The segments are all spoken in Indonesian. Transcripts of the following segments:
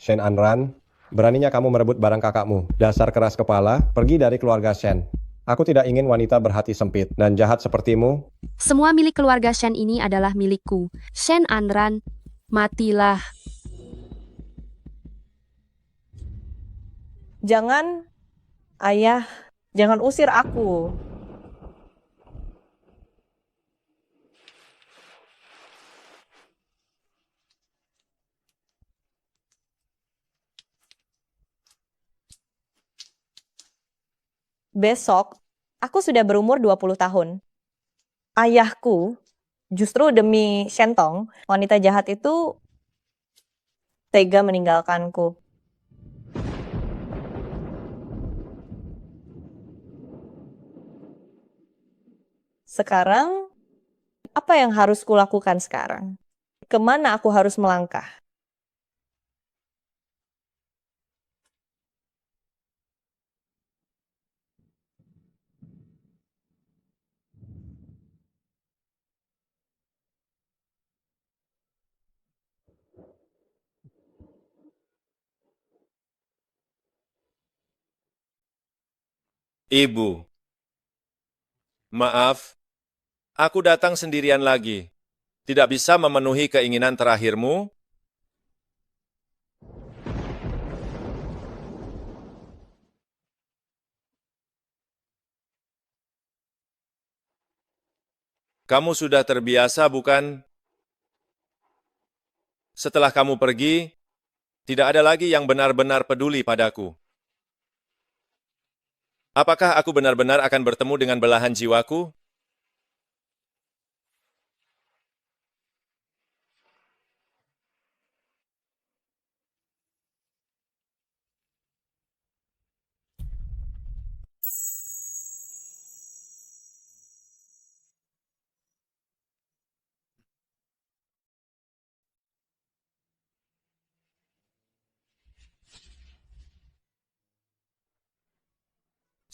Shen Anran, beraninya kamu merebut barang kakakmu. Dasar keras kepala, pergi dari keluarga Shen. Aku tidak ingin wanita berhati sempit dan jahat sepertimu. Semua milik keluarga Shen ini adalah milikku. Shen Anran, matilah. Jangan, ayah, jangan usir aku. Besok, aku sudah berumur 20 tahun. Ayahku, justru demi Shentong, wanita jahat itu tega meninggalkanku. Sekarang, apa yang harus kulakukan sekarang? Kemana aku harus melangkah? Ibu, maaf, aku datang sendirian lagi. Tidak bisa memenuhi keinginan terakhirmu? Kamu sudah terbiasa, bukan? Setelah kamu pergi, tidak ada lagi yang benar-benar peduli padaku. Apakah aku benar-benar akan bertemu dengan belahan jiwaku?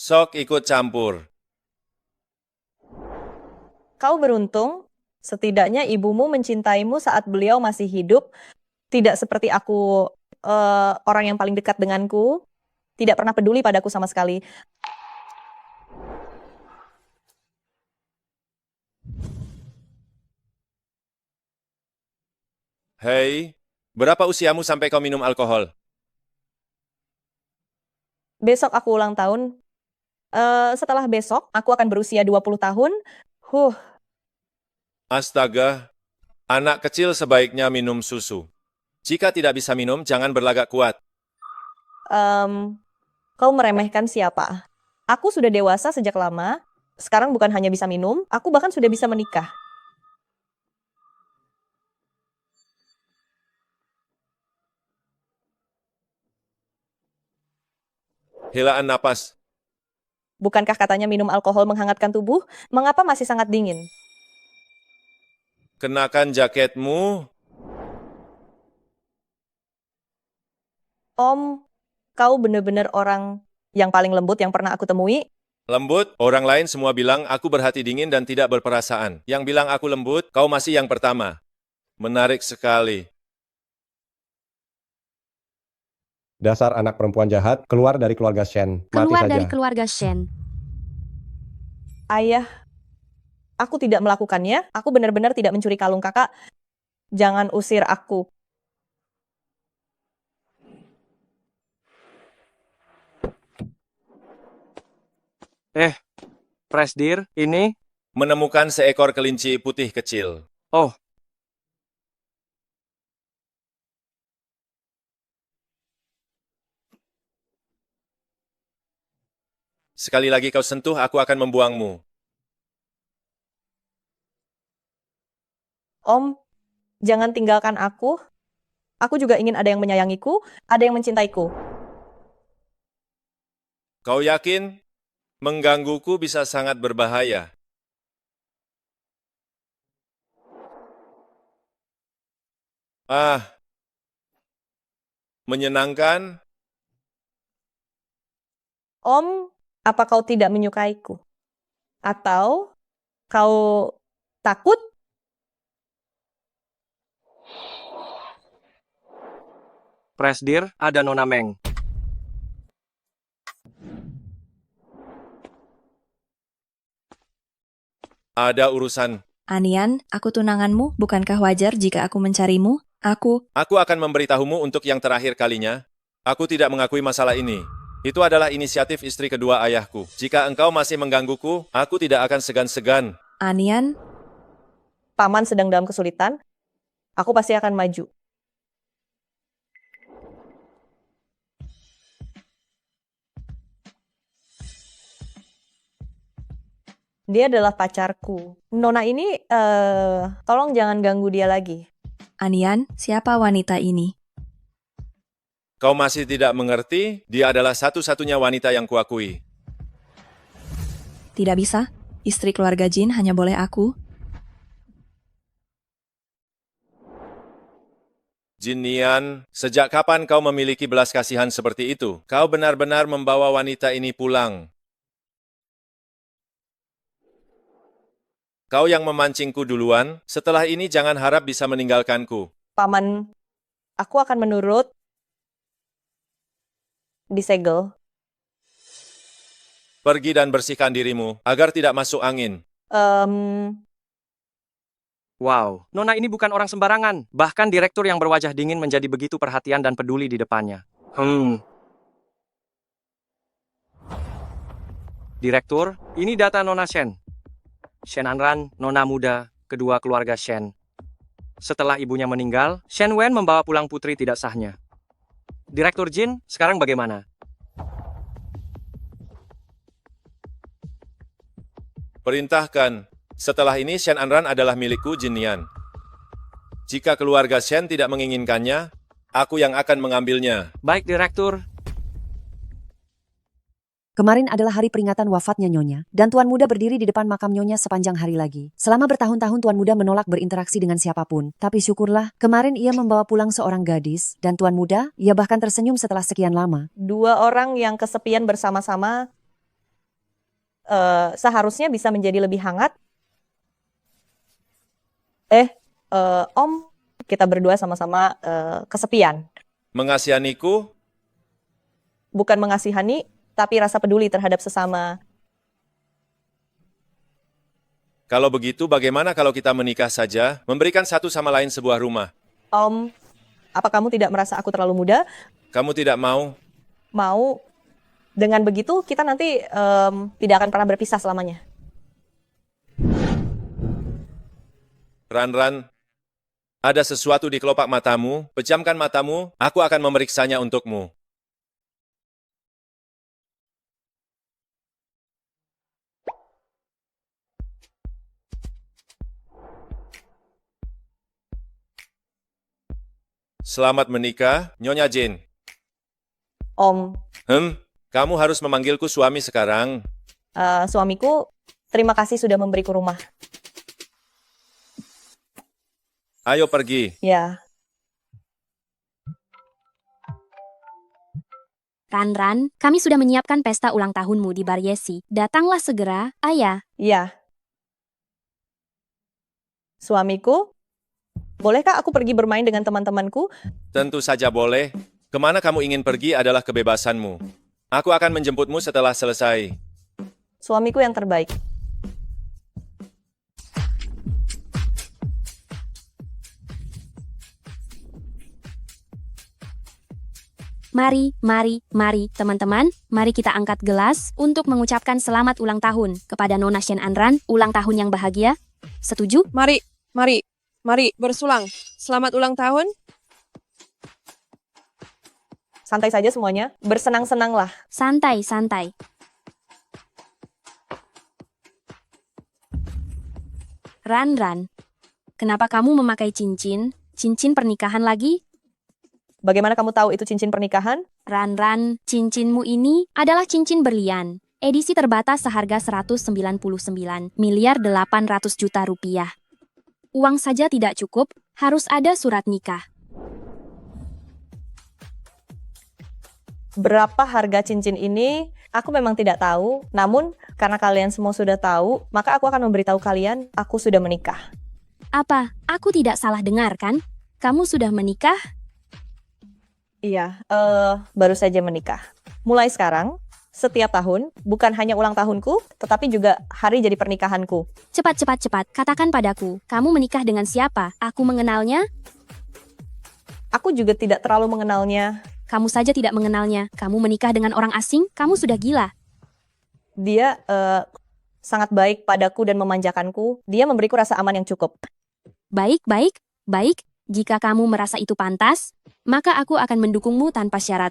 Sok ikut campur. Kau beruntung, setidaknya ibumu mencintaimu saat beliau masih hidup, tidak seperti aku, orang yang paling dekat denganku, tidak pernah peduli padaku sama sekali. Hei, berapa usiamu sampai kau minum alkohol? Besok aku ulang tahun. Setelah besok, aku akan berusia 20 tahun. Huh, Astaga, anak kecil sebaiknya minum susu. Jika tidak bisa minum, jangan berlagak kuat. em, kau meremehkan siapa? Aku sudah dewasa sejak lama. Sekarang bukan hanya bisa minum, aku bahkan sudah bisa menikah. Helaan napas. Bukankah katanya minum alkohol menghangatkan tubuh? Mengapa masih sangat dingin? Kenakan jaketmu. Om, kau benar-benar orang yang paling lembut yang pernah aku temui. Lembut, orang lain semua bilang aku berhati dingin dan tidak berperasaan. Yang bilang aku lembut, kau masih yang pertama. Menarik sekali. Dasar anak perempuan jahat, keluar dari keluarga Shen. Mati Keluar saja. dari keluarga Shen. Ayah, aku tidak melakukannya. Aku benar-benar tidak mencuri kalung kakak. Jangan usir aku. Presdir, ini, Menemukan seekor kelinci putih kecil. oh, Sekali lagi kau sentuh, aku akan membuangmu. Om, jangan tinggalkan aku. Aku juga ingin ada yang menyayangiku, ada yang mencintaiku. Kau yakin? Menggangguku bisa sangat berbahaya. Ah, menyenangkan? Om, apa kau tidak menyukaiku? Atau kau takut? Presdir, ada Nona Meng. Ada urusan. Anian, aku tunanganmu, bukankah wajar jika aku mencarimu? Aku Aku akan memberitahumu untuk yang terakhir kalinya. Aku tidak mengakui masalah ini. Itu adalah inisiatif istri kedua ayahku. Jika engkau masih menggangguku, aku tidak akan segan-segan. Anian, paman sedang dalam kesulitan. Aku pasti akan maju. Dia adalah pacarku. Nona ini, tolong jangan ganggu dia lagi. Anian, siapa wanita ini? Kau masih tidak mengerti? Dia adalah satu-satunya wanita yang kuakui. Tidak bisa. Istri keluarga Jin hanya boleh aku. Jin Nian, sejak kapan kau memiliki belas kasihan seperti itu? Kau benar-benar membawa wanita ini pulang. Kau yang memancingku duluan, setelah ini jangan harap bisa meninggalkanku. Paman, aku akan menurut. Disegel. Pergi dan bersihkan dirimu, agar tidak masuk angin. Wow, Nona ini bukan orang sembarangan. Bahkan direktur yang berwajah dingin menjadi begitu perhatian dan peduli di depannya. Direktur, ini data Nona Shen. Shen Anran, Nona muda, kedua keluarga Shen. Setelah ibunya meninggal, Shen Wen membawa pulang putri tidak sahnya. Direktur Jin, sekarang bagaimana? Perintahkan. Setelah ini Shen Anran adalah milikku, Jin Nian. Jika keluarga Shen tidak menginginkannya, aku yang akan mengambilnya. Baik, Direktur. Kemarin adalah hari peringatan wafatnya Nyonya, dan Tuan Muda berdiri di depan makam Nyonya sepanjang hari lagi. Selama bertahun-tahun Tuan Muda menolak berinteraksi dengan siapapun, tapi syukurlah, kemarin ia membawa pulang seorang gadis, dan Tuan Muda, ia bahkan tersenyum setelah sekian lama. Dua orang yang kesepian bersama-sama seharusnya bisa menjadi lebih hangat. Om, kita berdua sama-sama kesepian. Mengasihaniku? Bukan mengasihani, tapi rasa peduli terhadap sesama. Kalau begitu, bagaimana kalau kita menikah saja, memberikan satu sama lain sebuah rumah? Om, apa kamu tidak merasa aku terlalu muda? Kamu tidak mau? Mau. Dengan begitu, kita nanti tidak akan pernah berpisah selamanya. Ran, ada sesuatu di kelopak matamu, pejamkan matamu, aku akan memeriksanya untukmu. Selamat menikah, Nyonya Jin. Om, Kamu harus memanggilku suami sekarang. suamiku, terima kasih sudah memberiku rumah. Ayo pergi. Ya, Ran, kami sudah menyiapkan pesta ulang tahunmu di Bar Yesi. Datanglah segera, ayah. ya. Suamiku, bolehkah aku pergi bermain dengan teman-temanku? Tentu saja boleh. Kemana kamu ingin pergi adalah kebebasanmu. Aku akan menjemputmu setelah selesai. Suamiku yang terbaik. Mari, teman-teman. Mari kita angkat gelas untuk mengucapkan selamat ulang tahun kepada Nona Shen Anran, ulang tahun yang bahagia. Setuju? Mari, bersulang. Selamat ulang tahun. Santai saja semuanya, bersenang-senanglah. Santai. Ran, kenapa kamu memakai cincin? Cincin pernikahan lagi? Bagaimana kamu tahu itu cincin pernikahan? Ran, cincinmu ini adalah cincin berlian. Edisi terbatas seharga 199 miliar 800 juta rupiah. Uang saja tidak cukup, harus ada surat nikah. Berapa harga cincin ini? Aku memang tidak tahu. Namun, karena kalian semua sudah tahu, maka aku akan memberitahu kalian, aku sudah menikah. Apa? Aku tidak salah dengar kan? Kamu sudah menikah? Iya, baru saja menikah. Mulai sekarang, setiap tahun, bukan hanya ulang tahunku, tetapi juga hari jadi pernikahanku. Cepat, cepat, cepat, katakan padaku, kamu menikah dengan siapa? Aku mengenalnya? Aku juga tidak terlalu mengenalnya. Kamu saja tidak mengenalnya. Kamu menikah dengan orang asing? Kamu sudah gila. Dia sangat baik padaku dan memanjakanku. Dia memberiku rasa aman yang cukup. Baik, baik, baik. Jika kamu merasa itu pantas, maka aku akan mendukungmu tanpa syarat.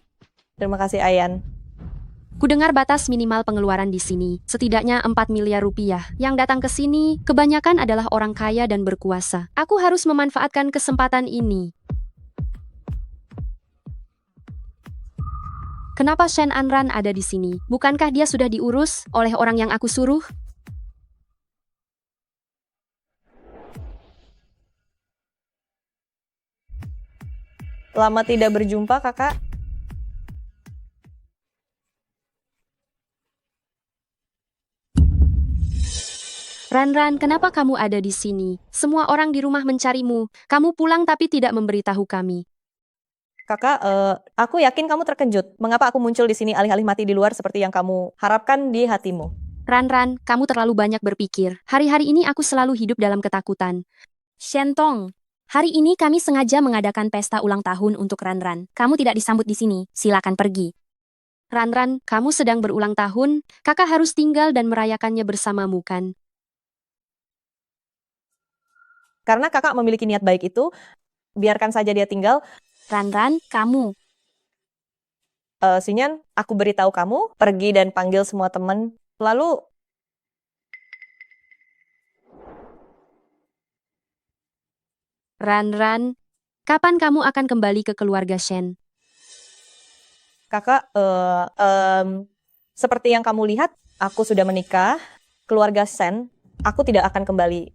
Terima kasih, Ayan. Kudengar batas minimal pengeluaran di sini, setidaknya 4 miliar rupiah. Yang datang ke sini, kebanyakan adalah orang kaya dan berkuasa. Aku harus memanfaatkan kesempatan ini. Kenapa Shen Anran ada di sini? Bukankah dia sudah diurus oleh orang yang aku suruh? Lama tidak berjumpa, kakak. Ran, kenapa kamu ada di sini? Semua orang di rumah mencarimu. Kamu pulang tapi tidak memberitahu kami. Kakak, aku yakin kamu terkejut. Mengapa aku muncul di sini alih-alih mati di luar seperti yang kamu harapkan di hatimu? Ran, kamu terlalu banyak berpikir. Hari-hari ini aku selalu hidup dalam ketakutan. Shentong, hari ini kami sengaja mengadakan pesta ulang tahun untuk Ran. Kamu tidak disambut di sini. Silakan pergi. Ran, kamu sedang berulang tahun. Kakak harus tinggal dan merayakannya bersamamu, kan? Karena kakak memiliki niat baik itu, biarkan saja dia tinggal. Ran, kamu. Sinyan, aku beritahu kamu, pergi dan panggil semua teman. Lalu, Ran, kapan kamu akan kembali ke keluarga Shen? kakak, seperti yang kamu lihat, aku sudah menikah. Keluarga Sen, aku tidak akan kembali.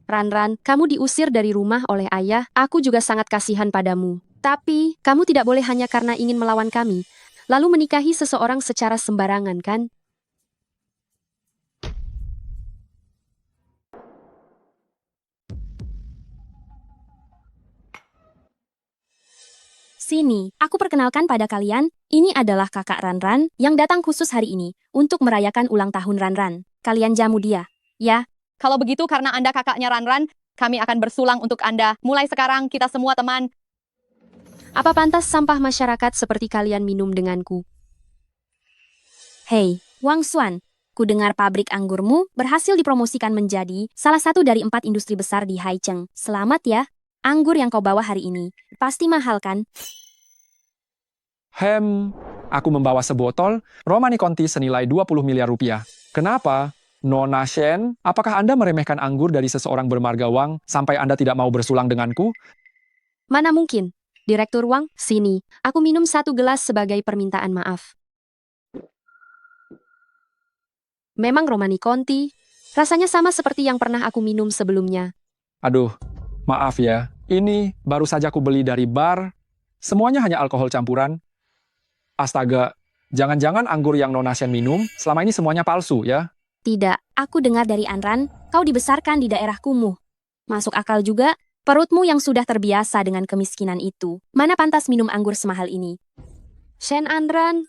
Ran, kamu diusir dari rumah oleh ayah, aku juga sangat kasihan padamu. Tapi, kamu tidak boleh hanya karena ingin melawan kami, lalu menikahi seseorang secara sembarangan, kan? Sini, aku perkenalkan pada kalian, ini adalah kakak Ran yang datang khusus hari ini untuk merayakan ulang tahun Ran. Kalian jamu dia, ya? Kalau begitu karena Anda kakaknya Ran, kami akan bersulang untuk Anda. Mulai sekarang kita semua teman. Apa pantas sampah masyarakat seperti kalian minum denganku? Hei, Wang Xuan, ku dengar pabrik anggurmu berhasil dipromosikan menjadi salah satu dari 4 industri besar di Haicheng. Selamat ya, anggur yang kau bawa hari ini. Pasti mahal kan? Aku membawa sebotol Romani Conti senilai 20 miliar rupiah. Kenapa? Nona Shen, apakah Anda meremehkan anggur dari seseorang bermarga Wang sampai Anda tidak mau bersulang denganku? Mana mungkin? Direktur Wang, sini. Aku minum 1 gelas sebagai permintaan maaf. Memang Romani Conti, rasanya sama seperti yang pernah aku minum sebelumnya. Aduh, maaf ya. Ini baru saja aku beli dari bar. Semuanya hanya alkohol campuran. Astaga, jangan-jangan anggur yang Nona Shen minum selama ini semuanya palsu ya? Tidak, aku dengar dari Anran, kau dibesarkan di daerah kumuh. Masuk akal juga, perutmu yang sudah terbiasa dengan kemiskinan itu. Mana pantas minum anggur semahal ini? Shen Anran.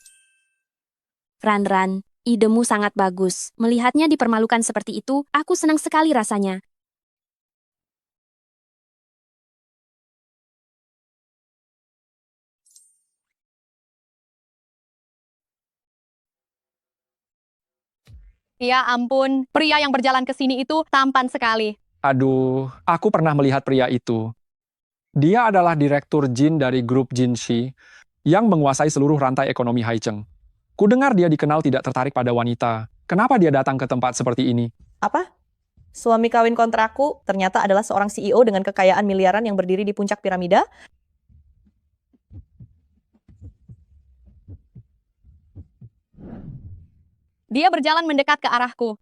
Ran, idemu sangat bagus. Melihatnya dipermalukan seperti itu, aku senang sekali rasanya. Ya ampun, pria yang berjalan ke sini itu tampan sekali. Aduh, aku pernah melihat pria itu. Dia adalah direktur Jin dari grup Jinshi yang menguasai seluruh rantai ekonomi Haicheng. Kudengar dia dikenal tidak tertarik pada wanita. Kenapa dia datang ke tempat seperti ini? Apa? Suami kawin kontrakku ternyata adalah seorang CEO dengan kekayaan miliaran yang berdiri di puncak piramida. Dia berjalan mendekat ke arahku.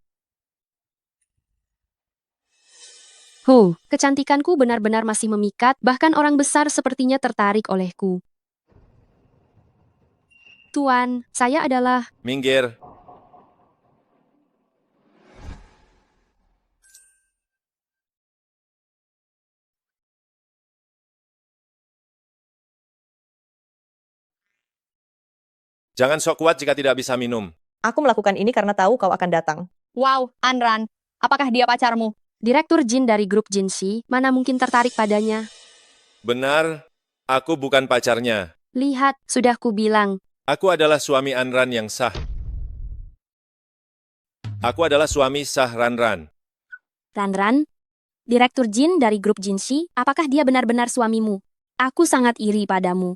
Kecantikanku benar-benar masih memikat, bahkan orang besar sepertinya tertarik olehku. Tuan, saya adalah... Minggir. Jangan sok kuat jika tidak bisa minum. Aku melakukan ini karena tahu kau akan datang. Wow, Anran, apakah dia pacarmu? Direktur Jin dari grup Jinshi, mana mungkin tertarik padanya? Benar, aku bukan pacarnya. Lihat, sudah kubilang. Aku adalah suami Anran yang sah. Aku adalah suami sah Ranran. Ranran, Direktur Jin dari grup Jinshi, apakah dia benar-benar suamimu? Aku sangat iri padamu.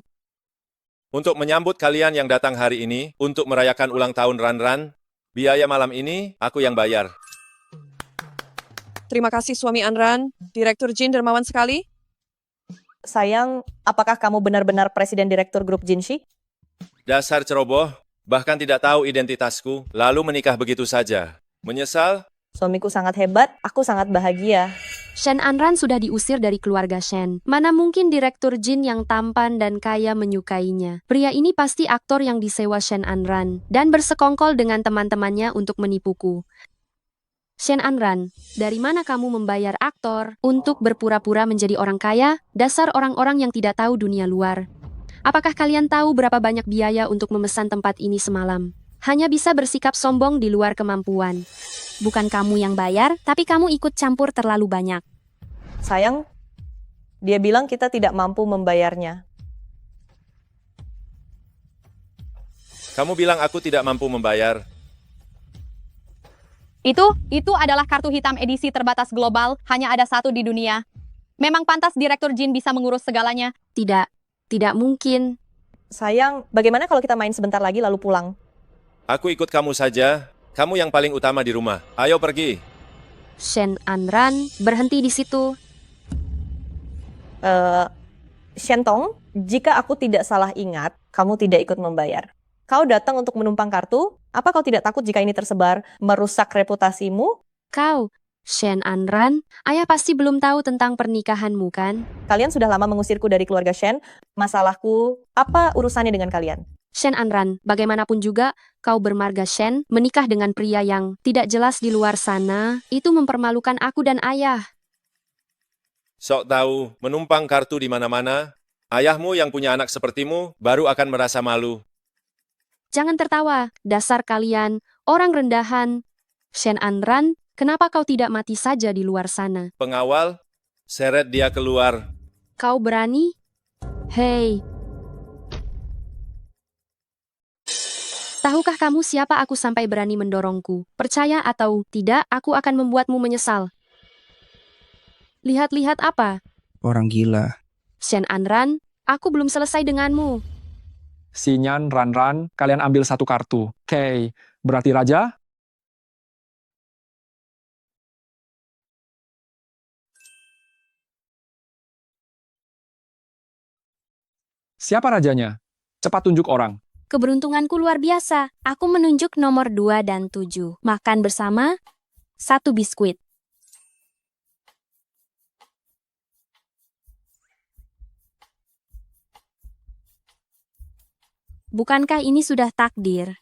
Untuk menyambut kalian yang datang hari ini, untuk merayakan ulang tahun Ranran, biaya malam ini aku yang bayar. Terima kasih suami Anran. Direktur Jin dermawan sekali. Sayang, apakah kamu benar-benar presiden direktur grup Jinshi? Dasar ceroboh, bahkan tidak tahu identitasku, lalu menikah begitu saja. Menyesal? Suamiku sangat hebat, aku sangat bahagia. Shen Anran sudah diusir dari keluarga Shen. Mana mungkin Direktur Jin yang tampan dan kaya menyukainya. Pria ini pasti aktor yang disewa Shen Anran dan bersekongkol dengan teman-temannya untuk menipuku. Shen Anran, dari mana kamu membayar aktor untuk berpura-pura menjadi orang kaya? Dasar orang-orang yang tidak tahu dunia luar. Apakah kalian tahu berapa banyak biaya untuk memesan tempat ini semalam? Hanya bisa bersikap sombong di luar kemampuan. Bukan kamu yang bayar, tapi kamu ikut campur terlalu banyak. Sayang, dia bilang kita tidak mampu membayarnya. Kamu bilang aku tidak mampu membayar. Itu adalah kartu hitam edisi terbatas global, hanya ada satu di dunia. Memang pantas Direktur Jin bisa mengurus segalanya. Tidak mungkin. Sayang, bagaimana kalau kita main sebentar lagi lalu pulang? Aku ikut kamu saja. Kamu yang paling utama di rumah. Ayo pergi. Shen Anran, berhenti di situ. Shentong, jika aku tidak salah ingat, kamu tidak ikut membayar. Kau datang untuk menumpang kartu? Apa kau tidak takut jika ini tersebar merusak reputasimu? Kau, Shen Anran, ayah pasti belum tahu tentang pernikahanmu kan? Kalian sudah lama mengusirku dari keluarga Shen. Masalahku, apa urusannya dengan kalian? Shen Anran, bagaimanapun juga, kau bermarga Shen, menikah dengan pria yang tidak jelas di luar sana, itu mempermalukan aku dan ayah. Sok tahu, menumpang kartu di mana-mana. Ayahmu yang punya anak sepertimu baru akan merasa malu. Jangan tertawa, dasar kalian, orang rendahan. Shen Anran, kenapa kau tidak mati saja di luar sana? Pengawal, seret dia keluar. Kau berani? Hei. Tahukah kamu siapa aku sampai berani mendorongku? Percaya atau tidak, aku akan membuatmu menyesal. Lihat-lihat apa? Orang gila. Shen Anran, aku belum selesai denganmu. Sinyan, Ranran, kalian ambil satu kartu. Oke, berarti raja? Siapa rajanya? Cepat tunjuk orang. Keberuntunganku luar biasa. Aku menunjuk nomor 2 dan 7. Makan bersama, 1 biskuit. Bukankah ini sudah takdir?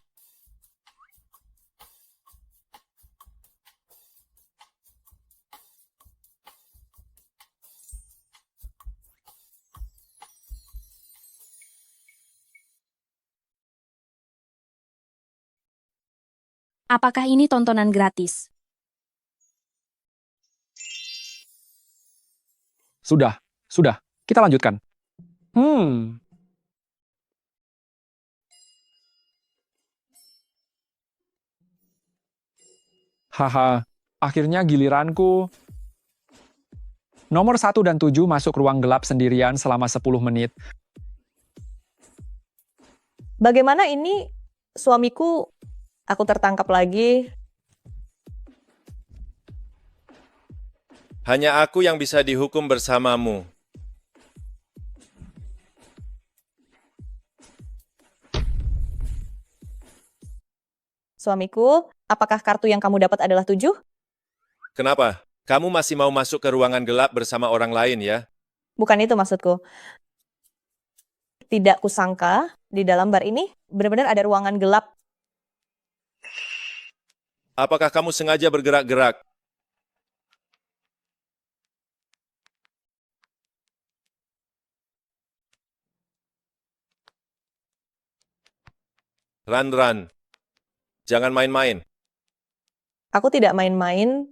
Apakah ini tontonan gratis? Sudah. Kita lanjutkan. Haha, akhirnya giliranku. Nomor 1 dan 7 masuk ruang gelap sendirian selama 10 menit. Bagaimana ini suamiku? Aku tertangkap lagi. Hanya aku yang bisa dihukum bersamamu. Suamiku, apakah kartu yang kamu dapat adalah 7? Kenapa? Kamu masih mau masuk ke ruangan gelap bersama orang lain ya? Bukan itu maksudku. Tidak kusangka di dalam bar ini benar-benar ada ruangan gelap. Apakah kamu sengaja bergerak-gerak? Ran. Jangan main-main. Aku tidak main-main.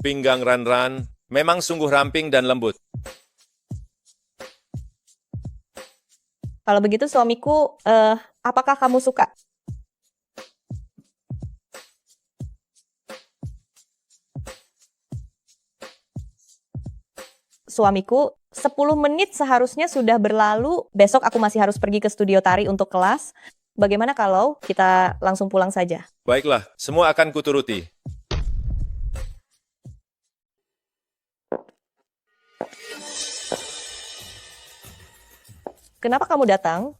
Pinggang Ran memang sungguh ramping dan lembut. Kalau begitu suamiku, apakah kamu suka? Suamiku, 10 menit seharusnya sudah berlalu. Besok aku masih harus pergi ke studio tari untuk kelas. Bagaimana kalau kita langsung pulang saja? Baiklah, semua akan kuturuti. Kenapa kamu datang?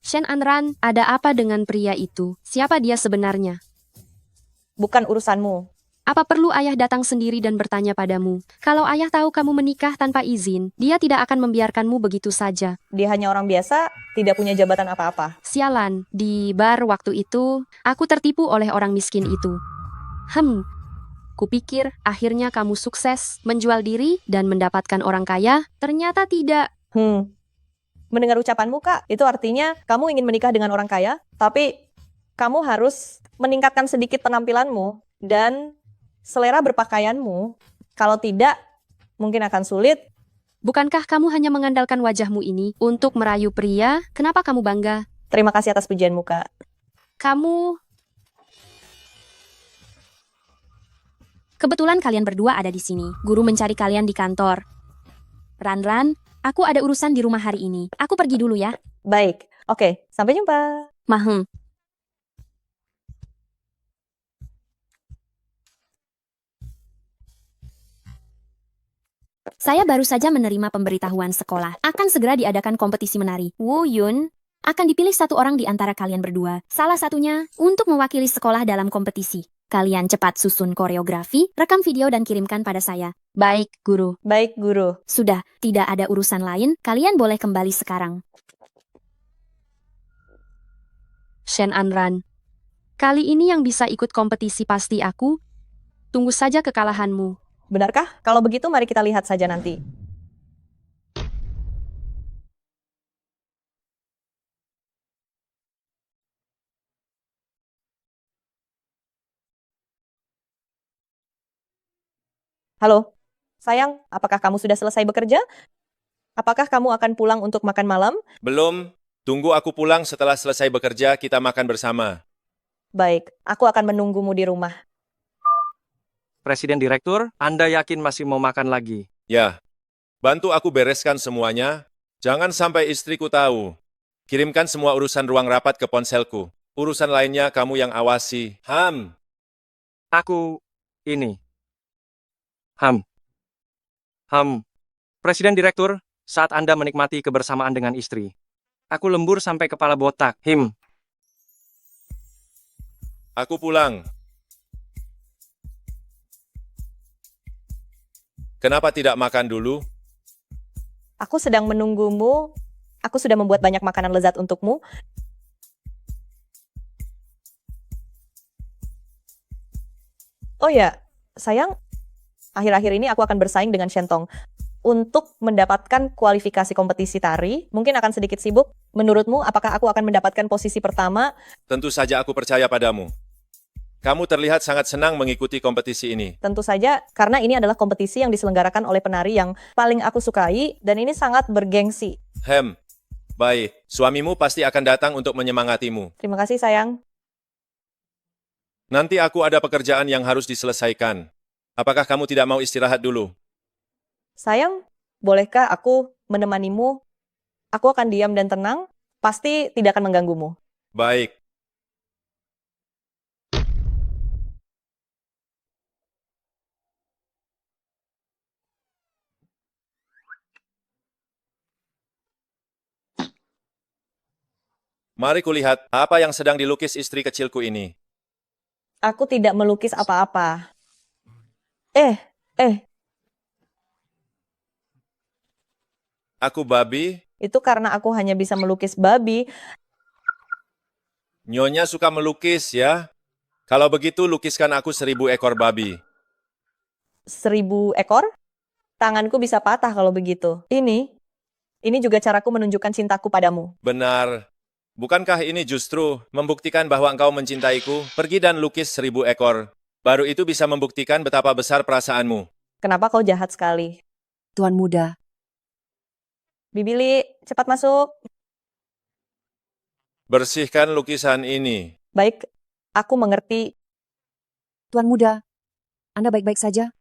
Shen Anran, ada apa dengan pria itu? Siapa dia sebenarnya? Bukan urusanmu. Apa perlu ayah datang sendiri dan bertanya padamu? Kalau ayah tahu kamu menikah tanpa izin, dia tidak akan membiarkanmu begitu saja. Dia hanya orang biasa, tidak punya jabatan apa-apa. Sialan, di bar waktu itu, aku tertipu oleh orang miskin itu. Kupikir akhirnya kamu sukses menjual diri dan mendapatkan orang kaya, ternyata tidak. Mendengar ucapanmu, Kak, itu artinya kamu ingin menikah dengan orang kaya, tapi kamu harus meningkatkan sedikit penampilanmu dan selera berpakaianmu. Kalau tidak, mungkin akan sulit. Bukankah kamu hanya mengandalkan wajahmu ini untuk merayu pria? Kenapa kamu bangga? Terima kasih atas pujianmu, Kak. Kebetulan kalian berdua ada di sini. Guru mencari kalian di kantor. Ran, aku ada urusan di rumah hari ini. Aku pergi dulu ya. Baik, oke, sampai jumpa. Mahem. Saya baru saja menerima pemberitahuan sekolah. Akan segera diadakan kompetisi menari. Wu Yun akan dipilih satu orang di antara kalian berdua. Salah satunya untuk mewakili sekolah dalam kompetisi. Kalian cepat susun koreografi, rekam video dan kirimkan pada saya. Baik, guru. Baik, guru. Sudah, tidak ada urusan lain. Kalian boleh kembali sekarang. Shen Anran. Kali ini yang bisa ikut kompetisi pasti aku. Tunggu saja kekalahanmu. Benarkah? Kalau begitu, mari kita lihat saja nanti. Halo, sayang, apakah kamu sudah selesai bekerja? Apakah kamu akan pulang untuk makan malam? Belum. Tunggu aku pulang setelah selesai bekerja, kita makan bersama. Baik, aku akan menunggumu di rumah. Presiden Direktur, Anda yakin masih mau makan lagi? Ya. Bantu aku bereskan semuanya. Jangan sampai istriku tahu. Kirimkan semua urusan ruang rapat ke ponselku. Urusan lainnya kamu yang awasi. Ini. Presiden Direktur, saat Anda menikmati kebersamaan dengan istri, aku lembur sampai kepala botak. Aku pulang. Kenapa tidak makan dulu? Aku sedang menunggumu. Aku sudah membuat banyak makanan lezat untukmu. Oh ya, sayang, akhir-akhir ini aku akan bersaing dengan Shentong. Untuk mendapatkan kualifikasi kompetisi tari, mungkin akan sedikit sibuk. Menurutmu, apakah aku akan mendapatkan posisi pertama? Tentu saja aku percaya padamu. Kamu terlihat sangat senang mengikuti kompetisi ini. Tentu saja, karena ini adalah kompetisi yang diselenggarakan oleh penari yang paling aku sukai, dan ini sangat bergengsi. Baik. Suamimu pasti akan datang untuk menyemangatimu. Terima kasih, sayang. Nanti aku ada pekerjaan yang harus diselesaikan. Apakah kamu tidak mau istirahat dulu? Sayang, bolehkah aku menemanimu? Aku akan diam dan tenang, pasti tidak akan mengganggumu. Baik. Mari kulihat apa yang sedang dilukis istri kecilku ini. Aku tidak melukis apa-apa. Aku babi. Itu karena aku hanya bisa melukis babi. Nyonya suka melukis ya? Kalau begitu lukiskan aku 1000 ekor babi. 1000 ekor? Tanganku bisa patah kalau begitu. Ini juga caraku menunjukkan cintaku padamu. Benar. Bukankah ini justru membuktikan bahwa engkau mencintaiku? Pergi dan lukis 1000 ekor. Baru itu bisa membuktikan betapa besar perasaanmu. Kenapa kau jahat sekali? Tuan muda, Bibili, cepat masuk. Bersihkan lukisan ini. Baik, aku mengerti. Tuan muda, Anda baik-baik saja?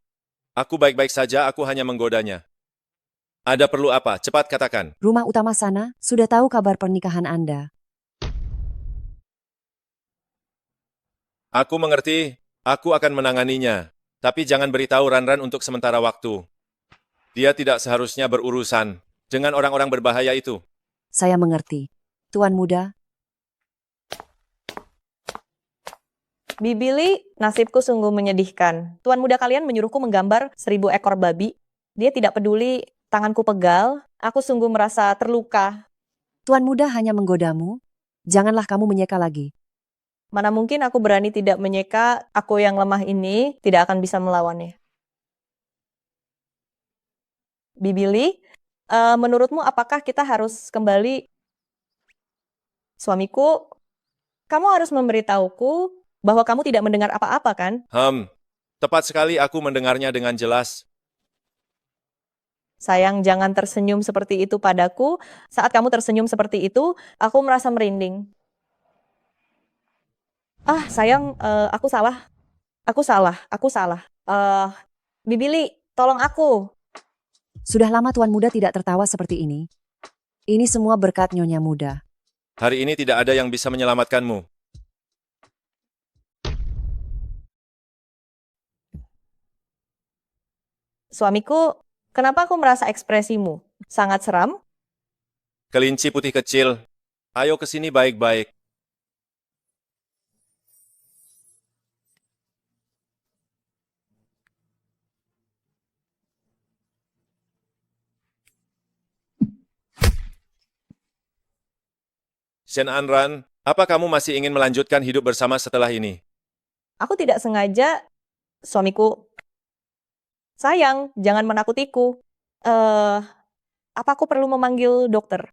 Aku baik-baik saja, aku hanya menggodanya. Ada perlu apa? Cepat katakan. Rumah utama sana sudah tahu kabar pernikahan Anda. Aku mengerti, aku akan menanganinya. Tapi jangan beritahu Ranran untuk sementara waktu. Dia tidak seharusnya berurusan dengan orang-orang berbahaya itu. Saya mengerti. Tuan muda, Bibili, nasibku sungguh menyedihkan. Tuan muda kalian menyuruhku menggambar 1000 ekor babi. Dia tidak peduli tanganku pegal. Aku sungguh merasa terluka. tuan muda hanya menggodamu. Janganlah kamu menyeka lagi. Mana mungkin aku berani tidak menyeka, aku yang lemah ini tidak akan bisa melawannya. Bibili, menurutmu apakah kita harus kembali? Suamiku, kamu harus memberitahuku bahwa kamu tidak mendengar apa-apa kan? Tepat sekali aku mendengarnya dengan jelas. Sayang, jangan tersenyum seperti itu padaku. Saat kamu tersenyum seperti itu, aku merasa merinding. Sayang, aku salah. Aku salah. Bibili, tolong aku. Sudah lama tuan muda tidak tertawa seperti ini. Ini semua berkat nyonya muda. Hari ini tidak ada yang bisa menyelamatkanmu. Suamiku, kenapa aku merasa ekspresimu sangat seram? Kelinci putih kecil, ayo ke sini baik-baik. Shen Anran, apa kamu masih ingin melanjutkan hidup bersama setelah ini? Aku tidak sengaja, suamiku. Sayang, jangan menakutiku. Apa aku perlu memanggil dokter?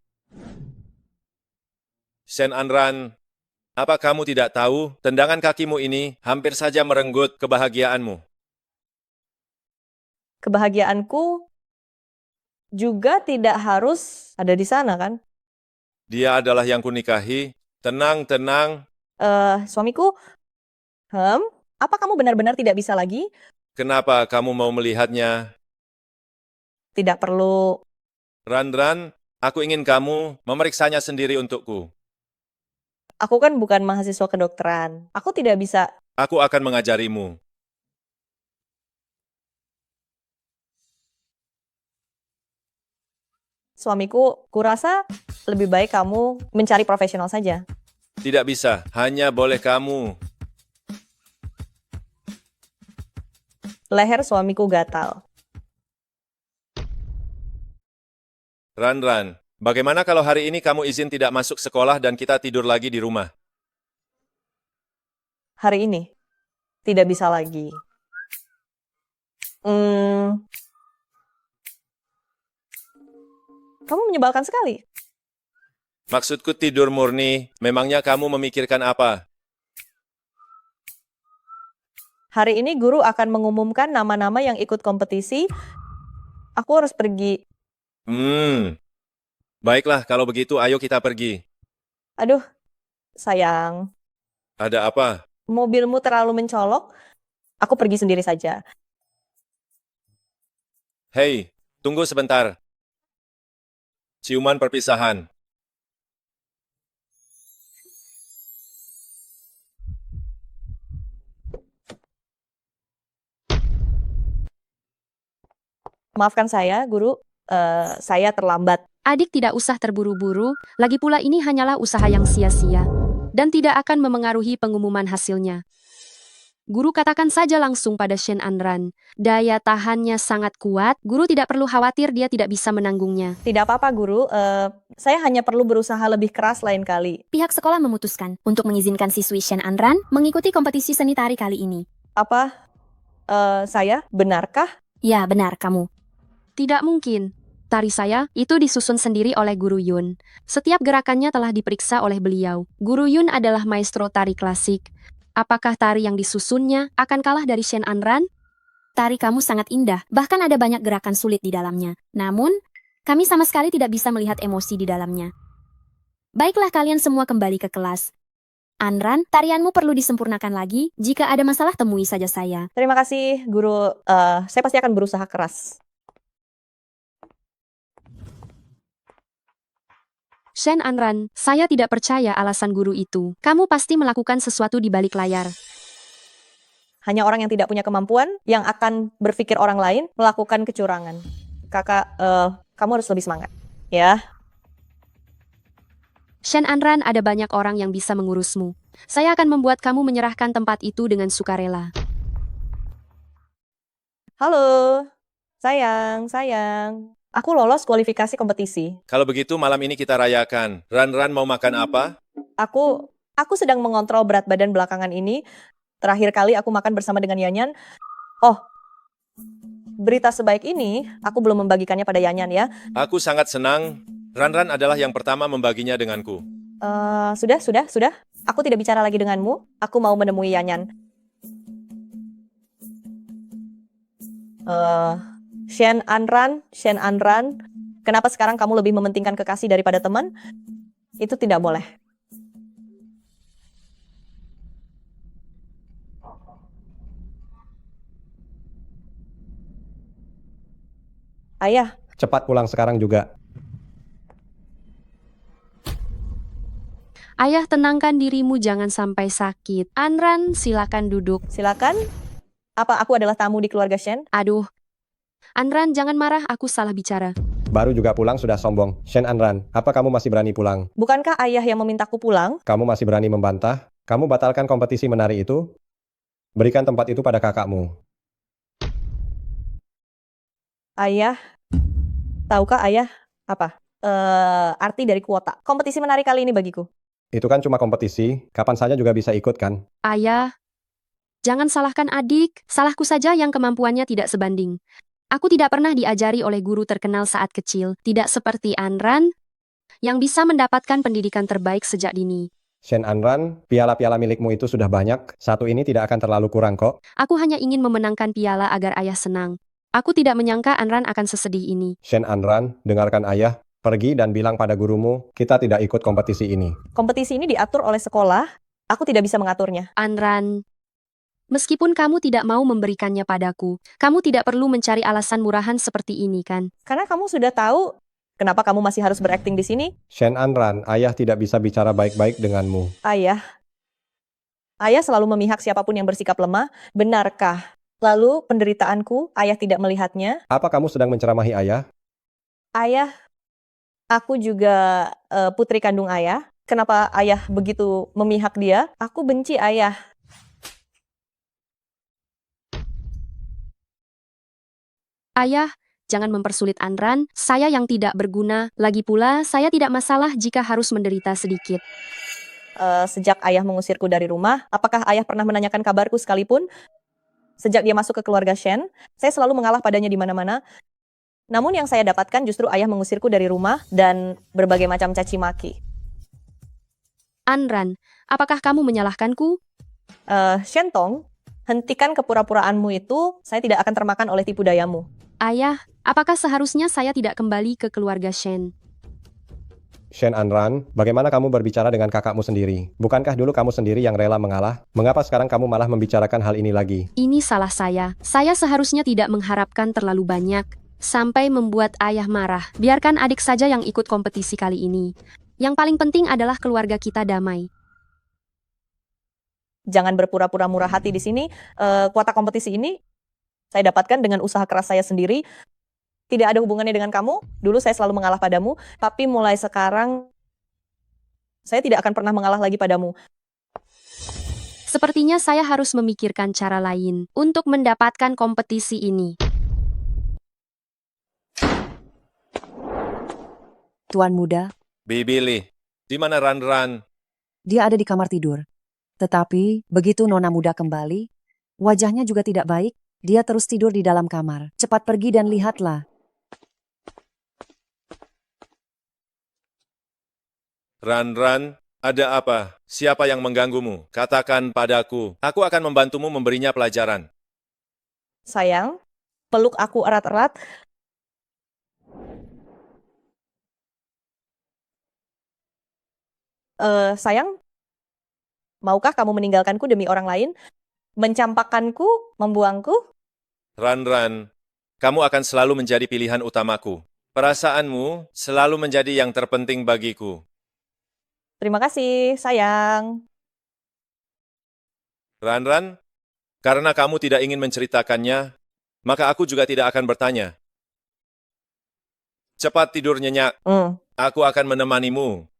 Shen Anran, apa kamu tidak tahu tendangan kakimu ini hampir saja merenggut kebahagiaanmu? Kebahagiaanku juga tidak harus ada di sana kan? Dia adalah yang kunikahi. Tenang, tenang. Suamiku, apa kamu benar-benar tidak bisa lagi? Kenapa kamu mau melihatnya? Tidak perlu. Ran, aku ingin kamu memeriksanya sendiri untukku. Aku kan bukan mahasiswa kedokteran. Aku tidak bisa. Aku akan mengajarimu. Suamiku, kurasa lebih baik kamu mencari profesional saja. Tidak bisa, hanya boleh kamu. Leher suamiku gatal. Ran, bagaimana kalau hari ini kamu izin tidak masuk sekolah dan kita tidur lagi di rumah? Hari ini tidak bisa lagi. Kamu menyebalkan sekali. Maksudku tidur murni, memangnya kamu memikirkan apa? Hari ini guru akan mengumumkan nama-nama yang ikut kompetisi. Aku harus pergi. Baiklah, kalau begitu ayo kita pergi. Aduh, sayang. Ada apa? Mobilmu terlalu mencolok. Aku pergi sendiri saja. Hei, tunggu sebentar. Ciuman perpisahan. Maafkan saya, guru. Saya terlambat. Adik tidak usah terburu-buru, lagi pula ini hanyalah usaha yang sia-sia, dan tidak akan memengaruhi pengumuman hasilnya. Guru katakan saja langsung pada Shen Anran, daya tahannya sangat kuat, guru tidak perlu khawatir dia tidak bisa menanggungnya. Tidak apa-apa, guru. Saya hanya perlu berusaha lebih keras lain kali. Pihak sekolah memutuskan untuk mengizinkan siswi Shen Anran mengikuti kompetisi seni tari kali ini. Apa? Saya? Benarkah? Ya, benar kamu. Tidak mungkin. Tari saya itu disusun sendiri oleh Guru Yun. Setiap gerakannya telah diperiksa oleh beliau. Guru Yun adalah maestro tari klasik. Apakah tari yang disusunnya akan kalah dari Shen Anran? Tari kamu sangat indah, bahkan ada banyak gerakan sulit di dalamnya. Namun, kami sama sekali tidak bisa melihat emosi di dalamnya. Baiklah kalian semua kembali ke kelas. Anran, tarianmu perlu disempurnakan lagi. Jika ada masalah temui saja saya. Terima kasih, Guru. Saya pasti akan berusaha keras. Shen Anran, saya tidak percaya alasan guru itu. Kamu pasti melakukan sesuatu di balik layar. Hanya orang yang tidak punya kemampuan yang akan berpikir orang lain melakukan kecurangan. Kakak, kamu harus lebih semangat, ya. Shen Anran, ada banyak orang yang bisa mengurusmu. Saya akan membuat kamu menyerahkan tempat itu dengan sukarela. Halo, sayang. Aku lolos kualifikasi kompetisi. Kalau begitu malam ini kita rayakan. Ran mau makan apa? Aku sedang mengontrol berat badan belakangan ini. Terakhir kali aku makan bersama dengan Yanyan. Oh, berita sebaik ini, aku belum membagikannya pada Yanyan ya. Aku sangat senang. Ran adalah yang pertama membaginya denganku. Sudah. Aku tidak bicara lagi denganmu. Aku mau menemui Yanyan. Shen Anran, kenapa sekarang kamu lebih mementingkan kekasih daripada teman? Itu tidak boleh. Ayah, Cepat pulang sekarang juga. Ayah, tenangkan dirimu, jangan sampai sakit. Anran, silakan duduk. silakan. Apa aku adalah tamu di keluarga Shen? Aduh. Anran, jangan marah, aku salah bicara. Baru juga pulang sudah sombong. Shen Anran, apa kamu masih berani pulang? Bukankah ayah yang memintaku pulang? Kamu masih berani membantah? Kamu batalkan kompetisi menari itu? Berikan tempat itu pada kakakmu. Ayah, tahukah ayah apa? Arti dari kuota. Kompetisi menari kali ini bagiku. Itu kan cuma kompetisi, kapan saja juga bisa ikut kan? Ayah, jangan salahkan adik, salahku saja yang kemampuannya tidak sebanding. Aku tidak pernah diajari oleh guru terkenal saat kecil, tidak seperti Anran, yang bisa mendapatkan pendidikan terbaik sejak dini. Shen Anran, piala-piala milikmu itu sudah banyak, satu ini tidak akan terlalu kurang kok. Aku hanya ingin memenangkan piala agar ayah senang. Aku tidak menyangka Anran akan sesedih ini. Shen Anran, dengarkan ayah, pergi dan bilang pada gurumu, kita tidak ikut kompetisi ini. Kompetisi ini diatur oleh sekolah, aku tidak bisa mengaturnya. Anran, meskipun kamu tidak mau memberikannya padaku, kamu tidak perlu mencari alasan murahan seperti ini kan? Karena kamu sudah tahu kenapa kamu masih harus berakting di sini. Shen Anran, ayah tidak bisa bicara baik-baik denganmu. Ayah selalu memihak siapapun yang bersikap lemah, benarkah? Lalu penderitaanku, ayah tidak melihatnya. Apa kamu sedang menceramahi ayah? Ayah, aku juga putri kandung ayah. Kenapa ayah begitu memihak dia? Aku benci ayah. Ayah, jangan mempersulit Anran, saya yang tidak berguna. Lagi pula, saya tidak masalah jika harus menderita sedikit. Sejak ayah mengusirku dari rumah, apakah ayah pernah menanyakan kabarku sekalipun? Sejak dia masuk ke keluarga Shen, saya selalu mengalah padanya di mana-mana. Namun yang saya dapatkan justru ayah mengusirku dari rumah dan berbagai macam caci maki. Anran, apakah kamu menyalahkanku? Shentong, hentikan kepura-puraanmu itu, saya tidak akan termakan oleh tipu dayamu. Ayah, apakah seharusnya saya tidak kembali ke keluarga Shen? Shen Anran, bagaimana kamu berbicara dengan kakakmu sendiri? Bukankah dulu kamu sendiri yang rela mengalah? Mengapa sekarang kamu malah membicarakan hal ini lagi? Ini salah saya. Saya seharusnya tidak mengharapkan terlalu banyak, sampai membuat ayah marah. Biarkan adik saja yang ikut kompetisi kali ini. Yang paling penting adalah keluarga kita damai. Jangan berpura-pura murah hati di sini. Kuota kompetisi ini saya dapatkan dengan usaha keras saya sendiri. Tidak ada hubungannya dengan kamu. Dulu saya selalu mengalah padamu, tapi mulai sekarang saya tidak akan pernah mengalah lagi padamu. Sepertinya saya harus memikirkan cara lain untuk mendapatkan kompetisi ini. Tuan muda, Billy, di mana Ran? dia ada di kamar tidur. Tetapi, begitu nona muda kembali, wajahnya juga tidak baik, dia terus tidur di dalam kamar. Cepat pergi dan lihatlah. Ran, ada apa? Siapa yang mengganggumu? Katakan padaku. Aku akan membantumu memberinya pelajaran. Sayang, peluk aku erat-erat. Sayang, maukah kamu meninggalkanku demi orang lain? Mencampakkanku, membuangku? Ran, kamu akan selalu menjadi pilihan utamaku. Perasaanmu selalu menjadi yang terpenting bagiku. Terima kasih, sayang. Ran, karena kamu tidak ingin menceritakannya, maka aku juga tidak akan bertanya. Cepat tidur nyenyak, aku akan menemanimu.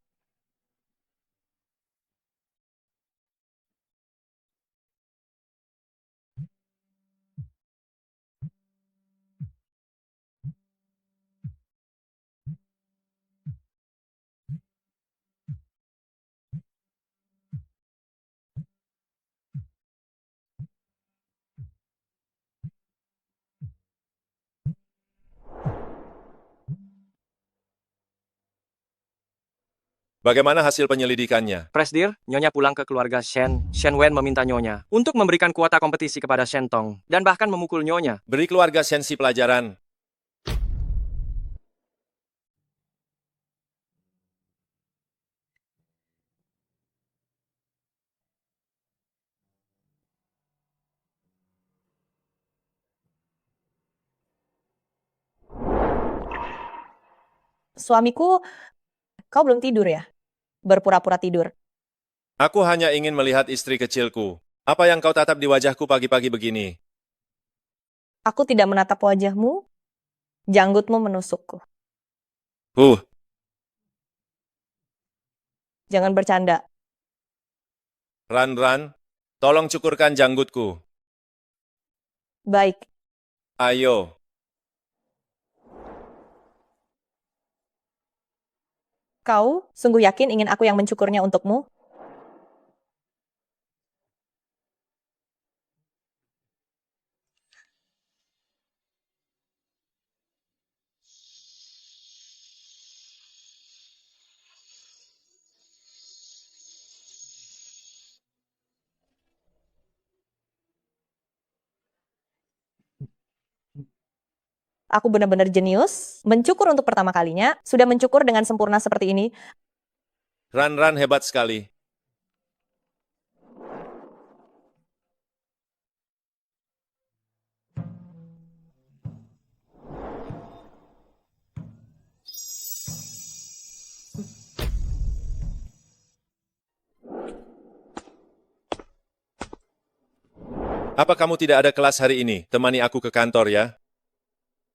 Bagaimana hasil penyelidikannya? Presdir, Nyonya pulang ke keluarga Shen. Shen Wen meminta Nyonya untuk memberikan kuota kompetisi kepada Shen Tong dan bahkan memukul Nyonya. Beri keluarga Sensi pelajaran. Suamiku, kau belum tidur ya? Berpura-pura tidur. Aku hanya ingin melihat istri kecilku. Apa yang kau tatap di wajahku pagi-pagi begini? Aku tidak menatap wajahmu, janggutmu menusukku. Jangan bercanda. Ran, tolong cukurkan janggutku. Baik, Ayo. kau sungguh yakin ingin aku yang mencukurnya untukmu? Aku benar-benar jenius, mencukur untuk pertama kalinya, sudah mencukur dengan sempurna seperti ini. Ran hebat sekali. Apa kamu tidak ada kelas hari ini? Temani aku ke kantor ya.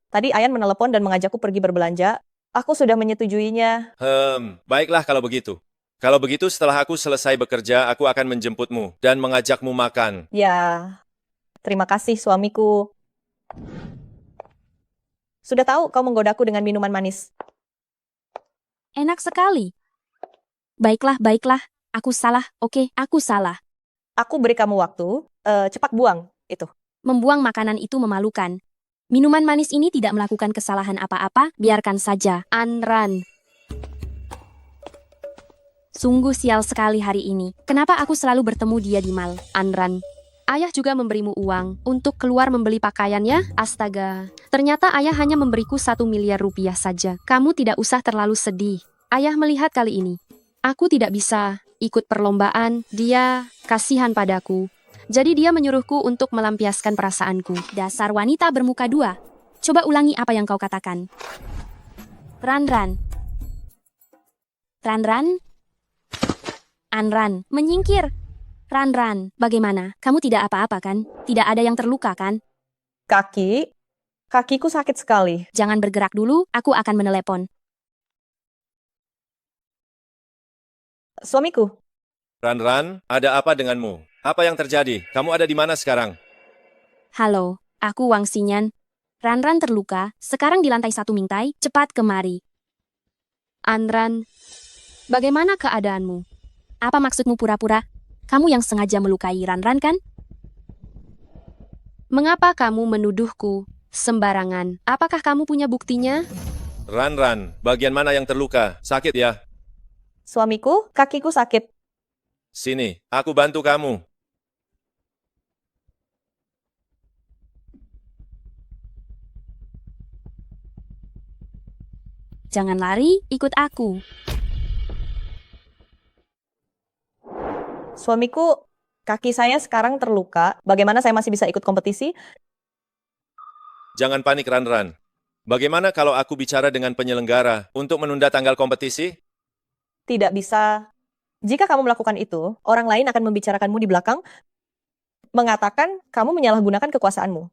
Tadi Ayan menelepon dan mengajakku pergi berbelanja. Aku sudah menyetujuinya. Baiklah kalau begitu. Kalau begitu setelah aku selesai bekerja, aku akan menjemputmu dan mengajakmu makan. Ya, terima kasih suamiku. Sudah tahu kau menggodaku dengan minuman manis. Enak sekali. Baiklah. Aku salah, oke, aku salah. Aku beri kamu waktu, cepat buang itu. Membuang makanan itu memalukan. Minuman manis ini tidak melakukan kesalahan apa-apa, biarkan saja. Anran. Sungguh sial sekali hari ini. Kenapa aku selalu bertemu dia di mal? Anran. Ayah juga memberimu uang untuk keluar membeli pakaian ya? Astaga. Ternyata ayah hanya memberiku 1 miliar rupiah saja. Kamu tidak usah terlalu sedih. Ayah melihat kali ini. Aku tidak bisa ikut perlombaan. Dia kasihan padaku. Jadi dia menyuruhku untuk melampiaskan perasaanku. Dasar wanita bermuka dua. Coba ulangi apa yang kau katakan. Ran. Anran, menyingkir. Ran, bagaimana? Kamu tidak apa-apa kan? Tidak ada yang terluka kan? Kakiku sakit sekali. Jangan bergerak dulu, aku akan menelepon. Suamiku, Ran, ada apa denganmu? Apa yang terjadi? Kamu ada di mana sekarang? Halo, aku Wang Xinyan. Ran terluka, sekarang di lantai 1 Mingtai, cepat kemari. Anran, bagaimana keadaanmu? Apa maksudmu pura-pura? Kamu yang sengaja melukai Ran kan? Mengapa kamu menuduhku sembarangan? Apakah kamu punya buktinya? Ran, bagian mana yang terluka? Sakit ya? Suamiku, kakiku sakit. Sini, aku bantu kamu. Jangan lari, ikut aku. Suamiku, kaki saya sekarang terluka. Bagaimana saya masih bisa ikut kompetisi? Jangan panik, Ran. Bagaimana kalau aku bicara dengan penyelenggara untuk menunda tanggal kompetisi? Tidak bisa. Jika kamu melakukan itu, orang lain akan membicarakanmu di belakang, mengatakan kamu menyalahgunakan kekuasaanmu.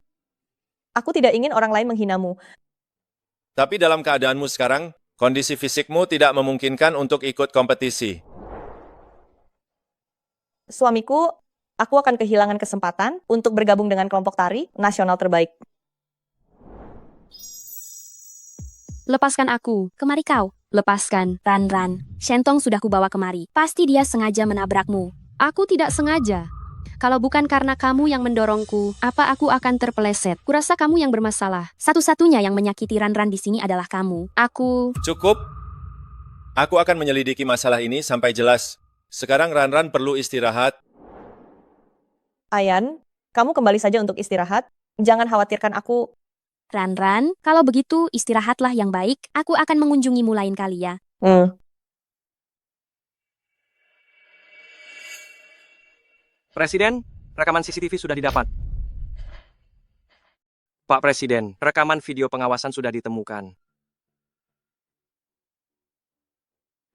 Aku tidak ingin orang lain menghinamu. Tapi dalam keadaanmu sekarang, kondisi fisikmu tidak memungkinkan untuk ikut kompetisi. Suamiku, aku akan kehilangan kesempatan untuk bergabung dengan kelompok tari nasional terbaik. Lepaskan aku. Kemari kau. Lepaskan, Ran. Shentong sudah kubawa kemari. Pasti dia sengaja menabrakmu. Aku tidak sengaja. Kalau bukan karena kamu yang mendorongku, apa aku akan terpeleset? Kurasa kamu yang bermasalah. Satu-satunya yang menyakiti Ran di sini adalah kamu. Aku... Cukup. Aku akan menyelidiki masalah ini sampai jelas. Sekarang Ran perlu istirahat. Ayan, kamu kembali saja untuk istirahat. Jangan khawatirkan aku. Ran, kalau begitu istirahatlah yang baik. Aku akan mengunjungimu lain kali ya. Presiden, rekaman CCTV sudah didapat. Pak Presiden, rekaman video pengawasan sudah ditemukan.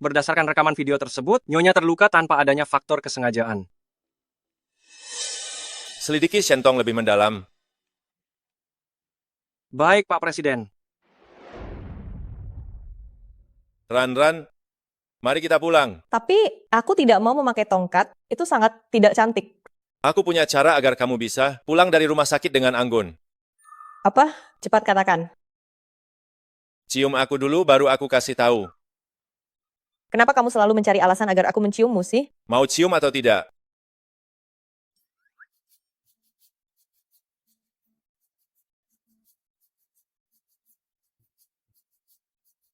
Berdasarkan rekaman video tersebut, Nyonya terluka tanpa adanya faktor kesengajaan. Selidiki Shentong lebih mendalam. Baik, Pak Presiden. Ran, mari kita pulang. Tapi aku tidak mau memakai tongkat. Itu sangat tidak cantik. Aku punya cara agar kamu bisa pulang dari rumah sakit dengan anggun. Apa? Cepat katakan. Cium aku dulu, baru aku kasih tahu. Kenapa kamu selalu mencari alasan agar aku menciummu sih? Mau cium atau tidak?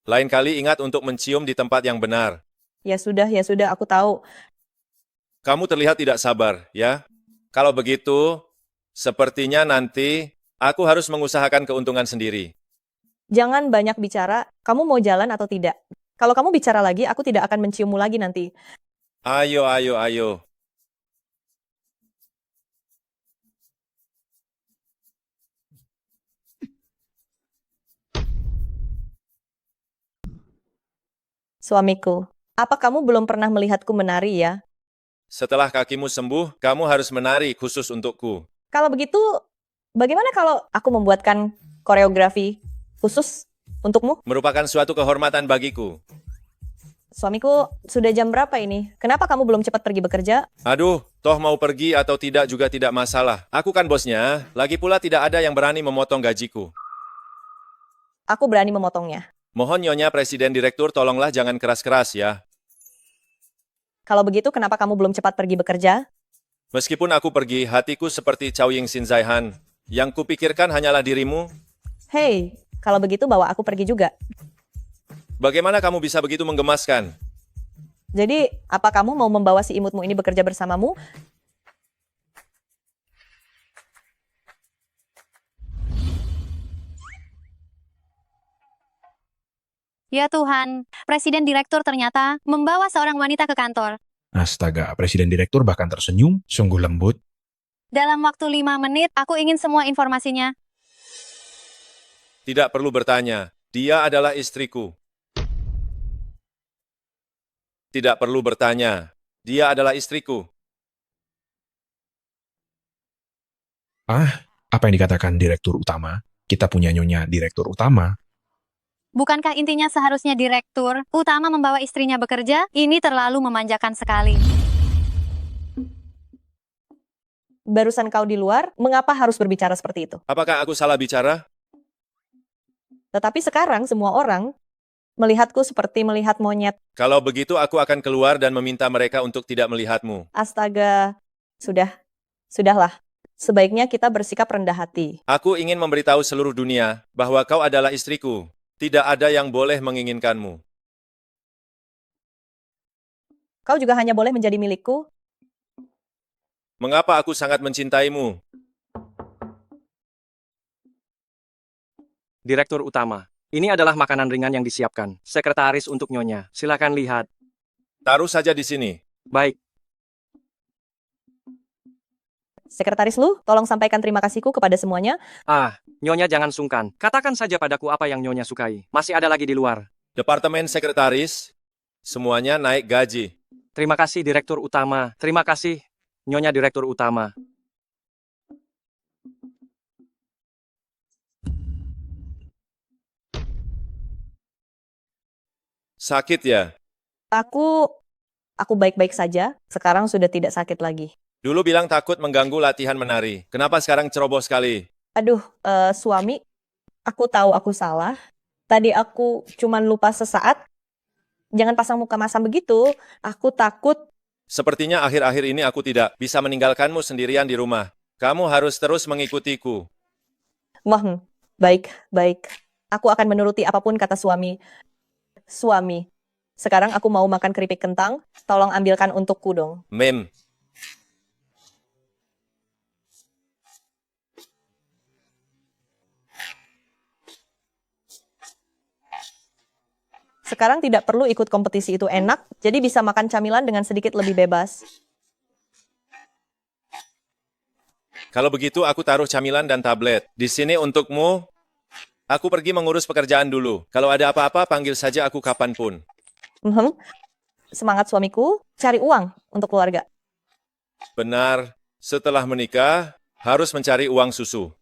Lain kali ingat untuk mencium di tempat yang benar. Ya sudah, aku tahu. Kamu terlihat tidak sabar, ya? Kalau begitu, sepertinya nanti aku harus mengusahakan keuntungan sendiri. Jangan banyak bicara. Kamu mau jalan atau tidak? Kalau kamu bicara lagi, aku tidak akan menciummu lagi nanti. Ayo. Suamiku, apa kamu belum pernah melihatku menari ya? Setelah kakimu sembuh, kamu harus menari khusus untukku. Kalau begitu, bagaimana kalau aku membuatkan koreografi khusus untukmu? Merupakan suatu kehormatan bagiku. Suamiku, sudah jam berapa ini? Kenapa kamu belum cepat pergi bekerja? Aduh, toh mau pergi atau tidak juga tidak masalah. Aku kan bosnya, lagi pula tidak ada yang berani memotong gajiku. Aku berani memotongnya. Mohon Nyonya Presiden Direktur tolonglah jangan keras-keras ya. Kalau begitu, kenapa kamu belum cepat pergi bekerja? Meskipun aku pergi, hatiku seperti Chow Ying Sin Zaihan. Yang kupikirkan hanyalah dirimu. Hei, kalau begitu bawa aku pergi juga. Bagaimana kamu bisa begitu menggemaskan? Jadi, apa kamu mau membawa si imutmu ini bekerja bersamamu? Ya Tuhan, Presiden Direktur ternyata membawa seorang wanita ke kantor. Astaga, Presiden Direktur bahkan tersenyum, sungguh lembut. Dalam waktu 5 menit, aku ingin semua informasinya. Tidak perlu bertanya, dia adalah istriku. Tidak perlu bertanya, dia adalah istriku. Apa yang dikatakan Direktur Utama? Kita punya Nyonya Direktur Utama. Bukankah intinya seharusnya Direktur Utama membawa istrinya bekerja? Ini terlalu memanjakan sekali. Barusan kau di luar, mengapa harus berbicara seperti itu? Apakah aku salah bicara? Tetapi sekarang semua orang melihatku seperti melihat monyet. Kalau begitu aku akan keluar dan meminta mereka untuk tidak melihatmu. Astaga, sudahlah. Sebaiknya kita bersikap rendah hati. Aku ingin memberitahu seluruh dunia bahwa kau adalah istriku. Tidak ada yang boleh menginginkanmu. Kau juga hanya boleh menjadi milikku. Mengapa aku sangat mencintaimu? Direktur Utama. Ini adalah makanan ringan yang disiapkan. Sekretaris untuk Nyonya. Silakan lihat. Taruh saja di sini. Baik, Sekretaris Lu, tolong sampaikan terima kasihku kepada semuanya. Nyonya jangan sungkan. Katakan saja padaku apa yang Nyonya sukai. Masih ada lagi di luar. Departemen Sekretaris, semuanya naik gaji. Terima kasih Direktur Utama. Terima kasih, Nyonya Direktur Utama. Sakit ya? Aku baik-baik saja. Sekarang sudah tidak sakit lagi. Dulu bilang takut mengganggu latihan menari. Kenapa sekarang ceroboh sekali? Aduh, suami, aku tahu aku salah. Tadi aku cuman lupa sesaat. Jangan pasang muka masam begitu. Aku takut. Sepertinya akhir-akhir ini aku tidak bisa meninggalkanmu sendirian di rumah. Kamu harus terus mengikutiku. Baik, baik. Aku akan menuruti apapun kata suami. Suami, sekarang aku mau makan keripik kentang. Tolong ambilkan untukku dong. Mem, Sekarang tidak perlu ikut kompetisi itu enak, jadi bisa makan camilan dengan sedikit lebih bebas. kalau begitu aku taruh camilan dan tablet. Di sini untukmu. Aku pergi mengurus pekerjaan dulu. Kalau ada apa-apa, panggil saja aku kapanpun. Semangat suamiku, cari uang untuk keluarga. Benar, setelah menikah, harus mencari uang susu.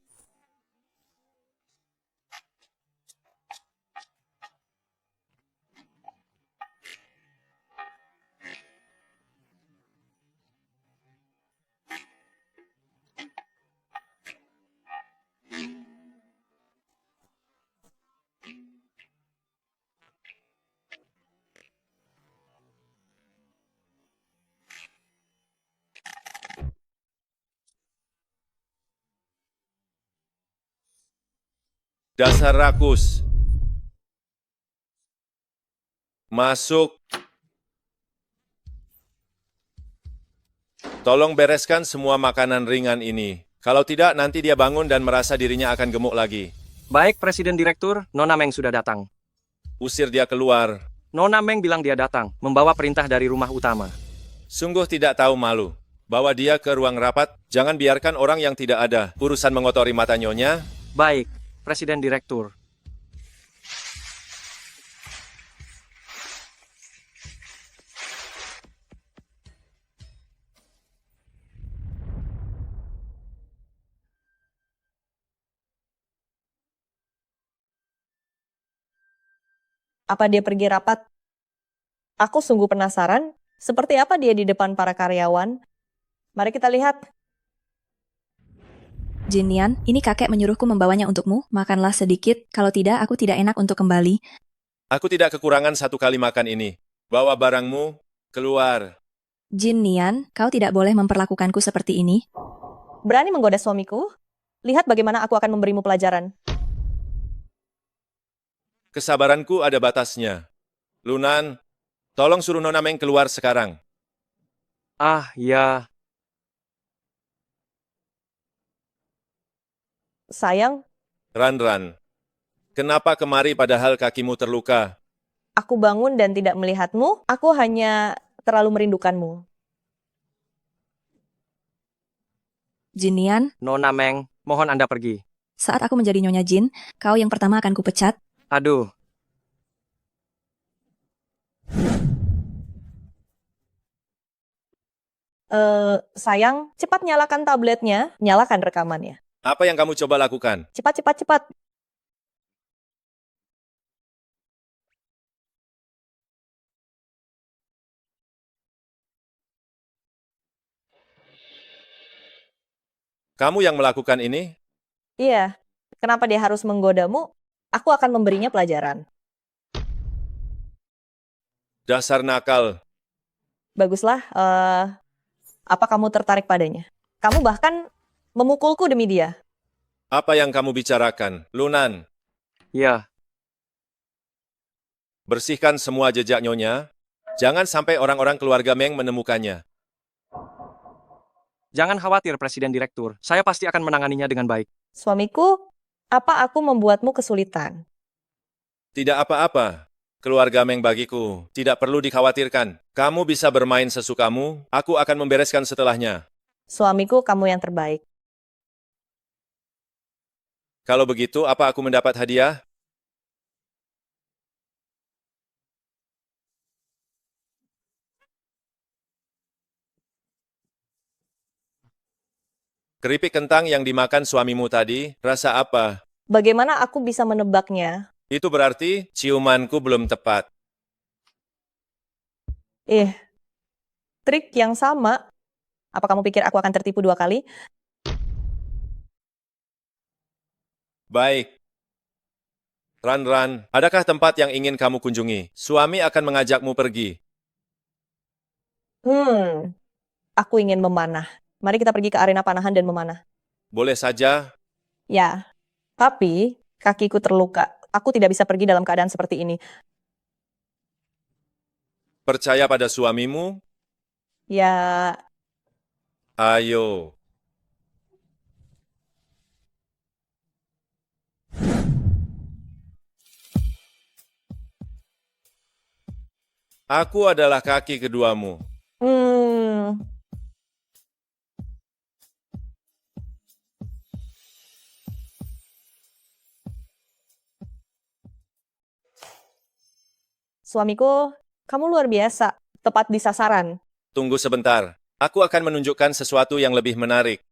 Dasar rakus. Masuk. Tolong bereskan semua makanan ringan ini. Kalau tidak, nanti dia bangun dan merasa dirinya akan gemuk lagi. Baik, Presiden Direktur, Nona Meng sudah datang. Usir dia keluar. Nona Meng bilang dia datang, membawa perintah dari rumah utama. Sungguh tidak tahu malu. Bawa dia ke ruang rapat, jangan biarkan orang yang tidak ada urusan mengotori mata Nyonya. Baik, Presiden Direktur. Apa dia pergi rapat? Aku sungguh penasaran, seperti apa dia di depan para karyawan. Mari kita lihat. Jinian, ini kakek menyuruhku membawanya untukmu. Makanlah sedikit, kalau tidak aku tidak enak untuk kembali. Aku tidak kekurangan satu kali makan ini. Bawa barangmu, keluar. Jinian, kau tidak boleh memperlakukanku seperti ini. Berani menggoda suamiku? Lihat bagaimana aku akan memberimu pelajaran. Kesabaranku ada batasnya. Lunan, tolong suruh Nona Meng keluar sekarang. Ya. Sayang, Ran, kenapa kemari padahal kakimu terluka? aku bangun dan tidak melihatmu. Aku hanya terlalu merindukanmu. Jinian, Nona Meng, mohon Anda pergi. saat aku menjadi Nyonya Jin, kau yang pertama akan kupecat. Aduh, Sayang, cepat nyalakan tabletnya, nyalakan rekamannya. Apa yang kamu coba lakukan? Cepat, cepat, cepat. Kamu yang melakukan ini? Iya, kenapa dia harus menggodamu? Aku akan memberinya pelajaran. Dasar nakal. Baguslah, apa kamu tertarik padanya? Kamu bahkan memukulku demi dia. Apa yang kamu bicarakan? Lunan, ya. bersihkan semua jejak Nyonya. Jangan sampai orang-orang keluarga Meng menemukannya. Jangan khawatir, Presiden Direktur. Saya pasti akan menanganinya dengan baik. Suamiku, apa aku membuatmu kesulitan? Tidak apa-apa. Keluarga Meng bagiku tidak perlu dikhawatirkan. Kamu bisa bermain sesukamu, aku akan membereskan setelahnya. Suamiku, kamu yang terbaik. Kalau begitu, apa aku mendapat hadiah? Keripik kentang yang dimakan suamimu tadi, rasa apa? Bagaimana aku bisa menebaknya? Itu berarti ciumanku belum tepat. Trik yang sama. Apa kamu pikir aku akan tertipu 2 kali? Baik. Ran, adakah tempat yang ingin kamu kunjungi? Suami akan mengajakmu pergi. Aku ingin memanah. Mari kita pergi ke arena panahan dan memanah. Boleh saja. Ya, tapi kakiku terluka. Aku tidak bisa pergi dalam keadaan seperti ini. Percaya pada suamimu? Ya, Ayo. Aku adalah kaki keduamu. Suamiku, kamu luar biasa. Tepat di sasaran. Tunggu sebentar. Aku akan menunjukkan sesuatu yang lebih menarik.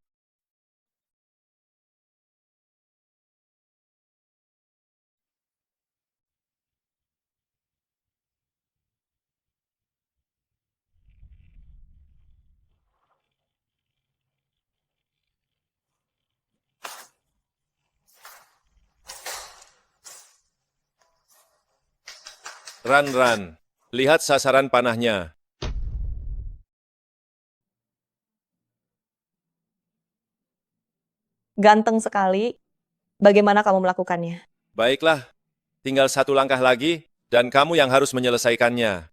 Ran, lihat sasaran panahnya. Ganteng sekali. Bagaimana kamu melakukannya? Baiklah, tinggal 1 langkah lagi, dan kamu yang harus menyelesaikannya.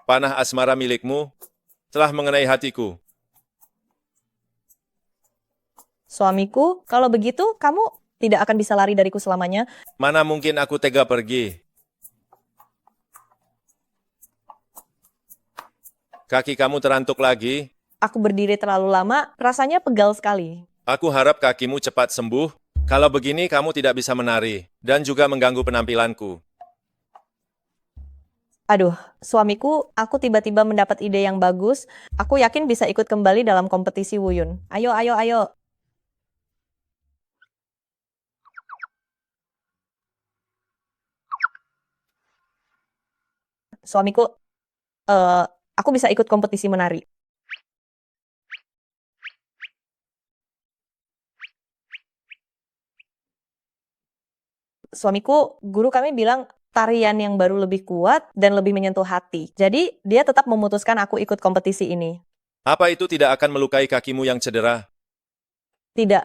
Panah asmara milikmu telah mengenai hatiku. Suamiku, kalau begitu kamu tidak akan bisa lari dariku selamanya. Mana mungkin aku tega pergi. Kaki kamu terantuk lagi. Aku berdiri terlalu lama, rasanya pegal sekali. Aku harap kakimu cepat sembuh. Kalau begini kamu tidak bisa menari, dan juga mengganggu penampilanku. Aduh, suamiku, aku tiba-tiba mendapat ide yang bagus. Aku yakin bisa ikut kembali dalam kompetisi Wuyun. Ayo, ayo, ayo. Suamiku, aku bisa ikut kompetisi menari. Suamiku, guru kami bilang tarian yang baru lebih kuat dan lebih menyentuh hati. Jadi, dia tetap memutuskan aku ikut kompetisi ini. Apa itu tidak akan melukai kakimu yang cedera? Tidak,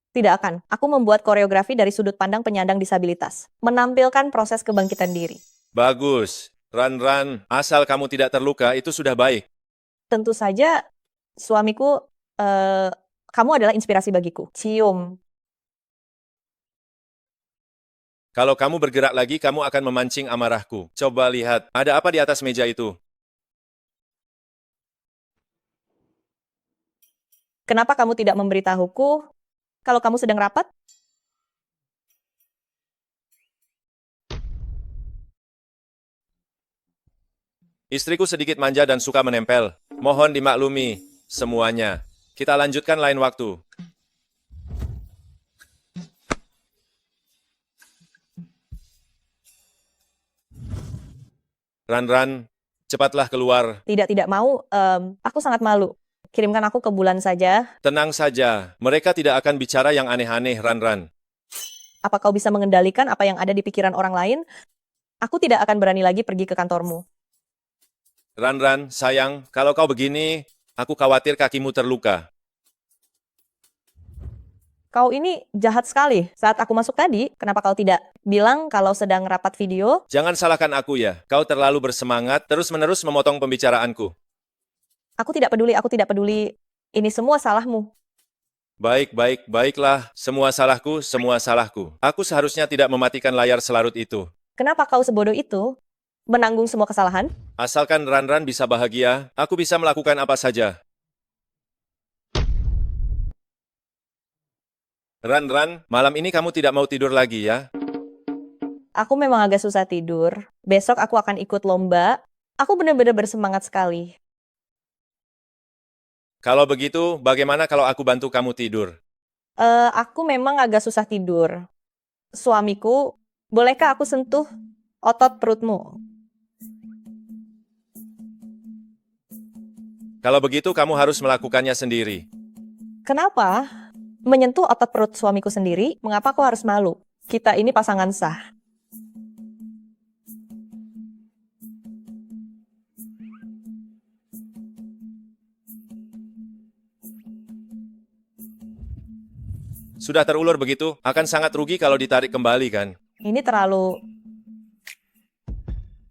tidak akan. Aku membuat koreografi dari sudut pandang penyandang disabilitas. Menampilkan proses kebangkitan diri. Bagus. Ran, asal kamu tidak terluka, itu sudah baik. Tentu saja, suamiku, kamu adalah inspirasi bagiku. Cium. Kalau kamu bergerak lagi, kamu akan memancing amarahku. Coba lihat, ada apa di atas meja itu? Kenapa kamu tidak memberitahuku kalau kamu sedang rapat? Istriku sedikit manja dan suka menempel. Mohon dimaklumi semuanya. Kita lanjutkan lain waktu. Ran, cepatlah keluar. Tidak mau. Aku sangat malu. Kirimkan aku ke bulan saja. Tenang saja, mereka tidak akan bicara yang aneh-aneh, Ran. Apa kau bisa mengendalikan apa yang ada di pikiran orang lain? Aku tidak akan berani lagi pergi ke kantormu. Ran, sayang, kalau kau begini, aku khawatir kakimu terluka. Kau ini jahat sekali. Saat aku masuk tadi, kenapa kau tidak bilang kalau sedang rapat video? Jangan salahkan aku ya, kau terlalu bersemangat, terus-menerus memotong pembicaraanku. Aku tidak peduli, aku tidak peduli. Ini semua salahmu. Baiklah, semua salahku. Aku seharusnya tidak mematikan layar selarut itu. Kenapa kau sebodoh itu? Menanggung semua kesalahan? Asalkan Ran bisa bahagia, aku bisa melakukan apa saja. Ran, malam ini kamu tidak mau tidur lagi ya? Aku memang agak susah tidur. Besok aku akan ikut lomba. Aku benar-benar bersemangat sekali. Kalau begitu, bagaimana kalau aku bantu kamu tidur? Aku memang agak susah tidur. Suamiku, bolehkah aku sentuh otot perutmu? Kalau begitu, kamu harus melakukannya sendiri. Kenapa? Menyentuh otot perut suamiku sendiri, mengapa aku harus malu? Kita ini pasangan sah. Sudah terulur begitu, akan sangat rugi kalau ditarik kembali kan? Ini terlalu...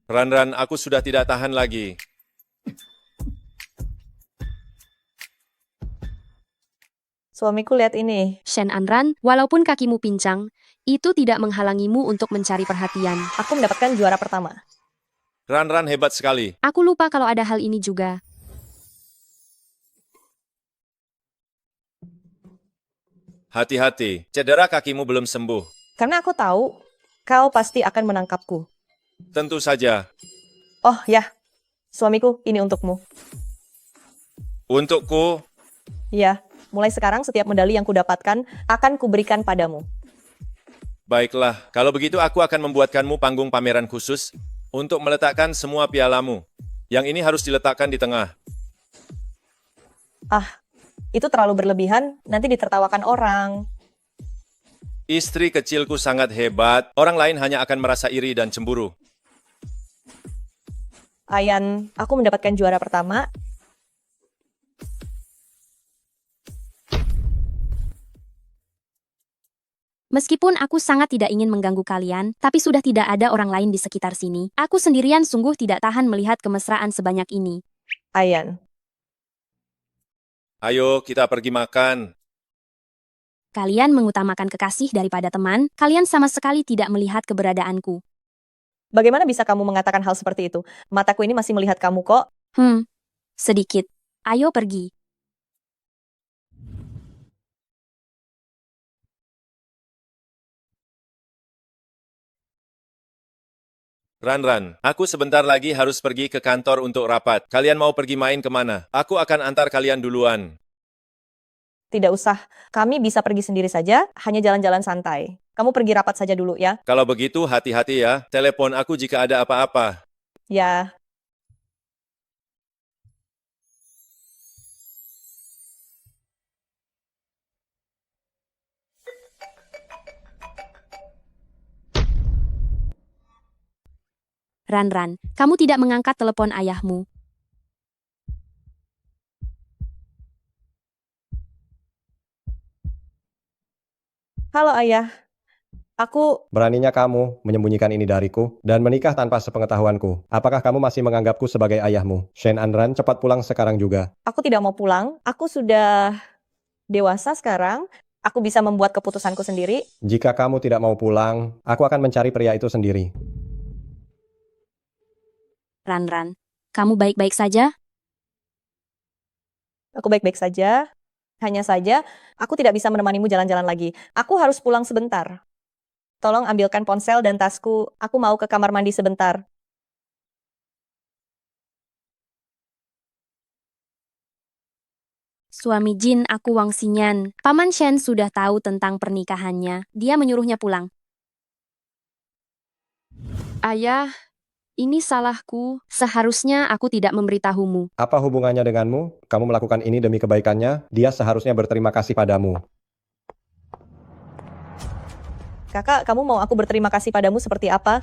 Ran, aku sudah tidak tahan lagi. Suamiku lihat ini. Shen Anran, walaupun kakimu pincang, itu tidak menghalangimu untuk mencari perhatian. Aku mendapatkan juara pertama. Ran hebat sekali. Aku lupa kalau ada hal ini juga. Hati-hati, cedera kakimu belum sembuh. Karena aku tahu, kau pasti akan menangkapku. Tentu saja. Oh ya, suamiku, ini untukmu. Untukku, Ya, mulai sekarang setiap medali yang kudapatkan akan kuberikan padamu. baiklah. Kalau begitu aku akan membuatkanmu panggung pameran khusus untuk meletakkan semua pialamu. Yang ini harus diletakkan di tengah. Ah, itu terlalu berlebihan, nanti ditertawakan orang. Istri kecilku sangat hebat, orang lain hanya akan merasa iri dan cemburu. Ayan, aku mendapatkan juara pertama. Meskipun aku sangat tidak ingin mengganggu kalian, tapi sudah tidak ada orang lain di sekitar sini. Aku sendirian sungguh tidak tahan melihat kemesraan sebanyak ini. Ayan, Ayo, kita pergi makan. Kalian mengutamakan kekasih daripada teman, kalian sama sekali tidak melihat keberadaanku. bagaimana bisa kamu mengatakan hal seperti itu? Mataku ini masih melihat kamu kok. Sedikit. Ayo pergi. Ran, aku sebentar lagi harus pergi ke kantor untuk rapat. Kalian mau pergi main kemana? Aku akan antar kalian duluan. Tidak usah, kami bisa pergi sendiri saja, hanya jalan-jalan santai. Kamu pergi rapat saja dulu ya. Kalau begitu, hati-hati ya. Telepon aku jika ada apa-apa. Ya, Ran, kamu tidak mengangkat telepon ayahmu. halo ayah. Aku Beraninya kamu menyembunyikan ini dariku dan menikah tanpa sepengetahuanku. Apakah kamu masih menganggapku sebagai ayahmu? Shen Anran, cepat pulang sekarang juga. aku tidak mau pulang. Aku sudah dewasa sekarang. Aku bisa membuat keputusanku sendiri. Jika kamu tidak mau pulang, aku akan mencari pria itu sendiri. Ran, kamu baik-baik saja? Aku baik-baik saja. Hanya saja, aku tidak bisa menemanimu jalan-jalan lagi. Aku harus pulang sebentar. Tolong ambilkan ponsel dan tasku. Aku mau ke kamar mandi sebentar. Suami Jin aku Wang Xinyan. Paman Shen sudah tahu tentang pernikahannya. Dia menyuruhnya pulang. Ayah, ini salahku. Seharusnya aku tidak memberitahumu. Apa hubungannya denganmu? Kamu melakukan ini demi kebaikannya? Dia seharusnya berterima kasih padamu. Kakak, kamu mau aku berterima kasih padamu seperti apa?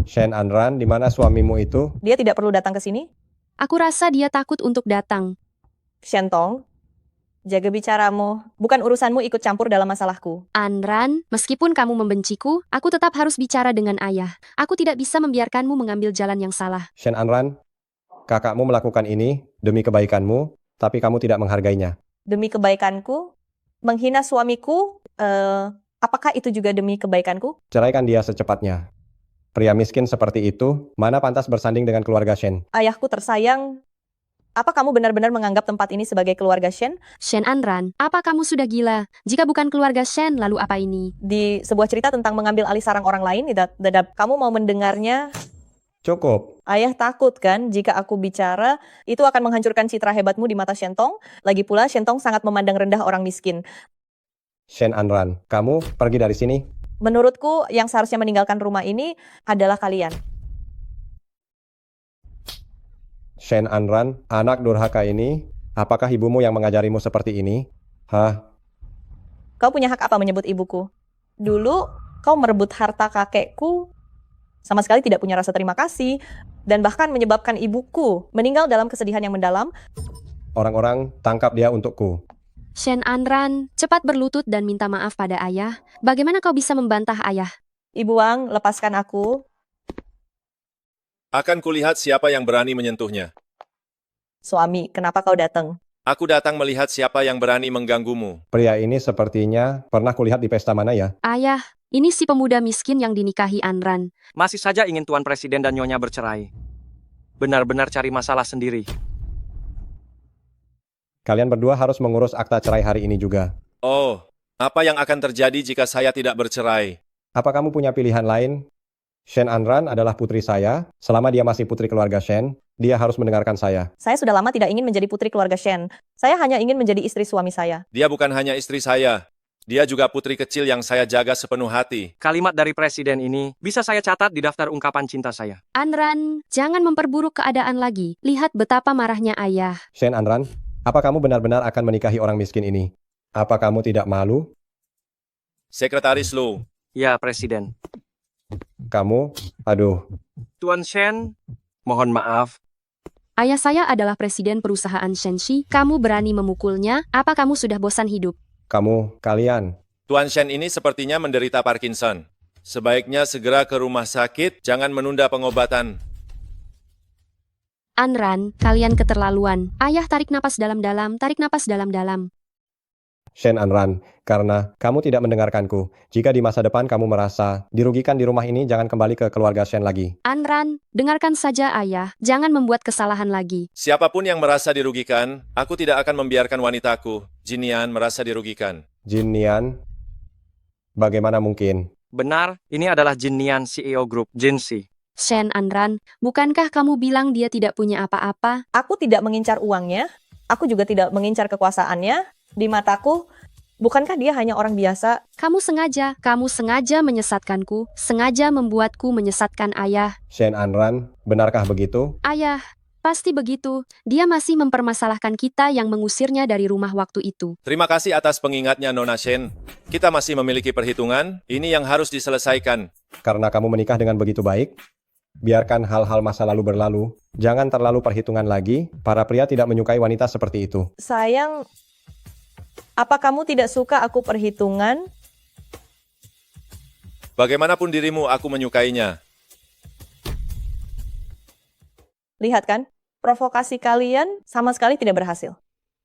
Shen Anran, di mana suamimu itu? Dia tidak perlu datang ke sini? Aku rasa dia takut untuk datang. Shentong, jaga bicaramu. Bukan urusanmu ikut campur dalam masalahku. Anran, meskipun kamu membenciku, aku tetap harus bicara dengan ayah. Aku tidak bisa membiarkanmu mengambil jalan yang salah. Shen Anran, kakakmu melakukan ini demi kebaikanmu, tapi kamu tidak menghargainya. Demi kebaikanku? Menghina suamiku? Apakah itu juga demi kebaikanku? Ceraikan dia secepatnya. Pria miskin seperti itu, mana pantas bersanding dengan keluarga Shen? Ayahku tersayang. Apa kamu benar-benar menganggap tempat ini sebagai keluarga Shen? Shen Anran, apa kamu sudah gila? Jika bukan keluarga Shen, lalu apa ini? Di sebuah cerita tentang mengambil alih sarang orang lain, kamu mau mendengarnya? Cukup. Ayah takut kan jika aku bicara, itu akan menghancurkan citra hebatmu di mata Shentong. Lagi pula, Shentong sangat memandang rendah orang miskin. Shen Anran, kamu pergi dari sini. Menurutku, yang seharusnya meninggalkan rumah ini adalah kalian. Shen Anran, anak durhaka ini, apakah ibumu yang mengajarimu seperti ini? Hah? Kau punya hak apa menyebut ibuku? Dulu, kau merebut harta kakekku, sama sekali tidak punya rasa terima kasih, dan bahkan menyebabkan ibuku meninggal dalam kesedihan yang mendalam. Orang-orang tangkap dia untukku. Shen Anran, cepat berlutut dan minta maaf pada ayah. Bagaimana kau bisa membantah ayah? Ibu Wang, lepaskan aku. Akan kulihat siapa yang berani menyentuhnya. Suami, kenapa kau datang? Aku datang melihat siapa yang berani mengganggumu. Pria ini sepertinya pernah kulihat di pesta mana ya? Ayah, ini si pemuda miskin yang dinikahi Anran. Masih saja ingin Tuan Presiden dan Nyonya bercerai. Benar-benar cari masalah sendiri. Kalian berdua harus mengurus akta cerai hari ini juga. Oh, apa yang akan terjadi jika saya tidak bercerai? Apa kamu punya pilihan lain? Shen Anran adalah putri saya. Selama dia masih putri keluarga Shen, dia harus mendengarkan saya. Saya sudah lama tidak ingin menjadi putri keluarga Shen. Saya hanya ingin menjadi istri suami saya. Dia bukan hanya istri saya. Dia juga putri kecil yang saya jaga sepenuh hati. Kalimat dari Presiden ini bisa saya catat di daftar ungkapan cinta saya. Anran, jangan memperburuk keadaan lagi. Lihat betapa marahnya ayah. Shen Anran, apa kamu benar-benar akan menikahi orang miskin ini? Apa kamu tidak malu? Sekretaris Lu. Ya, Presiden. Kamu, aduh. Tuan Shen, mohon maaf. Ayah saya adalah presiden perusahaan Shenxi. Kamu berani memukulnya? Apa kamu sudah bosan hidup? Kalian. Tuan Shen ini sepertinya menderita Parkinson. Sebaiknya segera ke rumah sakit, jangan menunda pengobatan. Anran, kalian keterlaluan. Ayah tarik napas dalam-dalam, tarik napas dalam-dalam. Shen Anran, karena kamu tidak mendengarkanku. Jika di masa depan kamu merasa dirugikan di rumah ini, jangan kembali ke keluarga Shen lagi. Anran, dengarkan saja ayah. Jangan membuat kesalahan lagi. Siapapun yang merasa dirugikan, aku tidak akan membiarkan wanitaku, Jinian, merasa dirugikan. Jinian, bagaimana mungkin? Benar, ini adalah Jin Nian, CEO grup Jinsi. Shen Anran, bukankah kamu bilang dia tidak punya apa-apa? Aku tidak mengincar uangnya. Aku juga tidak mengincar kekuasaannya. Di mataku, bukankah dia hanya orang biasa? Kamu sengaja menyesatkanku, sengaja membuatku menyesatkan ayah. Shen Anran, benarkah begitu? Ayah, pasti begitu. Dia masih mempermasalahkan kita yang mengusirnya dari rumah waktu itu. Terima kasih atas pengingatnya, Nona Shen. Kita masih memiliki perhitungan, ini yang harus diselesaikan. Karena kamu menikah dengan begitu baik, biarkan hal-hal masa lalu berlalu. Jangan terlalu perhitungan lagi, para pria tidak menyukai wanita seperti itu. Sayang, apa kamu tidak suka aku perhitungan? Bagaimanapun dirimu, aku menyukainya. Lihat kan, provokasi kalian sama sekali tidak berhasil.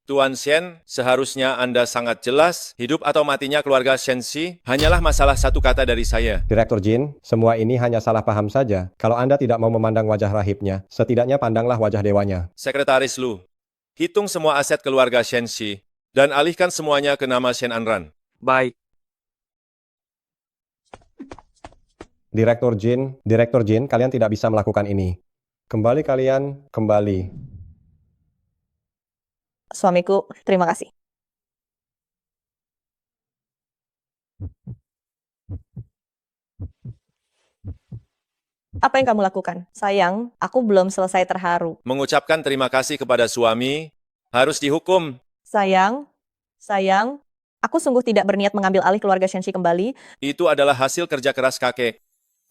Tuan Shen, seharusnya Anda sangat jelas, hidup atau matinya keluarga Shenxi hanyalah masalah satu kata dari saya. Direktur Jin, semua ini hanya salah paham saja. Kalau Anda tidak mau memandang wajah rahibnya, setidaknya pandanglah wajah dewanya. Sekretaris Lu, hitung semua aset keluarga Shenxi dan alihkan semuanya ke nama Shen Anran. Baik. Direktur Jin, kalian tidak bisa melakukan ini. Kembali kalian, kembali. Suamiku, terima kasih. Apa yang kamu lakukan? Sayang, aku belum selesai terharu. Mengucapkan terima kasih kepada suami harus dihukum. Sayang, Aku sungguh tidak berniat mengambil alih keluarga Shenshi kembali. Itu adalah hasil kerja keras kakek.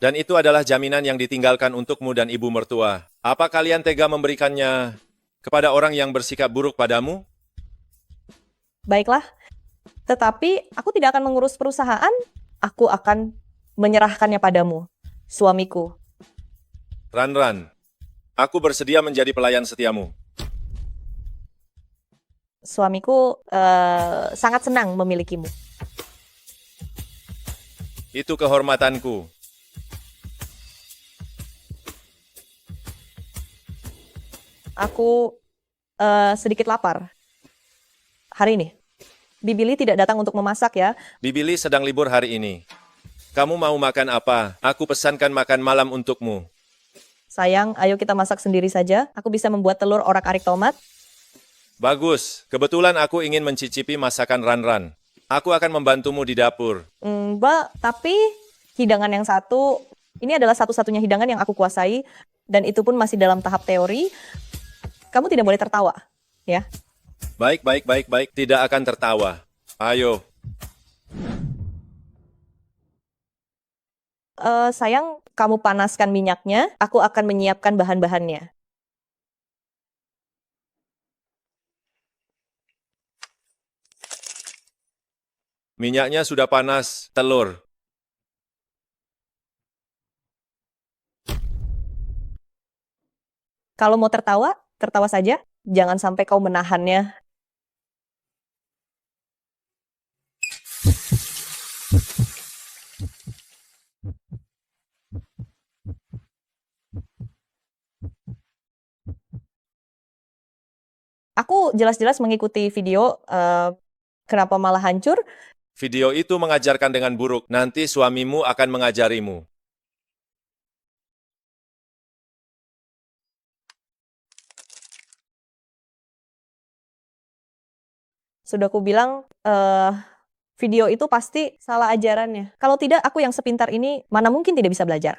Dan itu adalah jaminan yang ditinggalkan untukmu dan ibu mertua. Apa kalian tega memberikannya kepada orang yang bersikap buruk padamu? Baiklah, tetapi aku tidak akan mengurus perusahaan. Aku akan menyerahkannya padamu, suamiku. Ran, aku bersedia menjadi pelayan setiamu. Suamiku sangat senang memilikimu. Itu kehormatanku. Aku sedikit lapar hari ini. Bibili tidak datang untuk memasak ya. Bibili sedang libur hari ini. Kamu mau makan apa? Aku pesankan makan malam untukmu. Sayang, ayo kita masak sendiri saja. Aku bisa membuat telur orak-arik tomat. Bagus. Kebetulan aku ingin mencicipi masakan Ran. Aku akan membantumu di dapur. Mbak, tapi hidangan yang satu, ini adalah satu-satunya hidangan yang aku kuasai. Dan itu pun masih dalam tahap teori. Kamu tidak boleh tertawa, ya. Baik. Tidak akan tertawa. Ayo. Sayang, kamu panaskan minyaknya. Aku akan menyiapkan bahan-bahannya. Minyaknya sudah panas. Telur. Kalau mau tertawa, tertawa saja. Jangan sampai kau menahannya. Aku jelas-jelas mengikuti video, kenapa malah hancur? Video itu mengajarkan dengan buruk. Nanti suamimu akan mengajarimu. Sudah aku bilang, video itu pasti salah ajarannya. Kalau tidak, aku yang sepintar ini, mana mungkin tidak bisa belajar.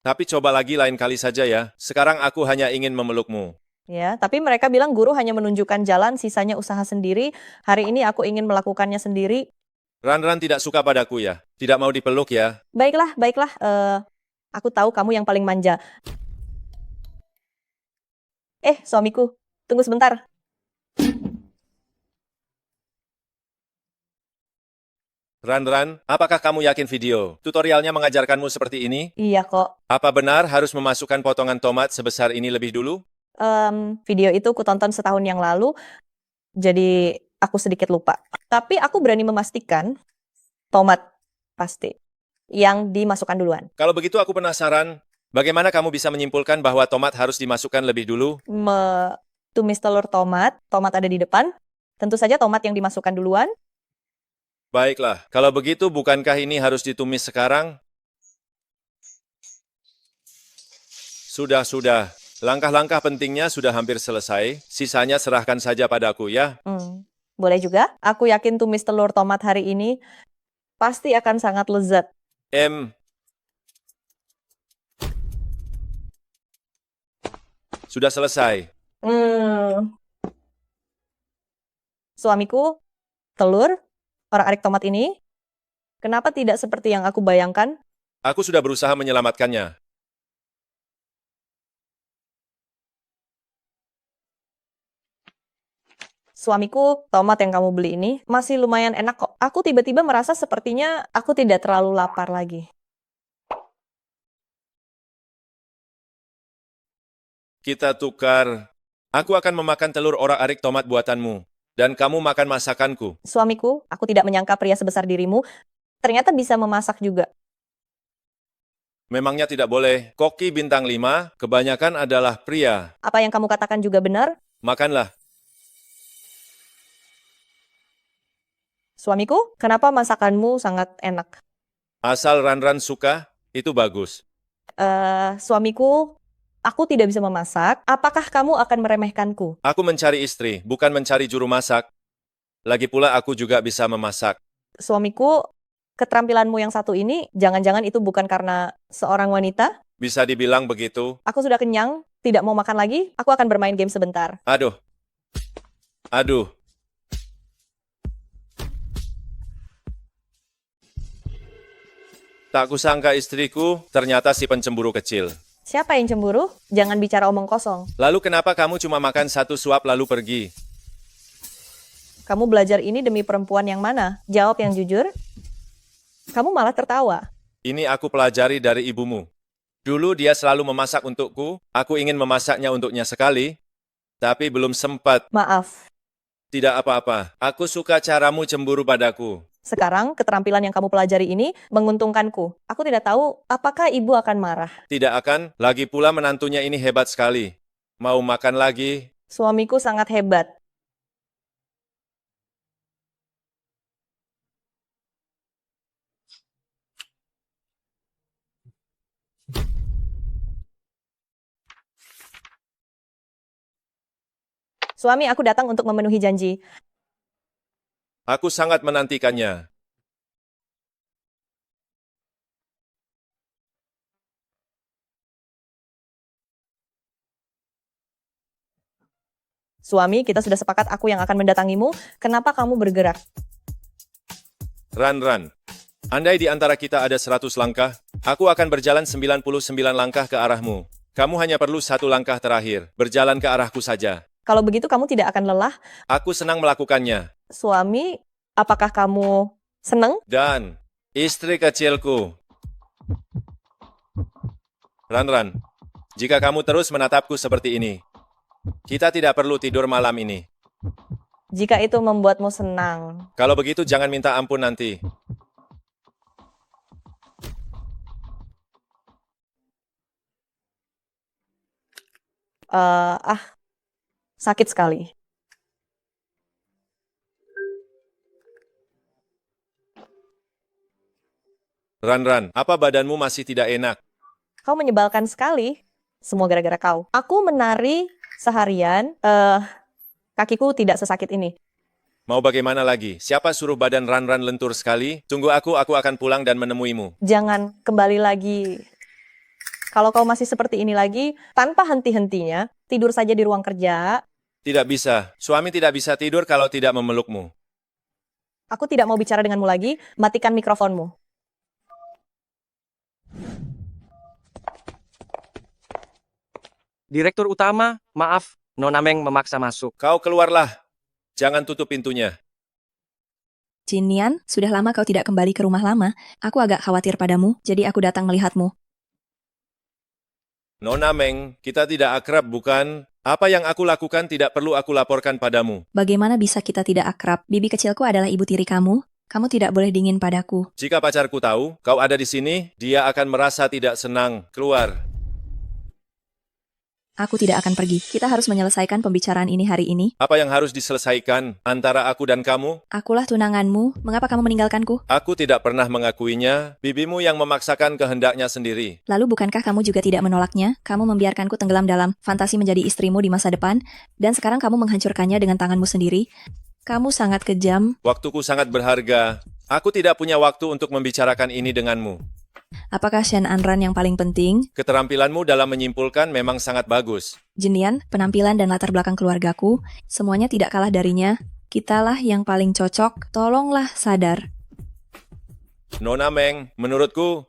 Tapi coba lagi lain kali saja ya. Sekarang aku hanya ingin memelukmu. Ya, tapi mereka bilang guru hanya menunjukkan jalan, sisanya usaha sendiri. Hari ini aku ingin melakukannya sendiri. Ran tidak suka padaku ya? Tidak mau dipeluk ya? Baiklah. Aku tahu kamu yang paling manja. Suamiku, tunggu sebentar. Ran, apakah kamu yakin video tutorialnya mengajarkanmu seperti ini? Iya kok. Apa benar harus memasukkan potongan tomat sebesar ini lebih dulu? Video itu kutonton setahun yang lalu, jadi aku sedikit lupa. Tapi aku berani memastikan tomat pasti yang dimasukkan duluan. Kalau begitu aku penasaran, bagaimana kamu bisa menyimpulkan bahwa tomat harus dimasukkan lebih dulu? Tumis telur tomat ada di depan. Tentu saja tomat yang dimasukkan duluan. Baiklah, kalau begitu bukankah ini harus ditumis sekarang? Sudah. Langkah-langkah pentingnya sudah hampir selesai. Sisanya serahkan saja padaku ya. Boleh juga. Aku yakin tumis telur tomat hari ini pasti akan sangat lezat. Sudah selesai. Suamiku, telur orak-arik tomat ini, kenapa tidak seperti yang aku bayangkan? Aku sudah berusaha menyelamatkannya. Suamiku, tomat yang kamu beli ini masih lumayan enak kok. Aku tiba-tiba merasa sepertinya aku tidak terlalu lapar lagi. Kita tukar. Aku akan memakan telur orak-arik tomat buatanmu. Dan kamu makan masakanku. Suamiku, aku tidak menyangka pria sebesar dirimu ternyata bisa memasak juga. Memangnya tidak boleh. Koki bintang 5 kebanyakan adalah pria. Apa yang kamu katakan juga benar? Makanlah. Suamiku, kenapa masakanmu sangat enak? Asal Ran suka, itu bagus. Suamiku, aku tidak bisa memasak. Apakah kamu akan meremehkanku? Aku mencari istri, bukan mencari juru masak. Lagi pula aku juga bisa memasak. Suamiku, keterampilanmu yang satu ini, jangan-jangan itu bukan karena seorang wanita? Bisa dibilang begitu. Aku sudah kenyang, tidak mau makan lagi. Aku akan bermain game sebentar. Aduh. Tak kusangka istriku ternyata si pencemburu kecil. Siapa yang cemburu? Jangan bicara omong kosong. Lalu kenapa kamu cuma makan satu suap lalu pergi? Kamu belajar ini demi perempuan yang mana? Jawab yang jujur. Kamu malah tertawa. Ini aku pelajari dari ibumu. Dulu dia selalu memasak untukku, aku ingin memasaknya untuknya sekali, tapi belum sempat. Maaf. Tidak apa-apa, aku suka caramu cemburu padaku. Sekarang, keterampilan yang kamu pelajari ini menguntungkanku. Aku tidak tahu apakah ibu akan marah. Tidak akan, lagi pula menantunya ini hebat sekali. Mau makan lagi? Suamiku sangat hebat. Suami, aku datang untuk memenuhi janji. Aku sangat menantikannya. Suami, kita sudah sepakat aku yang akan mendatangimu. Kenapa kamu bergerak? Ran. Andai di antara kita ada 100 langkah, aku akan berjalan 99 langkah ke arahmu. Kamu hanya perlu 1 langkah terakhir, berjalan ke arahku saja. Kalau begitu kamu tidak akan lelah. Aku senang melakukannya. Suami, apakah kamu senang? Dan istri kecilku. Ran, jika kamu terus menatapku seperti ini, kita tidak perlu tidur malam ini. Jika itu membuatmu senang. Kalau begitu jangan minta ampun nanti. Sakit sekali. Ran, apa badanmu masih tidak enak? Kau menyebalkan sekali. Semua gara-gara kau. Aku menari seharian, kakiku tidak sesakit ini. Mau bagaimana lagi? Siapa suruh badan Ran lentur sekali? Tunggu aku akan pulang dan menemuimu. Jangan kembali lagi. Kalau kau masih seperti ini lagi, tanpa henti-hentinya, tidur saja di ruang kerja. Tidak bisa. Suami tidak bisa tidur kalau tidak memelukmu. Aku tidak mau bicara denganmu lagi, matikan mikrofonmu. Direktur utama, maaf, Nona Meng memaksa masuk. Kau keluarlah. Jangan tutup pintunya. Jin Nian, sudah lama kau tidak kembali ke rumah lama. Aku agak khawatir padamu, jadi aku datang melihatmu. Nona Meng, kita tidak akrab bukan? Apa yang aku lakukan tidak perlu aku laporkan padamu. Bagaimana bisa kita tidak akrab? Bibi kecilku adalah ibu tiri kamu. Kamu tidak boleh dingin padaku. Jika pacarku tahu kau ada di sini, dia akan merasa tidak senang. Keluar. Aku tidak akan pergi. Kita harus menyelesaikan pembicaraan ini hari ini. Apa yang harus diselesaikan antara aku dan kamu? Akulah tunanganmu. Mengapa kamu meninggalkanku? Aku tidak pernah mengakuinya. Bibimu yang memaksakan kehendaknya sendiri. Lalu bukankah kamu juga tidak menolaknya? Kamu membiarkanku tenggelam dalam fantasi menjadi istrimu di masa depan, dan sekarang kamu menghancurkannya dengan tanganmu sendiri. Kamu sangat kejam. Waktuku sangat berharga. Aku tidak punya waktu untuk membicarakan ini denganmu. Apakah Shen Anran yang paling penting? Keterampilanmu dalam menyimpulkan memang sangat bagus. Jin Nian, penampilan dan latar belakang keluargaku, semuanya tidak kalah darinya. Kitalah yang paling cocok. Tolonglah sadar. Nona Meng, menurutku,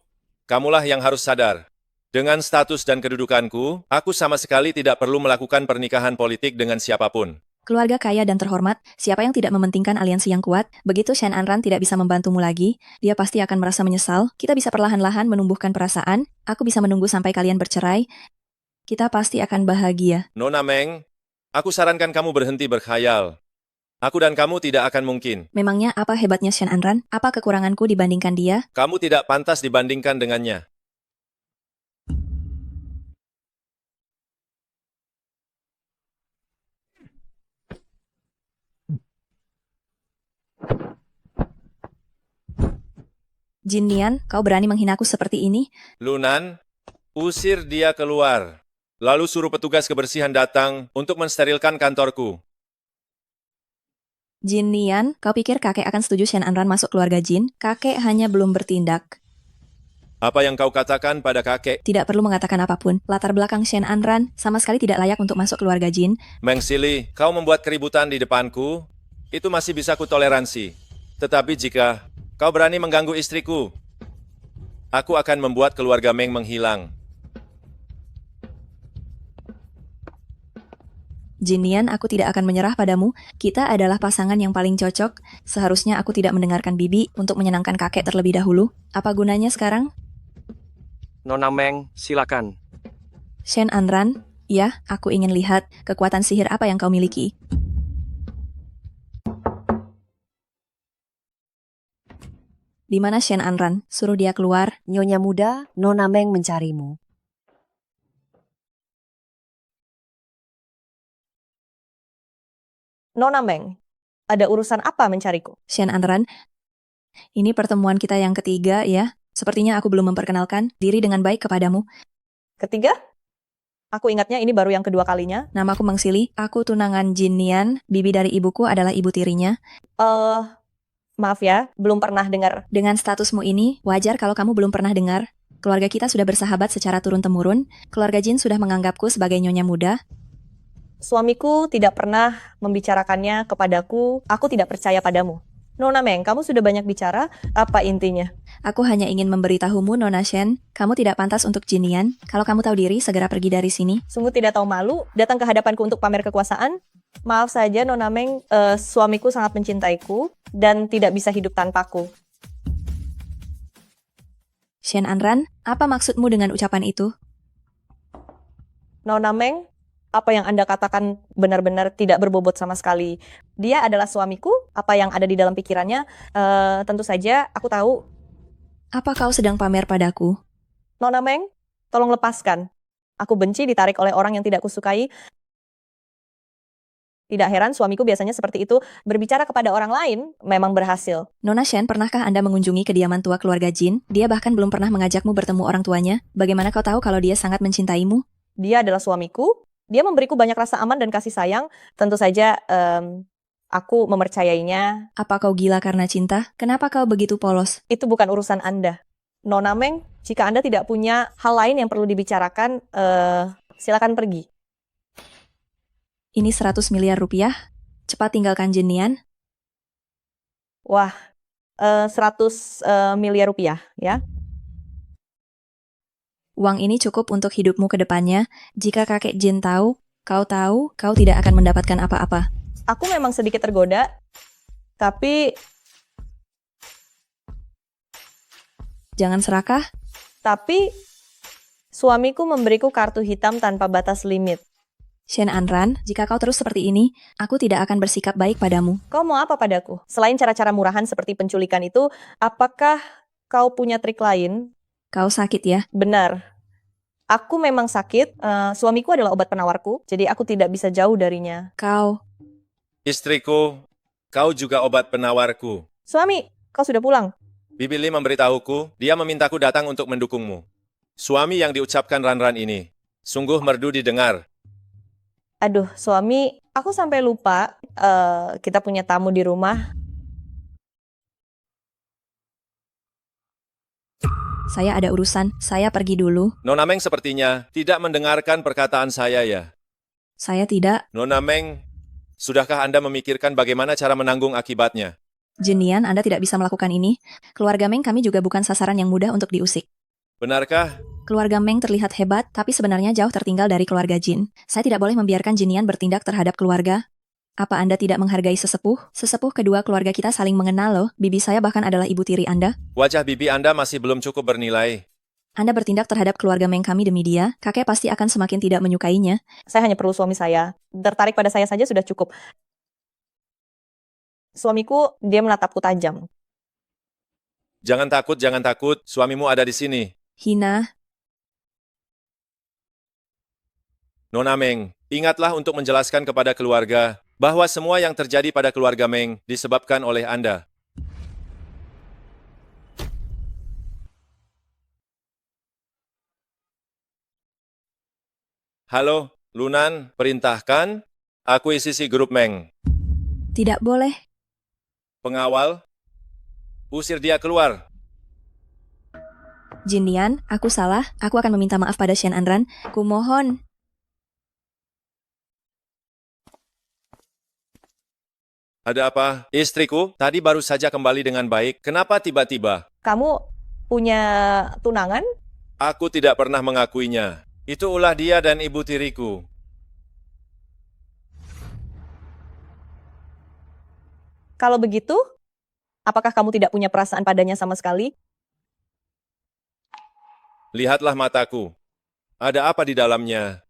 kamulah yang harus sadar. Dengan status dan kedudukanku, aku sama sekali tidak perlu melakukan pernikahan politik dengan siapapun. Keluarga kaya dan terhormat, siapa yang tidak mementingkan aliansi yang kuat? Begitu Shen Anran tidak bisa membantumu lagi, dia pasti akan merasa menyesal. Kita bisa perlahan-lahan menumbuhkan perasaan. Aku bisa menunggu sampai kalian bercerai. Kita pasti akan bahagia. Nona Meng, aku sarankan kamu berhenti berkhayal. Aku dan kamu tidak akan mungkin. Memangnya apa hebatnya Shen Anran? Apa kekuranganku dibandingkan dia? Kamu tidak pantas dibandingkan dengannya. Jin Nian, kau berani menghinaku seperti ini? Lunan, usir dia keluar. Lalu suruh petugas kebersihan datang untuk mensterilkan kantorku. Jin Nian, kau pikir kakek akan setuju Shen Anran masuk keluarga Jin? Kakek hanya belum bertindak. Apa yang kau katakan pada kakek? Tidak perlu mengatakan apapun. Latar belakang Shen Anran sama sekali tidak layak untuk masuk keluarga Jin. Meng Sili, kau membuat keributan di depanku, itu masih bisa kutoleransi. Tetapi jika kau berani mengganggu istriku, Aku akan membuat keluarga Meng menghilang. Jinian, aku tidak akan menyerah padamu. Kita adalah pasangan yang paling cocok. Seharusnya aku tidak mendengarkan Bibi untuk menyenangkan kakek terlebih dahulu. Apa gunanya sekarang? Nona Meng, silakan. Shen Anran, ya, aku ingin lihat kekuatan sihir apa yang kau miliki. Di mana Shen Anran? Suruh dia keluar. Nyonya muda, Nona Meng mencarimu. Nona Meng, ada urusan apa mencariku? Shen Anran, ini pertemuan kita yang ketiga ya. Sepertinya aku belum memperkenalkan diri dengan baik kepadamu. Ketiga? Aku ingatnya ini baru yang kedua kalinya. Namaku Mengsili, aku tunangan Jinian, bibi dari ibuku adalah ibu tirinya. Maaf ya, belum pernah dengar. Dengan statusmu ini, wajar kalau kamu belum pernah dengar. Keluarga kita sudah bersahabat secara turun-temurun. Keluarga Jin sudah menganggapku sebagai nyonya muda. Suamiku tidak pernah membicarakannya kepadaku. Aku tidak percaya padamu. Nona Meng, kamu sudah banyak bicara. Apa intinya? Aku hanya ingin memberitahumu, Nona Shen, kamu tidak pantas untuk Jinian. Kalau kamu tahu diri, segera pergi dari sini. Sungguh tidak tahu malu datang ke hadapanku untuk pamer kekuasaan. Maaf saja, Nona Meng, suamiku sangat mencintaiku dan tidak bisa hidup tanpaku. Shen Anran, apa maksudmu dengan ucapan itu? Nona Meng, apa yang Anda katakan benar-benar tidak berbobot sama sekali. Dia adalah suamiku, apa yang ada di dalam pikirannya, tentu saja aku tahu. Apa kau sedang pamer padaku? Nona Meng, tolong lepaskan. Aku benci ditarik oleh orang yang tidak kusukai. Tidak heran suamiku biasanya seperti itu, berbicara kepada orang lain memang berhasil. Nona Shen, pernahkah Anda mengunjungi kediaman tua keluarga Jin? Dia bahkan belum pernah mengajakmu bertemu orang tuanya. Bagaimana kau tahu kalau dia sangat mencintaimu? Dia adalah suamiku, dia memberiku banyak rasa aman dan kasih sayang. Tentu saja aku mempercayainya. Apa kau gila karena cinta? Kenapa kau begitu polos? Itu bukan urusan Anda. Nona Meng, jika Anda tidak punya hal lain yang perlu dibicarakan, silakan pergi. Ini 100 miliar rupiah. Cepat tinggalkan Jinian. Wah, 100 miliar rupiah ya. Uang ini cukup untuk hidupmu ke depannya. Jika kakek Jin tahu, kau tidak akan mendapatkan apa-apa. Aku memang sedikit tergoda, tapi jangan serakah. Tapi suamiku memberiku kartu hitam tanpa batas limit. Shen Anran, jika kau terus seperti ini, aku tidak akan bersikap baik padamu. Kau mau apa padaku? Selain cara-cara murahan seperti penculikan itu, apakah kau punya trik lain? Kau sakit ya? Benar. Aku memang sakit. Suamiku adalah obat penawarku, jadi aku tidak bisa jauh darinya. Kau. Istriku, kau juga obat penawarku. Suami, kau sudah pulang? Bibi Li memberitahuku, dia memintaku datang untuk mendukungmu. Suami yang diucapkan Ranran ini, sungguh merdu didengar. Aduh, suami, aku sampai lupa kita punya tamu di rumah. Saya ada urusan, saya pergi dulu. Nona Meng sepertinya tidak mendengarkan perkataan saya ya. Saya tidak. Nona Meng, sudahkah Anda memikirkan bagaimana cara menanggung akibatnya? Jinian, Anda tidak bisa melakukan ini. Keluarga Meng kami juga bukan sasaran yang mudah untuk diusik. Benarkah? Keluarga Meng terlihat hebat, tapi sebenarnya jauh tertinggal dari keluarga Jin. Saya tidak boleh membiarkan Jinian bertindak terhadap keluarga. Apa Anda tidak menghargai sesepuh? Sesepuh kedua keluarga kita saling mengenal loh. Bibi saya bahkan adalah ibu tiri Anda. Wajah bibi Anda masih belum cukup bernilai. Anda bertindak terhadap keluarga Meng kami demi dia, kakek pasti akan semakin tidak menyukainya. Saya hanya perlu suami saya. Tertarik pada saya saja sudah cukup. Suamiku, dia menatapku tajam. Jangan takut, suamimu ada di sini. Hina. Nona Meng, ingatlah untuk menjelaskan kepada keluarga bahwa semua yang terjadi pada keluarga Meng disebabkan oleh Anda. Halo, Lunan, perintahkan. Aku isi si grup Meng. Tidak boleh. Pengawal, usir dia keluar. Jinian, aku salah. Aku akan meminta maaf pada Shen Anran. Kumohon. Ada apa? Istriku, tadi baru saja kembali dengan baik. Kenapa tiba-tiba? Kamu punya tunangan? Aku tidak pernah mengakuinya. Itu ulah dia dan ibu tiriku. Kalau begitu, apakah kamu tidak punya perasaan padanya sama sekali? Lihatlah mataku. Ada apa di dalamnya?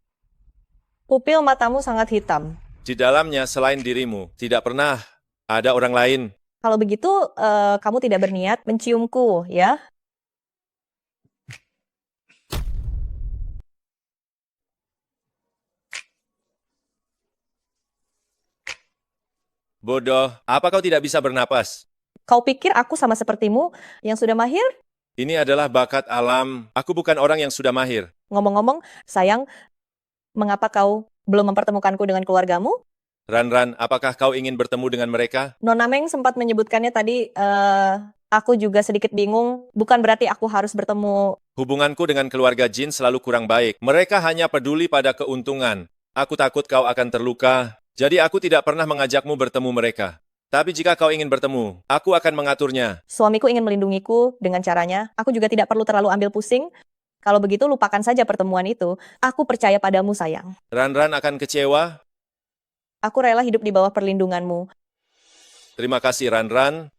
Pupil matamu sangat hitam. Di dalamnya selain dirimu, tidak pernah ada orang lain. Kalau begitu, kamu tidak berniat menciumku, ya? Bodoh, apa kau tidak bisa bernapas? Kau pikir aku sama sepertimu yang sudah mahir? Ini adalah bakat alam. Aku bukan orang yang sudah mahir. Ngomong-ngomong, sayang, mengapa kau belum mempertemukanku dengan keluargamu? Ran, apakah kau ingin bertemu dengan mereka? Nona Meng sempat menyebutkannya tadi, aku juga sedikit bingung. Bukan berarti aku harus bertemu. Hubunganku dengan keluarga Jin selalu kurang baik. Mereka hanya peduli pada keuntungan. Aku takut kau akan terluka. Jadi aku tidak pernah mengajakmu bertemu mereka. Tapi jika kau ingin bertemu, aku akan mengaturnya. Suamiku ingin melindungiku dengan caranya. Aku juga tidak perlu terlalu ambil pusing. Kalau begitu, lupakan saja pertemuan itu. Aku percaya padamu, sayang. Ran akan kecewa. Aku rela hidup di bawah perlindunganmu. Terima kasih, Ran.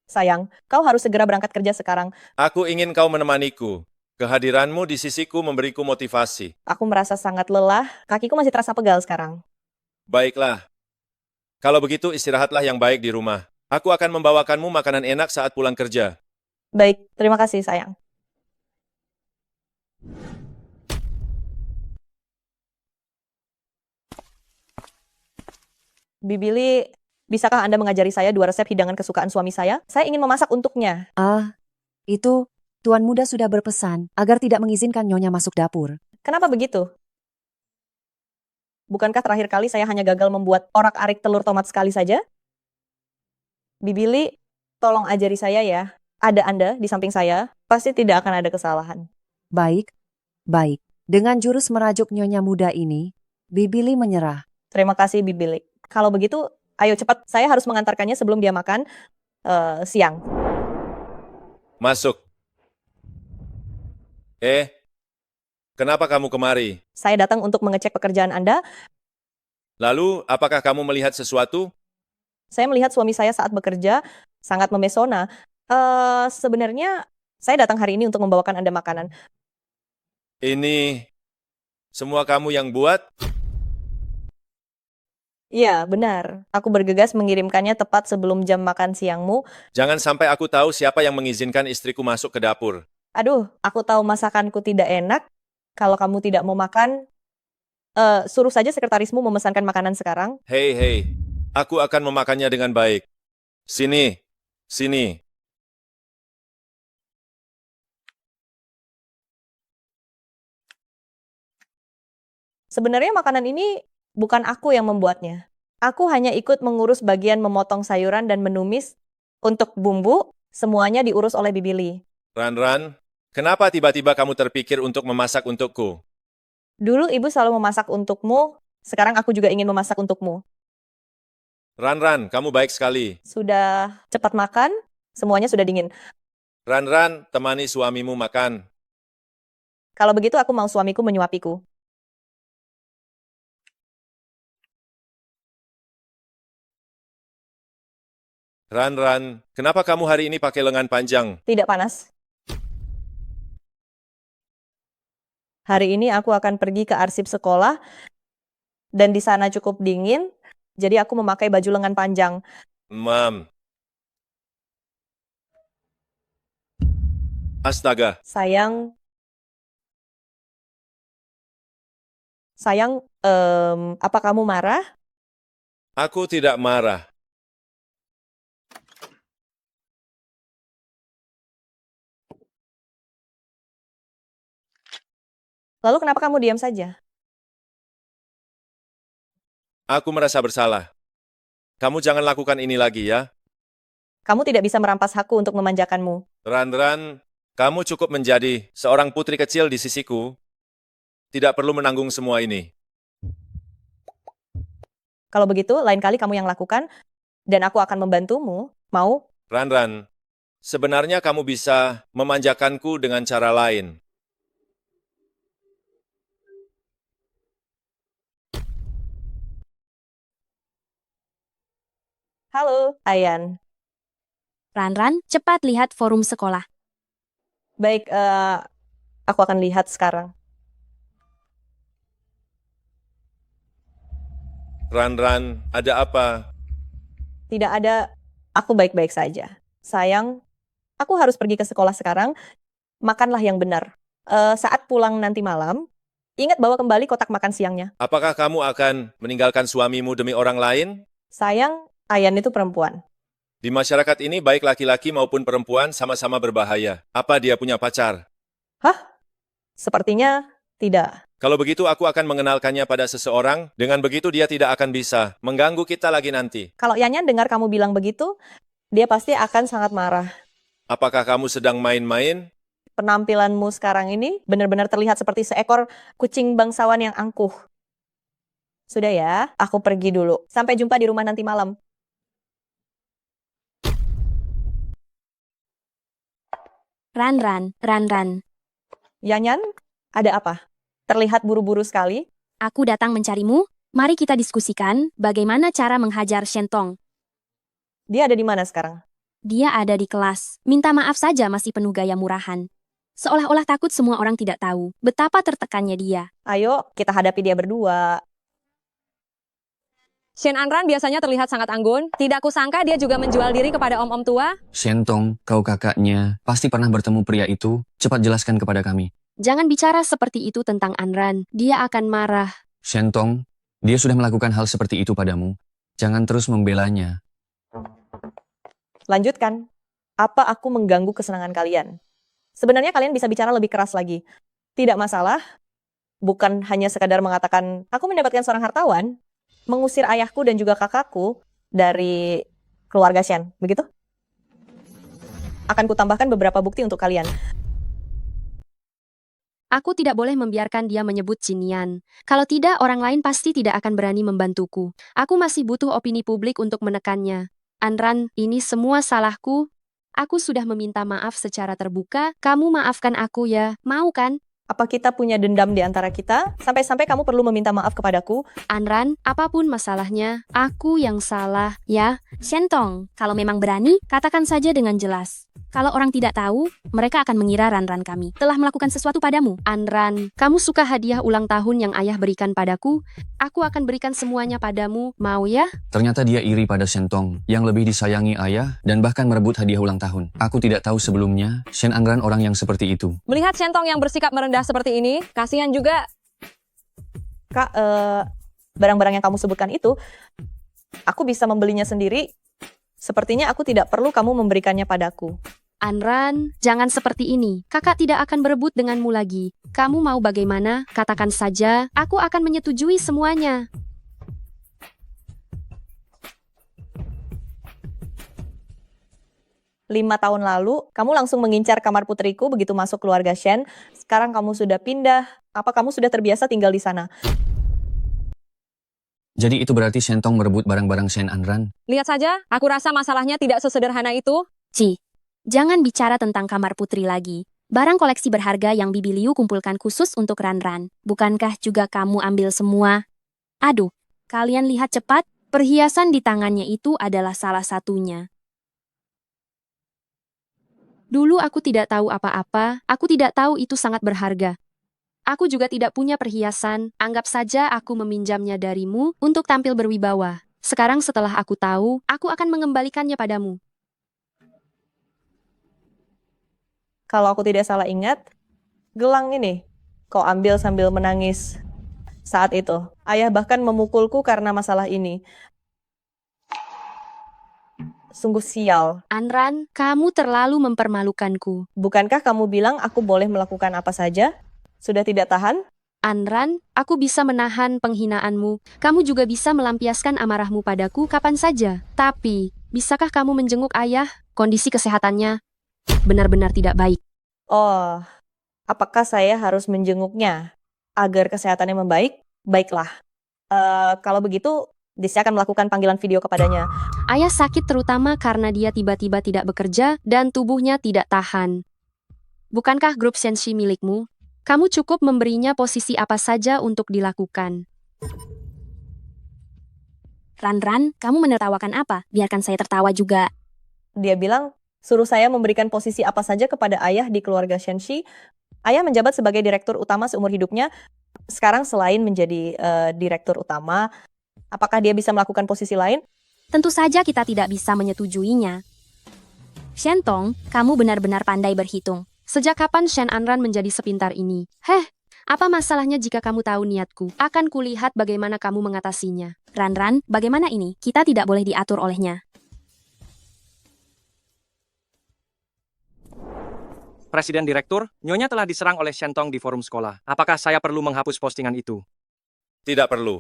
Sayang, kau harus segera berangkat kerja sekarang. Aku ingin kau menemaniku. Kehadiranmu di sisiku memberiku motivasi. Aku merasa sangat lelah. Kakiku masih terasa pegal sekarang. Baiklah. Kalau begitu, istirahatlah yang baik di rumah. Aku akan membawakanmu makanan enak saat pulang kerja. Baik, terima kasih, sayang. Bibili, bisakah Anda mengajari saya 2 resep hidangan kesukaan suami saya? Saya ingin memasak untuknya. Itu, Tuan Muda sudah berpesan agar tidak mengizinkan Nyonya masuk dapur. Kenapa begitu? Bukankah terakhir kali saya hanya gagal membuat orak-arik telur tomat sekali saja? Bibili, tolong ajari saya ya. Ada Anda di samping saya, pasti tidak akan ada kesalahan. Baik. Dengan jurus merajuk Nyonya Muda ini, Bibili menyerah. Terima kasih, Bibili. Kalau begitu, ayo cepat. Saya harus mengantarkannya sebelum dia makan siang. Masuk. Kenapa kamu kemari? Saya datang untuk mengecek pekerjaan Anda. Lalu, apakah kamu melihat sesuatu? Saya melihat suami saya saat bekerja sangat memesona. Sebenarnya, saya datang hari ini untuk membawakan Anda makanan. Ini semua kamu yang buat? Iya, benar. Aku bergegas mengirimkannya tepat sebelum jam makan siangmu. Jangan sampai aku tahu siapa yang mengizinkan istriku masuk ke dapur. Aduh, aku tahu masakanku tidak enak. Kalau kamu tidak mau makan, suruh saja sekretarismu memesankan makanan sekarang. Hei, aku akan memakannya dengan baik. Sini. Sebenarnya makanan ini bukan aku yang membuatnya. Aku hanya ikut mengurus bagian memotong sayuran dan menumis. Untuk bumbu, semuanya diurus oleh Bibili. Ran, kenapa tiba-tiba kamu terpikir untuk memasak untukku? Dulu ibu selalu memasak untukmu, sekarang aku juga ingin memasak untukmu. Ran, kamu baik sekali. Sudah cepat makan, semuanya sudah dingin. Ran, temani suamimu makan. Kalau begitu aku mau suamiku menyuapiku. Ran, kenapa kamu hari ini pakai lengan panjang? Tidak panas. Hari ini aku akan pergi ke arsip sekolah, dan di sana cukup dingin, jadi aku memakai baju lengan panjang. Mam. Astaga. Sayang, apa kamu marah? Aku tidak marah. Lalu kenapa kamu diam saja? Aku merasa bersalah. Kamu jangan lakukan ini lagi ya. Kamu tidak bisa merampas hakku untuk memanjakanmu. Ran, kamu cukup menjadi seorang putri kecil di sisiku. Tidak perlu menanggung semua ini. Kalau begitu, lain kali kamu yang lakukan, dan aku akan membantumu. Mau? Ran, Sebenarnya kamu bisa memanjakanku dengan cara lain. Halo, Ayan. Ran, cepat lihat forum sekolah. Baik, aku akan lihat sekarang. Ran, ada apa? Tidak ada, aku baik-baik saja. Sayang, aku harus pergi ke sekolah sekarang. Makanlah yang benar. Saat pulang nanti malam, ingat bawa kembali kotak makan siangnya. Apakah kamu akan meninggalkan suamimu demi orang lain? Sayang, Ayan itu perempuan. Di masyarakat ini baik laki-laki maupun perempuan sama-sama berbahaya. Apa dia punya pacar? Sepertinya tidak. Kalau begitu aku akan mengenalkannya pada seseorang, dengan begitu dia tidak akan bisa mengganggu kita lagi nanti. Kalau Yanyan dengar kamu bilang begitu, dia pasti akan sangat marah. Apakah kamu sedang main-main? Penampilanmu sekarang ini benar-benar terlihat seperti seekor kucing bangsawan yang angkuh. Sudah ya, aku pergi dulu. Sampai jumpa di rumah nanti malam. Ran. Yanyan, ada apa? Terlihat buru-buru sekali. Aku datang mencarimu. Mari kita diskusikan bagaimana cara menghajar Shentong. Dia ada di mana sekarang? Dia ada di kelas. Minta maaf saja masih penuh gaya murahan. Seolah-olah takut semua orang tidak tahu betapa tertekannya dia. Ayo, kita hadapi dia berdua. Shen Anran biasanya terlihat sangat anggun. Tidak kusangka dia juga menjual diri kepada om-om tua. Shentong, kau kakaknya, pasti pernah bertemu pria itu. Cepat jelaskan kepada kami. Jangan bicara seperti itu tentang Anran. Dia akan marah. Shentong, dia sudah melakukan hal seperti itu padamu. Jangan terus membelanya. Lanjutkan. Apa aku mengganggu kesenangan kalian? Sebenarnya kalian bisa bicara lebih keras lagi. Tidak masalah. Bukan hanya sekadar mengatakan, aku mendapatkan seorang hartawan, mengusir ayahku dan juga kakakku dari keluarga Shen. Begitu? Akan kutambahkan beberapa bukti untuk kalian. Aku tidak boleh membiarkan dia menyebut Jinian. Kalau tidak, orang lain pasti tidak akan berani membantuku. Aku masih butuh opini publik untuk menekannya. Anran, ini semua salahku. Aku sudah meminta maaf secara terbuka. Kamu maafkan aku ya, mau kan? Apa kita punya dendam di antara kita? Sampai-sampai kamu perlu meminta maaf kepadaku? Anran, apapun masalahnya, aku yang salah, ya. Shentong, kalau memang berani, katakan saja dengan jelas. Kalau orang tidak tahu, mereka akan mengira Ran kami telah melakukan sesuatu padamu. Anran, kamu suka hadiah ulang tahun yang ayah berikan padaku? Aku akan berikan semuanya padamu, mau ya? Ternyata dia iri pada Shentong, yang lebih disayangi ayah dan bahkan merebut hadiah ulang tahun. Aku tidak tahu sebelumnya, Shen Anran orang yang seperti itu. Melihat Shentong yang bersikap merendah seperti ini, kasihan juga. Kak, barang-barang yang kamu sebutkan itu, aku bisa membelinya sendiri. Sepertinya aku tidak perlu kamu memberikannya padaku. Anran, jangan seperti ini. Kakak tidak akan berebut denganmu lagi. Kamu mau bagaimana? Katakan saja, aku akan menyetujui semuanya. Lima tahun lalu, kamu langsung mengincar kamar putriku begitu masuk keluarga Shen. Sekarang kamu sudah pindah. Apa kamu sudah terbiasa tinggal di sana? Jadi itu berarti Shentong merebut barang-barang Shen Anran? Lihat saja, aku rasa masalahnya tidak sesederhana itu. Jangan bicara tentang kamar putri lagi. Barang koleksi berharga yang Bibi Liu kumpulkan khusus untuk Ran. Bukankah juga kamu ambil semua? Aduh, kalian lihat cepat, perhiasan di tangannya itu adalah salah satunya. Dulu aku tidak tahu apa-apa, aku tidak tahu itu sangat berharga. Aku juga tidak punya perhiasan, anggap saja aku meminjamnya darimu untuk tampil berwibawa. Sekarang setelah aku tahu, aku akan mengembalikannya padamu. Kalau aku tidak salah ingat, gelang ini kau ambil sambil menangis saat itu. Ayah bahkan memukulku karena masalah ini. Sungguh sial. Anran, kamu terlalu mempermalukanku. Bukankah kamu bilang aku boleh melakukan apa saja? Sudah tidak tahan? Anran, aku bisa menahan penghinaanmu. Kamu juga bisa melampiaskan amarahmu padaku kapan saja. Tapi, bisakah kamu menjenguk ayah? Kondisi kesehatannya benar-benar tidak baik. Oh, apakah saya harus menjenguknya agar kesehatannya membaik? Baiklah. Kalau begitu, Disya akan melakukan panggilan video kepadanya. Ayah sakit terutama karena dia tiba-tiba tidak bekerja dan tubuhnya tidak tahan. Bukankah grup Senshi milikmu? Kamu cukup memberinya posisi apa saja untuk dilakukan. Ran, kamu menertawakan apa? Biarkan saya tertawa juga. Dia bilang, suruh saya memberikan posisi apa saja kepada ayah di keluarga Shenshi. Ayah menjabat sebagai direktur utama seumur hidupnya. Sekarang selain menjadi direktur utama, apakah dia bisa melakukan posisi lain? Tentu saja kita tidak bisa menyetujuinya. Shentong, kamu benar-benar pandai berhitung. Sejak kapan Shen Anran menjadi sepintar ini? Apa masalahnya jika kamu tahu niatku? Akan kulihat bagaimana kamu mengatasinya. Ran, bagaimana ini? Kita tidak boleh diatur olehnya. Presiden Direktur, Nyonya telah diserang oleh Shentong di forum sekolah. Apakah saya perlu menghapus postingan itu? Tidak perlu.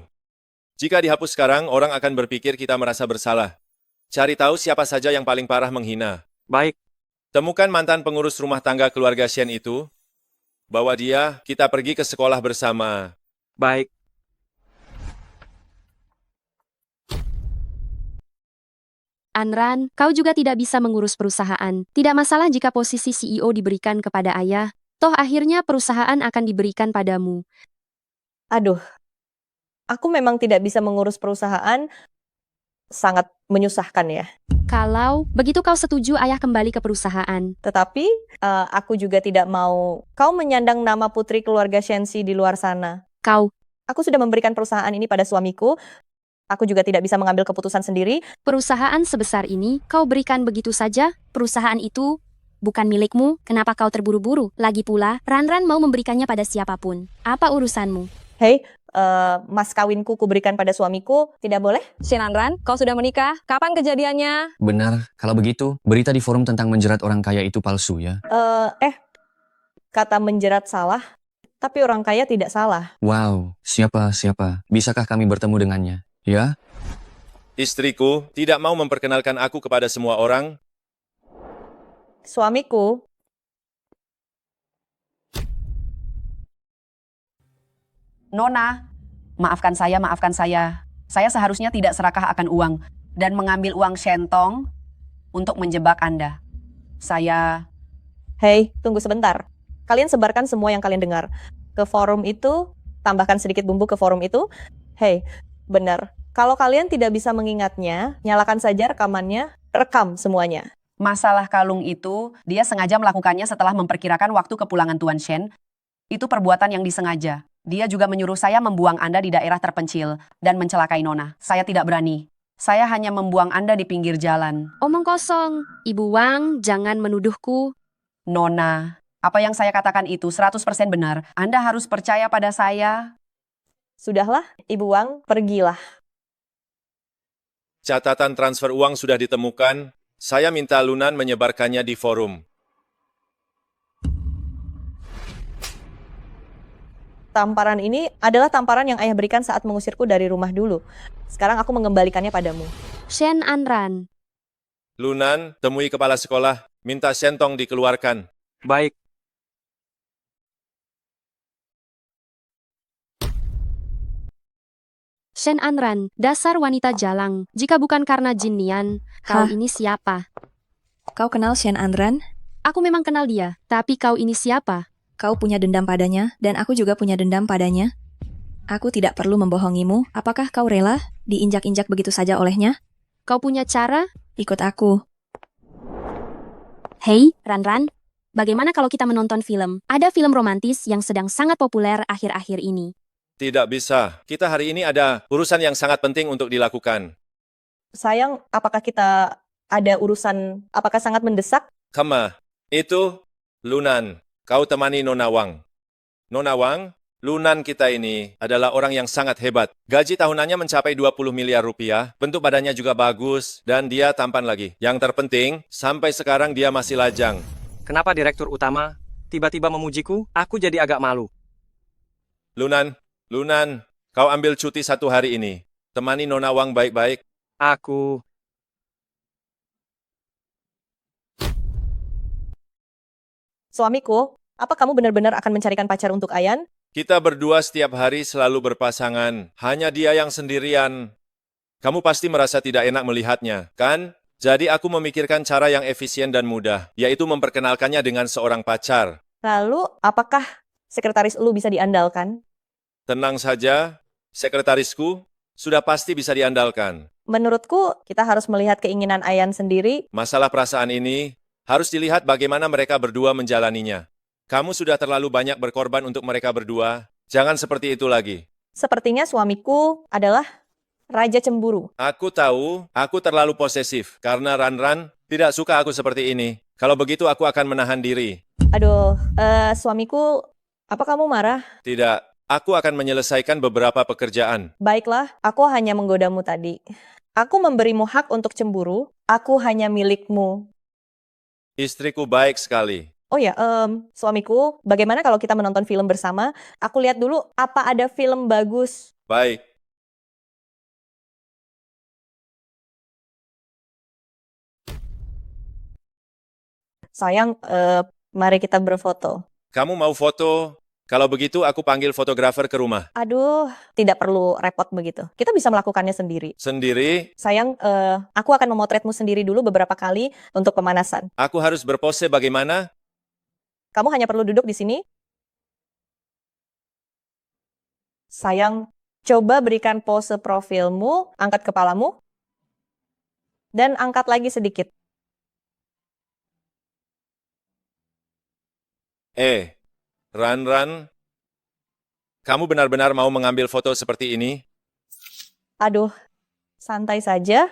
Jika dihapus sekarang, orang akan berpikir kita merasa bersalah. Cari tahu siapa saja yang paling parah menghina. Baik. Temukan mantan pengurus rumah tangga keluarga Shen itu. Bawa dia, kita pergi ke sekolah bersama. Baik. Anran, kau juga tidak bisa mengurus perusahaan. Tidak masalah jika posisi CEO diberikan kepada ayah. Toh akhirnya perusahaan akan diberikan padamu. Aduh, aku memang tidak bisa mengurus perusahaan. Sangat menyusahkan ya. Kalau begitu kau setuju ayah kembali ke perusahaan. Tetapi aku juga tidak mau kau menyandang nama putri keluarga Shenshi di luar sana. Aku sudah memberikan perusahaan ini pada suamiku. Aku juga tidak bisa mengambil keputusan sendiri. Perusahaan sebesar ini kau berikan begitu saja? Perusahaan itu bukan milikmu, kenapa kau terburu-buru? Lagi pula, Ran mau memberikannya pada siapapun. Apa urusanmu? Hei, mas kawinku kuberikan pada suamiku, tidak boleh? Shen Anran, kau sudah menikah? Kapan kejadiannya? Benar, kalau begitu, berita di forum tentang menjerat orang kaya itu palsu ya? Kata menjerat salah, tapi orang kaya tidak salah. Wow, siapa? Bisakah kami bertemu dengannya? Ya? Istriku tidak mau memperkenalkan aku kepada semua orang. Suamiku. Nona, maafkan saya. Saya seharusnya tidak serakah akan uang dan mengambil uang Shentong untuk menjebak Anda. Hei, tunggu sebentar. Kalian sebarkan semua yang kalian dengar. Ke forum itu, tambahkan sedikit bumbu ke forum itu. Hei, benar. Kalau kalian tidak bisa mengingatnya, nyalakan saja rekamannya, rekam semuanya. Masalah kalung itu, dia sengaja melakukannya setelah memperkirakan waktu kepulangan Tuan Shen. Itu perbuatan yang disengaja. Dia juga menyuruh saya membuang Anda di daerah terpencil dan mencelakai Nona. Saya tidak berani. Saya hanya membuang Anda di pinggir jalan. Omong kosong. Ibu Wang, jangan menuduhku. Nona, apa yang saya katakan itu 100% benar. Anda harus percaya pada saya. Sudahlah, Ibu Wang, pergilah. Catatan transfer uang sudah ditemukan. Saya minta Lunan menyebarkannya di forum. Tamparan ini adalah tamparan yang ayah berikan saat mengusirku dari rumah dulu. Sekarang aku mengembalikannya padamu. Shen Anran. Lunan, temui kepala sekolah. Minta Shentong dikeluarkan. Baik. Shen Anran, dasar wanita jalang. Jika bukan karena Jin Nian, kau ini siapa? Kau kenal Shen Anran? Aku memang kenal dia, tapi kau ini siapa? Kau punya dendam padanya, dan aku juga punya dendam padanya. Aku tidak perlu membohongimu. Apakah kau rela diinjak-injak begitu saja olehnya? Kau punya cara? Ikut aku. Hei, Ran, bagaimana kalau kita menonton film? Ada film romantis yang sedang sangat populer akhir-akhir ini. Tidak bisa. Kita hari ini ada urusan yang sangat penting untuk dilakukan. Sayang, apakah kita ada urusan, apakah sangat mendesak? Kema, itu Lunan. Kau temani Nona Wang. Nona Wang, Lunan kita ini adalah orang yang sangat hebat. Gaji tahunannya mencapai 20 miliar rupiah, bentuk badannya juga bagus, dan dia tampan lagi. Yang terpenting, sampai sekarang dia masih lajang. Kenapa direktur utama tiba-tiba memujiku? Aku jadi agak malu. Lunan, kau ambil cuti 1 hari ini. Temani Nona Wang baik-baik. Suamiku, apa kamu benar-benar akan mencarikan pacar untuk Ayan? Kita berdua setiap hari selalu berpasangan. Hanya dia yang sendirian. Kamu pasti merasa tidak enak melihatnya, kan? Jadi aku memikirkan cara yang efisien dan mudah, yaitu memperkenalkannya dengan seorang pacar. Lalu, apakah sekretaris lu bisa diandalkan? Tenang saja, sekretarisku sudah pasti bisa diandalkan. Menurutku, kita harus melihat keinginan Ayan sendiri. Masalah perasaan ini harus dilihat bagaimana mereka berdua menjalaninya. Kamu sudah terlalu banyak berkorban untuk mereka berdua. Jangan seperti itu lagi. Sepertinya suamiku adalah raja cemburu. Aku tahu, aku terlalu posesif karena Ran tidak suka aku seperti ini. Kalau begitu aku akan menahan diri. Aduh, suamiku, apa kamu marah? Tidak, aku akan menyelesaikan beberapa pekerjaan. Baiklah, aku hanya menggodamu tadi. Aku memberimu hak untuk cemburu, aku hanya milikmu. Istriku baik sekali. Oh ya, suamiku, bagaimana kalau kita menonton film bersama? Aku lihat dulu apa ada film bagus. Baik. Sayang, mari kita berfoto. Kamu mau foto? Kalau begitu aku panggil fotografer ke rumah. Aduh, tidak perlu repot begitu. Kita bisa melakukannya sendiri. Sendiri? Sayang, aku akan memotretmu sendiri dulu beberapa kali untuk pemanasan. Aku harus berpose bagaimana? Kamu hanya perlu duduk di sini. Sayang, coba berikan pose profilmu, angkat kepalamu, dan angkat lagi sedikit. Ran, kamu benar-benar mau mengambil foto seperti ini? Aduh, santai saja.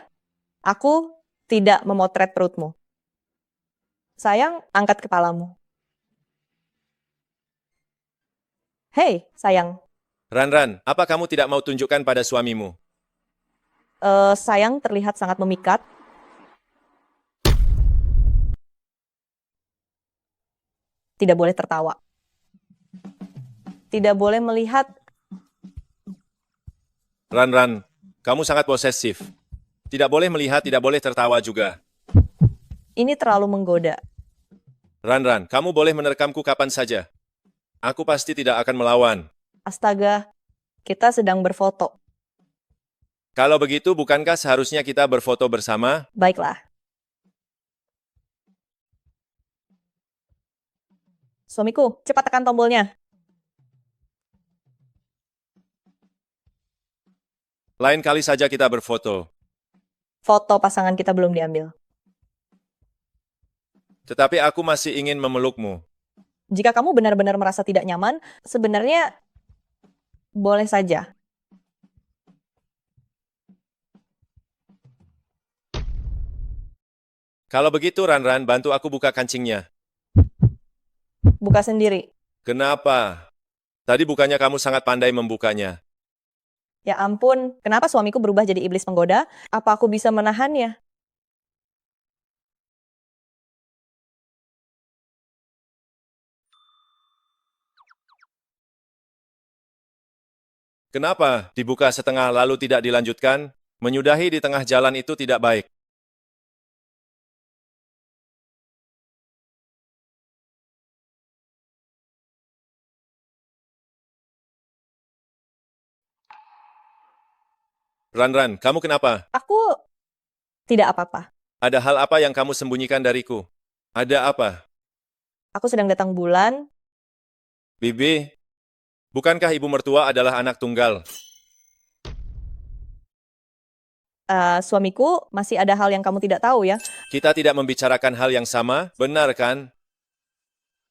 Aku tidak memotret perutmu. Sayang, angkat kepalamu. Hei, sayang. Ran, apa kamu tidak mau tunjukkan pada suamimu? Sayang terlihat sangat memikat. Tidak boleh tertawa. Tidak boleh melihat. Ran, kamu sangat posesif. Tidak boleh melihat, tidak boleh tertawa juga. Ini terlalu menggoda. Ran, kamu boleh menerekamku kapan saja. Aku pasti tidak akan melawan. Astaga, kita sedang berfoto. Kalau begitu, bukankah seharusnya kita berfoto bersama? Baiklah. Suamiku, cepat tekan tombolnya. Lain kali saja kita berfoto. Foto pasangan kita belum diambil. Tetapi aku masih ingin memelukmu. Jika kamu benar-benar merasa tidak nyaman, sebenarnya boleh saja. Kalau begitu, Ran, bantu aku buka kancingnya. Buka sendiri. Kenapa? Tadi bukannya kamu sangat pandai membukanya. Ya ampun, kenapa suamiku berubah jadi iblis penggoda? Apa aku bisa menahannya? Kenapa dibuka setengah lalu tidak dilanjutkan? Menyudahi di tengah jalan itu tidak baik. Ran, kamu kenapa? Aku tidak apa-apa. Ada hal apa yang kamu sembunyikan dariku? Ada apa? Aku sedang datang bulan. Bibi, bukankah ibu mertua adalah anak tunggal? Suamiku, masih ada hal yang kamu tidak tahu ya. Kita tidak membicarakan hal yang sama, benar kan?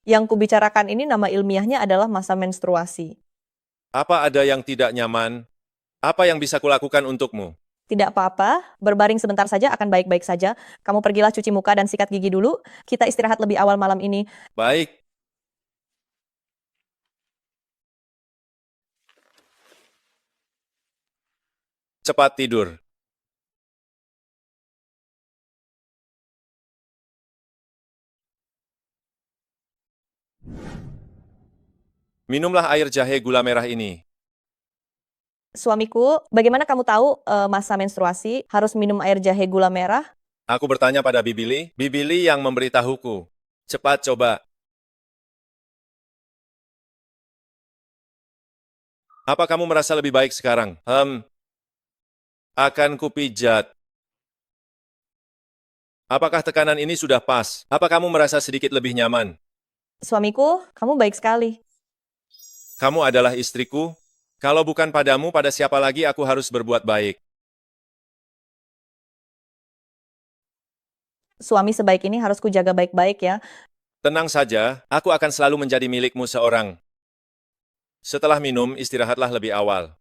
Yang kubicarakan ini nama ilmiahnya adalah masa menstruasi. Apa ada yang tidak nyaman? Apa yang bisa kulakukan untukmu? Tidak apa-apa, berbaring sebentar saja akan baik-baik saja. Kamu pergilah cuci muka dan sikat gigi dulu. Kita istirahat lebih awal malam ini. Baik. Cepat tidur. Minumlah air jahe gula merah ini. Suamiku, bagaimana kamu tahu masa menstruasi harus minum air jahe gula merah? Aku bertanya pada Bibili yang memberitahuku. Cepat coba. Apa kamu merasa lebih baik sekarang? Akan kupijat. Apakah tekanan ini sudah pas? Apa kamu merasa sedikit lebih nyaman? Suamiku, kamu baik sekali. Kamu adalah istriku. Kalau bukan padamu, pada siapa lagi aku harus berbuat baik? Suami sebaik ini harus kujaga baik-baik ya. Tenang saja, aku akan selalu menjadi milikmu seorang. Setelah minum, istirahatlah lebih awal.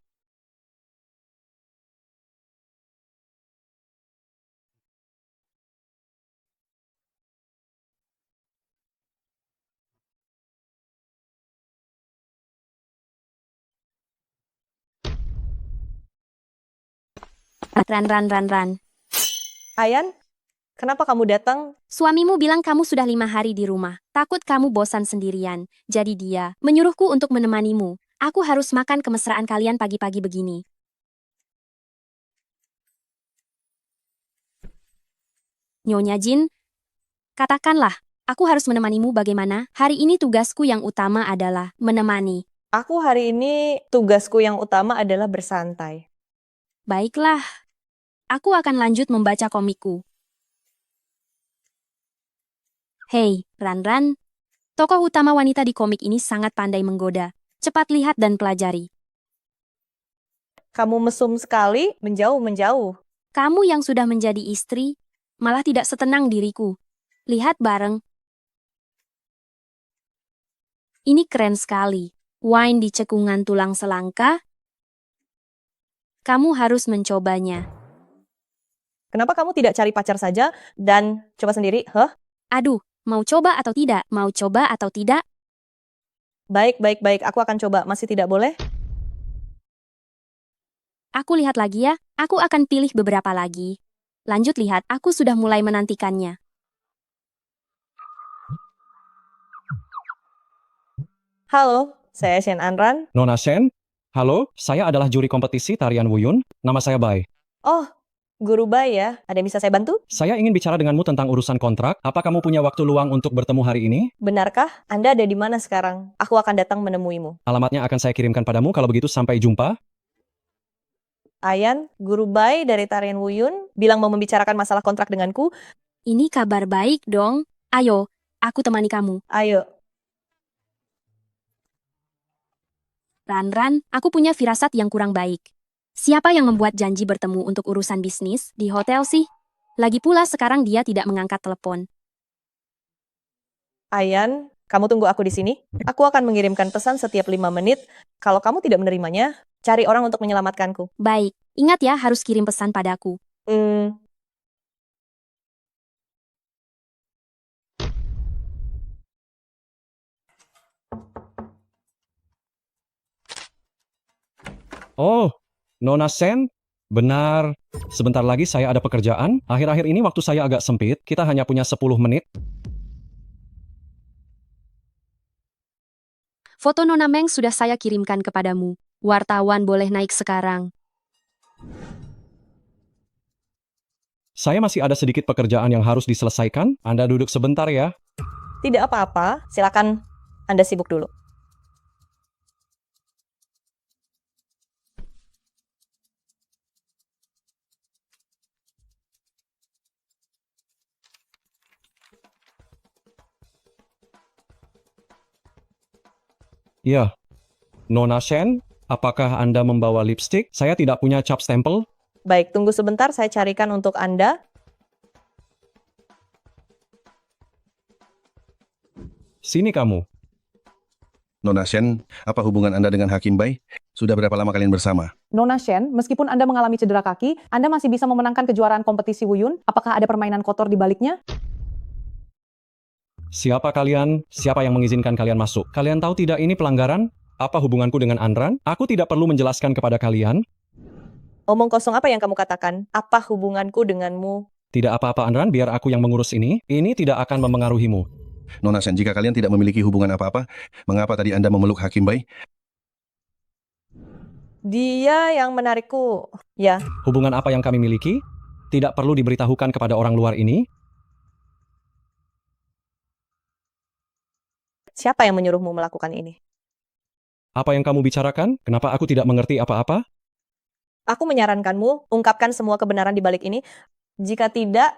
Ran. Ayan, kenapa kamu datang? Suamimu bilang kamu sudah 5 hari di rumah. Takut kamu bosan sendirian. Jadi dia menyuruhku untuk menemanimu. Aku harus makan kemesraan kalian pagi-pagi begini. Nyonya Jin, katakanlah, aku harus menemanimu bagaimana? Hari ini tugasku yang utama adalah menemani. Aku hari ini tugasku yang utama adalah bersantai. Baiklah, aku akan lanjut membaca komikku. Hei, Ran. Tokoh utama wanita di komik ini sangat pandai menggoda. Cepat lihat dan pelajari. Kamu mesum sekali, menjauh. Kamu yang sudah menjadi istri, malah tidak setenang diriku. Lihat bareng. Ini keren sekali. Wine di cekungan tulang selangka. Kamu harus mencobanya. Kenapa kamu tidak cari pacar saja dan coba sendiri? Aduh, mau coba atau tidak? Mau coba atau tidak? Baik. Aku akan coba. Masih tidak boleh? Aku lihat lagi ya. Aku akan pilih beberapa lagi. Lanjut lihat, aku sudah mulai menantikannya. Halo, saya Shen Anran. Nona Shen, halo, saya adalah juri kompetisi tarian Wuyun. Nama saya Bai. Oh, Guru Bai ya. Ada yang bisa saya bantu? Saya ingin bicara denganmu tentang urusan kontrak. Apa kamu punya waktu luang untuk bertemu hari ini? Benarkah? Anda ada di mana sekarang? Aku akan datang menemuimu. Alamatnya akan saya kirimkan padamu. Kalau begitu, sampai jumpa. Ayan, Guru Bai dari tarian Wuyun, bilang mau membicarakan masalah kontrak denganku. Ini kabar baik dong. Ayo, aku temani kamu. Ayo. Ran, aku punya firasat yang kurang baik. Siapa yang membuat janji bertemu untuk urusan bisnis di hotel sih? Lagi pula sekarang dia tidak mengangkat telepon. Ayan, kamu tunggu aku di sini. Aku akan mengirimkan pesan setiap 5 menit. Kalau kamu tidak menerimanya, cari orang untuk menyelamatkanku. Baik, ingat ya harus kirim pesan padaku. Oh, Nona Shen, benar. Sebentar lagi saya ada pekerjaan. Akhir-akhir ini waktu saya agak sempit. Kita hanya punya 10 menit. Foto Nona Meng sudah saya kirimkan kepadamu. Wartawan boleh naik sekarang. Saya masih ada sedikit pekerjaan yang harus diselesaikan. Anda duduk sebentar ya. Tidak apa-apa, silakan Anda sibuk dulu. Ya, Nona Shen, apakah Anda membawa lipstick? Saya tidak punya cap stempel. Baik, tunggu sebentar, saya carikan untuk Anda. Sini kamu. Nona Shen, apa hubungan Anda dengan Hakim Bai? Sudah berapa lama kalian bersama? Nona Shen, meskipun Anda mengalami cedera kaki, Anda masih bisa memenangkan kejuaraan kompetisi Wuyun. Apakah ada permainan kotor di baliknya? Siapa kalian? Siapa yang mengizinkan kalian masuk? Kalian tahu tidak ini pelanggaran? Apa hubunganku dengan Anran? Aku tidak perlu menjelaskan kepada kalian. Omong kosong apa yang kamu katakan? Apa hubunganku denganmu? Tidak apa-apa Anran, biar aku yang mengurus ini. Ini tidak akan memengaruhimu. Nona Shen, jika kalian tidak memiliki hubungan apa-apa, mengapa tadi Anda memeluk Hakim Bai? Dia yang menarikku. Ya. Hubungan apa yang kami miliki? Tidak perlu diberitahukan kepada orang luar ini. Siapa yang menyuruhmu melakukan ini? Apa yang kamu bicarakan? Kenapa aku tidak mengerti apa-apa? Aku menyarankanmu, ungkapkan semua kebenaran di balik ini. Jika tidak,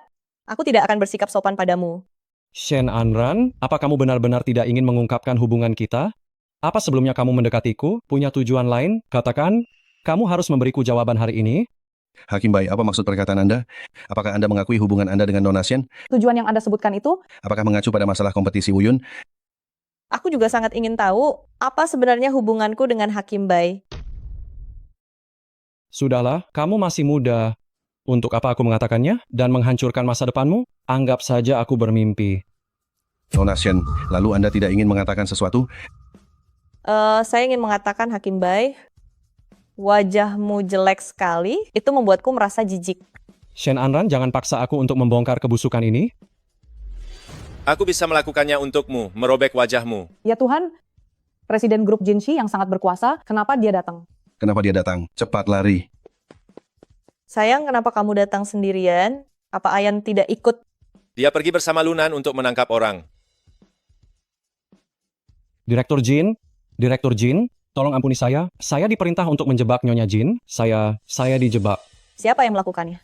aku tidak akan bersikap sopan padamu. Shen Anran, apa kamu benar-benar tidak ingin mengungkapkan hubungan kita? Apa sebelumnya kamu mendekatiku, punya tujuan lain? Katakan, kamu harus memberiku jawaban hari ini. Hakim Bai, apa maksud perkataan Anda? Apakah Anda mengakui hubungan Anda dengan Nona Shen? Tujuan yang Anda sebutkan itu, Apakah mengacu pada masalah kompetisi Wuyun? Aku juga sangat ingin tahu apa sebenarnya hubunganku dengan Hakim Bai. Sudahlah, kamu masih muda. Untuk apa aku mengatakannya dan menghancurkan masa depanmu? Anggap saja aku bermimpi. Nona Shen, lalu Anda tidak ingin mengatakan sesuatu? Saya ingin mengatakan Hakim Bai, wajahmu jelek sekali, itu membuatku merasa jijik. Shen Anran, jangan paksa aku untuk membongkar kebusukan ini. Aku bisa melakukannya untukmu, merobek wajahmu. ya Tuhan, Presiden grup Jinshi yang sangat berkuasa, kenapa dia datang? Kenapa dia datang? Cepat lari. Sayang, kenapa kamu datang sendirian? Apa Ayan tidak ikut? Dia pergi bersama Lunan untuk menangkap orang. Direktur Jin, tolong ampuni saya. Saya diperintah untuk menjebak Nyonya Jin. Saya dijebak. Siapa yang melakukannya?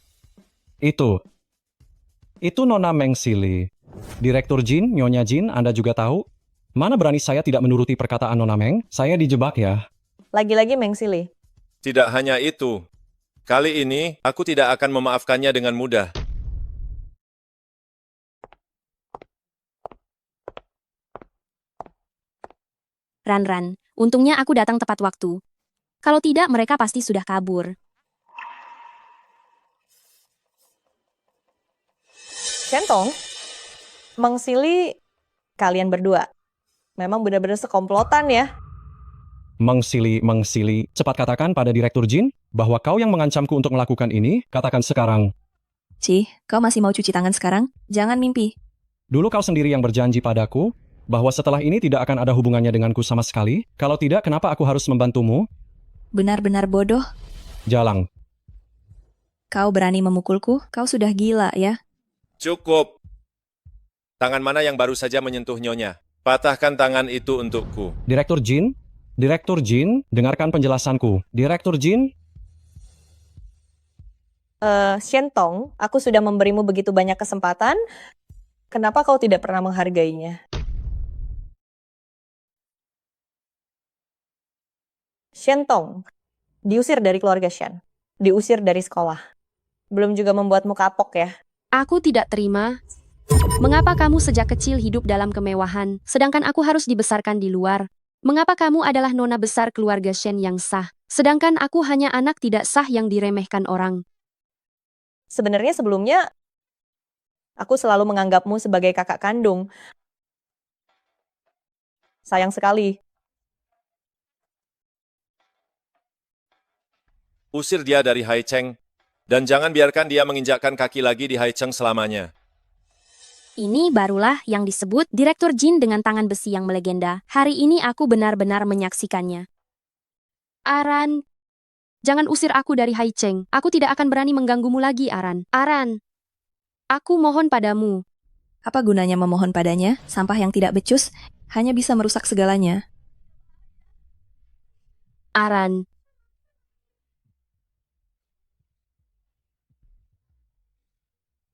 Itu Nona Meng Sili. Direktur Jin, Nyonya Jin, Anda juga tahu? Mana berani saya tidak menuruti perkataan Nona Meng? Saya dijebak ya. Lagi-lagi Meng Sili. Tidak hanya itu. Kali ini, aku tidak akan memaafkannya dengan mudah. Ran, untungnya aku datang tepat waktu. Kalau tidak, mereka pasti sudah kabur. Shentong, Meng Sili, kalian berdua. Memang benar-benar sekomplotan ya. Meng Sili, cepat katakan pada Direktur Jin bahwa kau yang mengancamku untuk melakukan ini, katakan sekarang. Ci, kau masih mau cuci tangan sekarang? Jangan mimpi. Dulu kau sendiri yang berjanji padaku bahwa setelah ini tidak akan ada hubungannya denganku sama sekali. Kalau tidak, kenapa aku harus membantumu? Benar-benar bodoh. Jalang. Kau berani memukulku? Kau sudah gila ya? Cukup. Tangan mana yang baru saja menyentuh Nyonya? Patahkan tangan itu untukku. Direktur Jin, dengarkan penjelasanku. Direktur Jin, Shentong, aku sudah memberimu begitu banyak kesempatan. Kenapa kau tidak pernah menghargainya? Shentong, diusir dari keluarga Shen. Diusir dari sekolah. Belum juga membuatmu kapok ya. Aku tidak terima. Mengapa kamu sejak kecil hidup dalam kemewahan, sedangkan aku harus dibesarkan di luar? Mengapa kamu adalah nona besar keluarga Shen yang sah, sedangkan aku hanya anak tidak sah yang diremehkan orang? Sebenarnya sebelumnya, aku selalu menganggapmu sebagai kakak kandung. Sayang sekali. Usir dia dari Haicheng, dan jangan biarkan dia menginjakkan kaki lagi di Haicheng selamanya. Ini barulah yang disebut Direktur Jin dengan tangan besi yang melegenda. Hari ini aku benar-benar menyaksikannya. Aran, jangan usir aku dari Haicheng. Aku tidak akan berani mengganggumu lagi, Aran. Aran, aku mohon padamu. Apa gunanya memohon padanya? Sampah yang tidak becus hanya bisa merusak segalanya. Aran.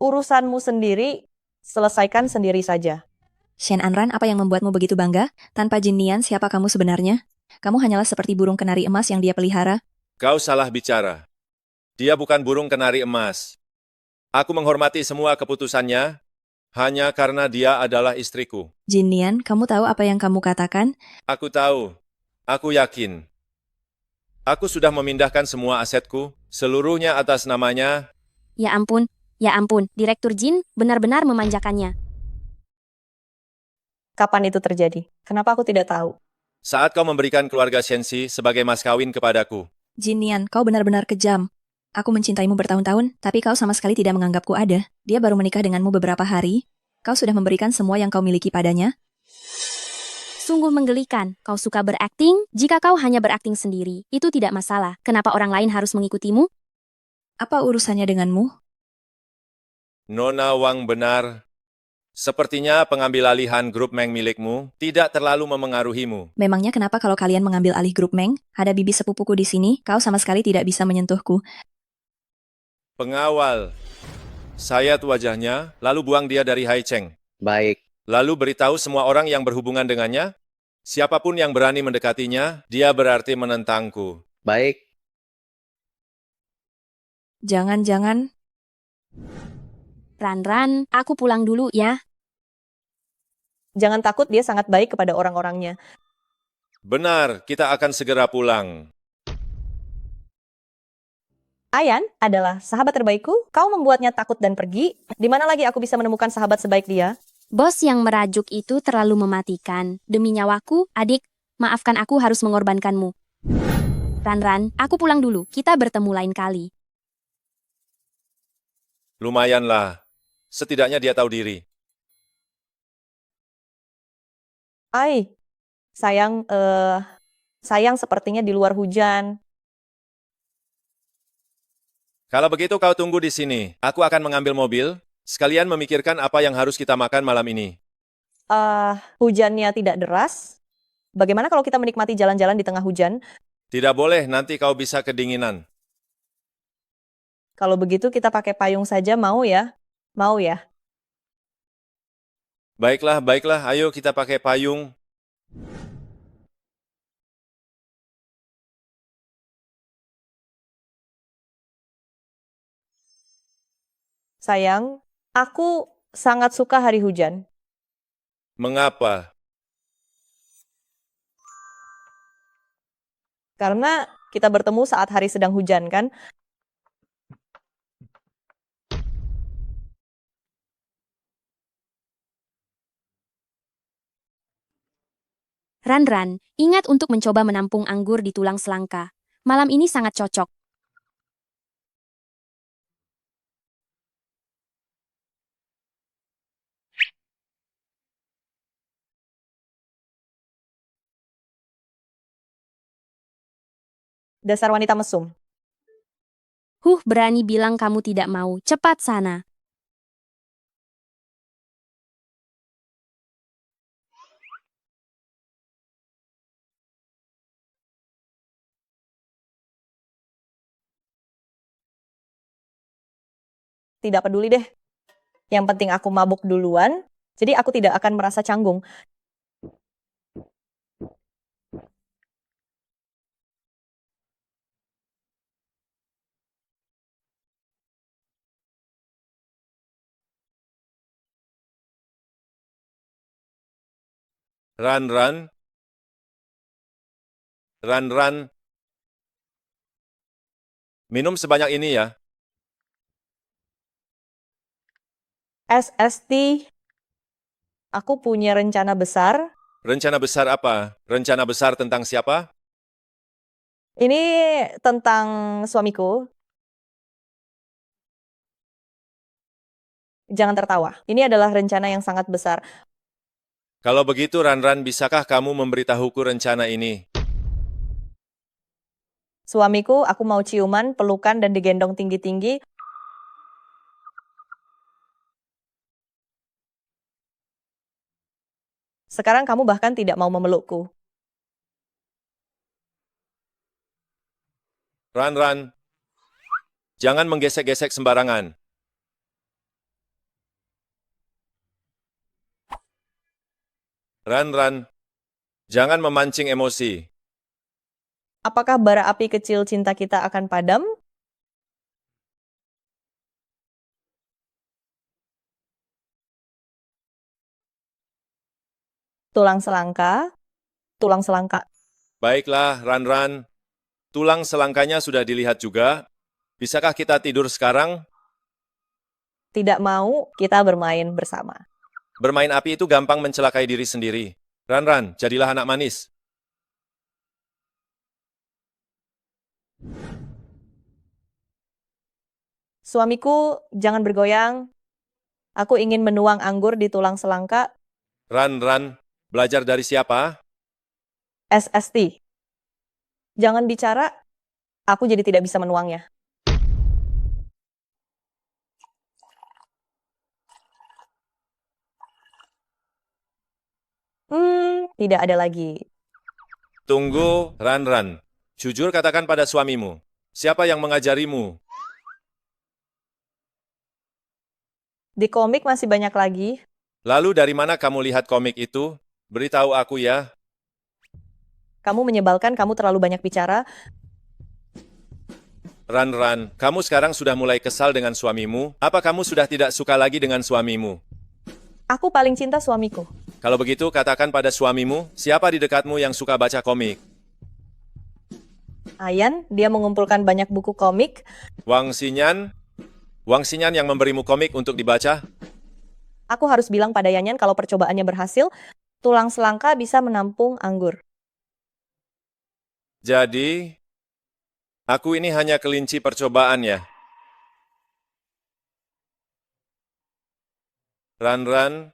Urusanmu sendiri, selesaikan sendiri saja. Shen Anran, apa yang membuatmu begitu bangga? Tanpa Jin Nian, siapa kamu sebenarnya? Kamu hanyalah seperti burung kenari emas yang dia pelihara. Kau salah bicara. Dia bukan burung kenari emas. Aku menghormati semua keputusannya, hanya karena dia adalah istriku. Jin Nian, kamu tahu apa yang kamu katakan? Aku tahu. Aku yakin. Aku sudah memindahkan semua asetku, seluruhnya atas namanya. Ya ampun, Direktur Jin benar-benar memanjakannya. Kapan itu terjadi? Kenapa aku tidak tahu? Saat kau memberikan keluarga Shenxi sebagai mas kawin kepadaku. Jin Nian, kau benar-benar kejam. Aku mencintaimu bertahun-tahun, tapi kau sama sekali tidak menganggapku ada. Dia baru menikah denganmu beberapa hari. Kau sudah memberikan semua yang kau miliki padanya. Sungguh menggelikan. Kau suka berakting? Jika kau hanya berakting sendiri, itu tidak masalah. Kenapa orang lain harus mengikutimu? Apa urusannya denganmu? Nona Wang benar. Sepertinya pengambil alihan grup Meng milikmu tidak terlalu memengaruhimu. Memangnya kenapa kalau kalian mengambil alih grup Meng? Ada bibi sepupuku di sini, kau sama sekali tidak bisa menyentuhku. Pengawal, sayat wajahnya, lalu buang dia dari Haicheng. Baik. Lalu beritahu semua orang yang berhubungan dengannya, siapapun yang berani mendekatinya, dia berarti menentangku. Baik. Jangan-jangan... Ran, aku pulang dulu ya. Jangan takut, dia sangat baik kepada orang-orangnya. Benar, kita akan segera pulang. Ayan adalah sahabat terbaikku. Kau membuatnya takut dan pergi. Di mana lagi aku bisa menemukan sahabat sebaik dia? Bos yang merajuk itu terlalu mematikan. Demi nyawaku, adik, maafkan aku harus mengorbankanmu. Ran, aku pulang dulu. Kita bertemu lain kali. Lumayanlah. Setidaknya dia tahu diri. Sayang, sayang sepertinya di luar hujan. Kalau begitu kau tunggu di sini. Aku akan mengambil mobil, sekalian memikirkan apa yang harus kita makan malam ini. Hujannya tidak deras. Bagaimana kalau kita menikmati jalan-jalan di tengah hujan? Tidak boleh, nanti kau bisa kedinginan. Kalau begitu kita pakai payung saja, mau ya? Mau ya? Baiklah, ayo kita pakai payung. Sayang, aku sangat suka hari hujan. Mengapa? Karena kita bertemu saat hari sedang hujan, kan? Ran, ingat untuk mencoba menampung anggur di tulang selangka. Malam ini sangat cocok. Dasar wanita mesum. Berani bilang kamu tidak mau. Cepat sana. Tidak peduli deh. Yang penting aku mabuk duluan, jadi aku tidak akan merasa canggung. Ran. Minum sebanyak ini ya. SST, aku punya rencana besar. Rencana besar apa? Rencana besar tentang siapa? Ini tentang suamiku. Jangan tertawa. Ini adalah rencana yang sangat besar. Kalau begitu, Ran, bisakah kamu memberitahuku rencana ini? Suamiku, aku mau ciuman, pelukan, dan digendong tinggi-tinggi. Sekarang kamu bahkan tidak mau memelukku. Ran, jangan menggesek-gesek sembarangan. Ran, jangan memancing emosi. Apakah bara api kecil cinta kita akan padam? Tulang selangka. Baiklah, Ran. Tulang selangkanya sudah dilihat juga. Bisakah kita tidur sekarang? Tidak mau, kita bermain bersama. Bermain api itu gampang mencelakai diri sendiri. Ran, jadilah anak manis. Suamiku, jangan bergoyang. Aku ingin menuang anggur di tulang selangka. Ran, belajar dari siapa? SST. Jangan bicara, aku jadi tidak bisa menuangnya. Tidak ada lagi. Tunggu, Ran. Jujur katakan pada suamimu. Siapa yang mengajarimu? Di komik masih banyak lagi. Lalu dari mana kamu lihat komik itu? Beritahu aku ya. Kamu menyebalkan, kamu terlalu banyak bicara. Ran, kamu sekarang sudah mulai kesal dengan suamimu? Apa kamu sudah tidak suka lagi dengan suamimu? Aku paling cinta suamiku. Kalau begitu, katakan pada suamimu, siapa di dekatmu yang suka baca komik? Ayan, dia mengumpulkan banyak buku komik. Wang Xinyan yang memberimu komik untuk dibaca? Aku harus bilang pada Yanyan kalau percobaannya berhasil, tulang selangka bisa menampung anggur. Jadi, aku ini hanya kelinci percobaan ya? Ran,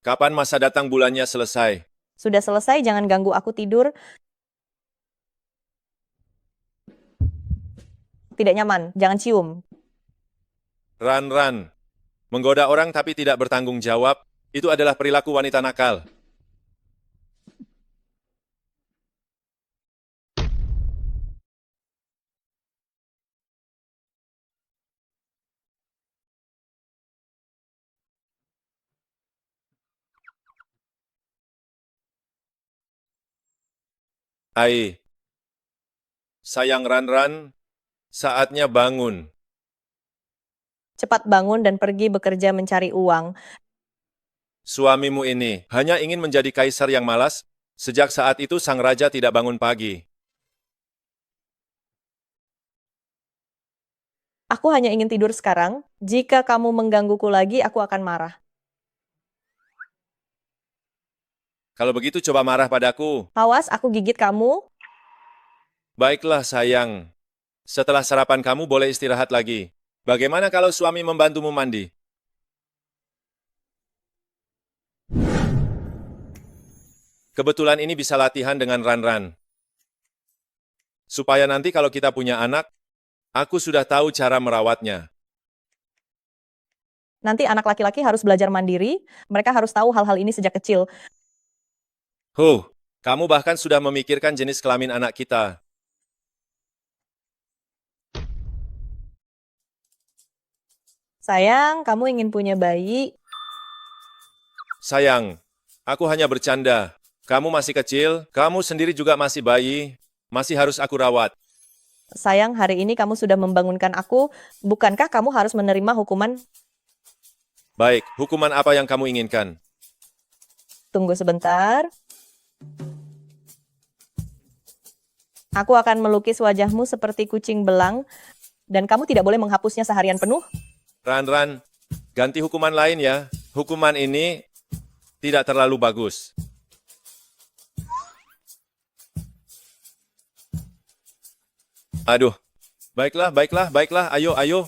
kapan masa datang bulannya selesai? Sudah selesai, jangan ganggu aku tidur. Tidak nyaman, jangan cium. Ran, menggoda orang tapi tidak bertanggung jawab, itu adalah perilaku wanita nakal. Sayang Ran, saatnya bangun. Cepat bangun dan pergi bekerja mencari uang. Suamimu ini hanya ingin menjadi kaisar yang malas. Sejak saat itu sang raja tidak bangun pagi. Aku hanya ingin tidur sekarang. Jika kamu menggangguku lagi, aku akan marah. Kalau begitu coba marah padaku. Awas, aku gigit kamu. Baiklah sayang. Setelah sarapan kamu boleh istirahat lagi. Bagaimana kalau suami membantumu mandi? Kebetulan ini bisa latihan dengan Ran. Supaya nanti kalau kita punya anak, aku sudah tahu cara merawatnya. Nanti anak laki-laki harus belajar mandiri. Mereka harus tahu hal-hal ini sejak kecil. Kamu bahkan sudah memikirkan jenis kelamin anak kita. Sayang, kamu ingin punya bayi. Sayang, aku hanya bercanda. Kamu masih kecil, kamu sendiri juga masih bayi, masih harus aku rawat. Sayang, hari ini kamu sudah membangunkan aku. Bukankah kamu harus menerima hukuman? Baik, hukuman apa yang kamu inginkan? Tunggu sebentar. Aku akan melukis wajahmu seperti kucing belang, dan kamu tidak boleh menghapusnya seharian penuh. Ran, ganti hukuman lain ya. Hukuman ini tidak terlalu bagus. Aduh, baiklah, ayo.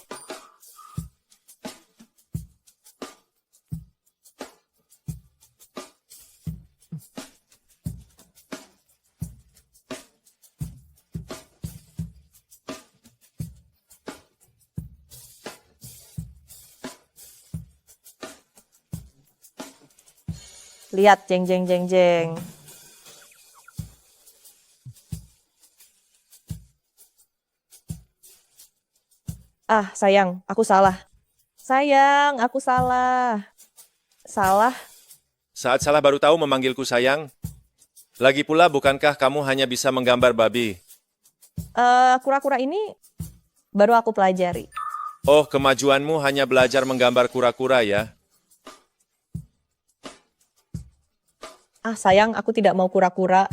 Lihat, jeng. Ah, sayang, aku salah. Sayang, aku salah. Salah? Saat salah baru tahu memanggilku sayang. Lagi pula, bukankah kamu hanya bisa menggambar babi? Kura-kura ini baru aku pelajari. Oh, kemajuanmu hanya belajar menggambar kura-kura ya? Ah, sayang, aku tidak mau kura-kura.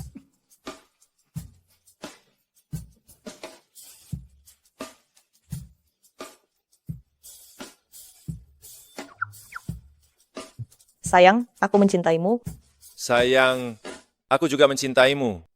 Sayang, aku mencintaimu. Sayang, aku juga mencintaimu.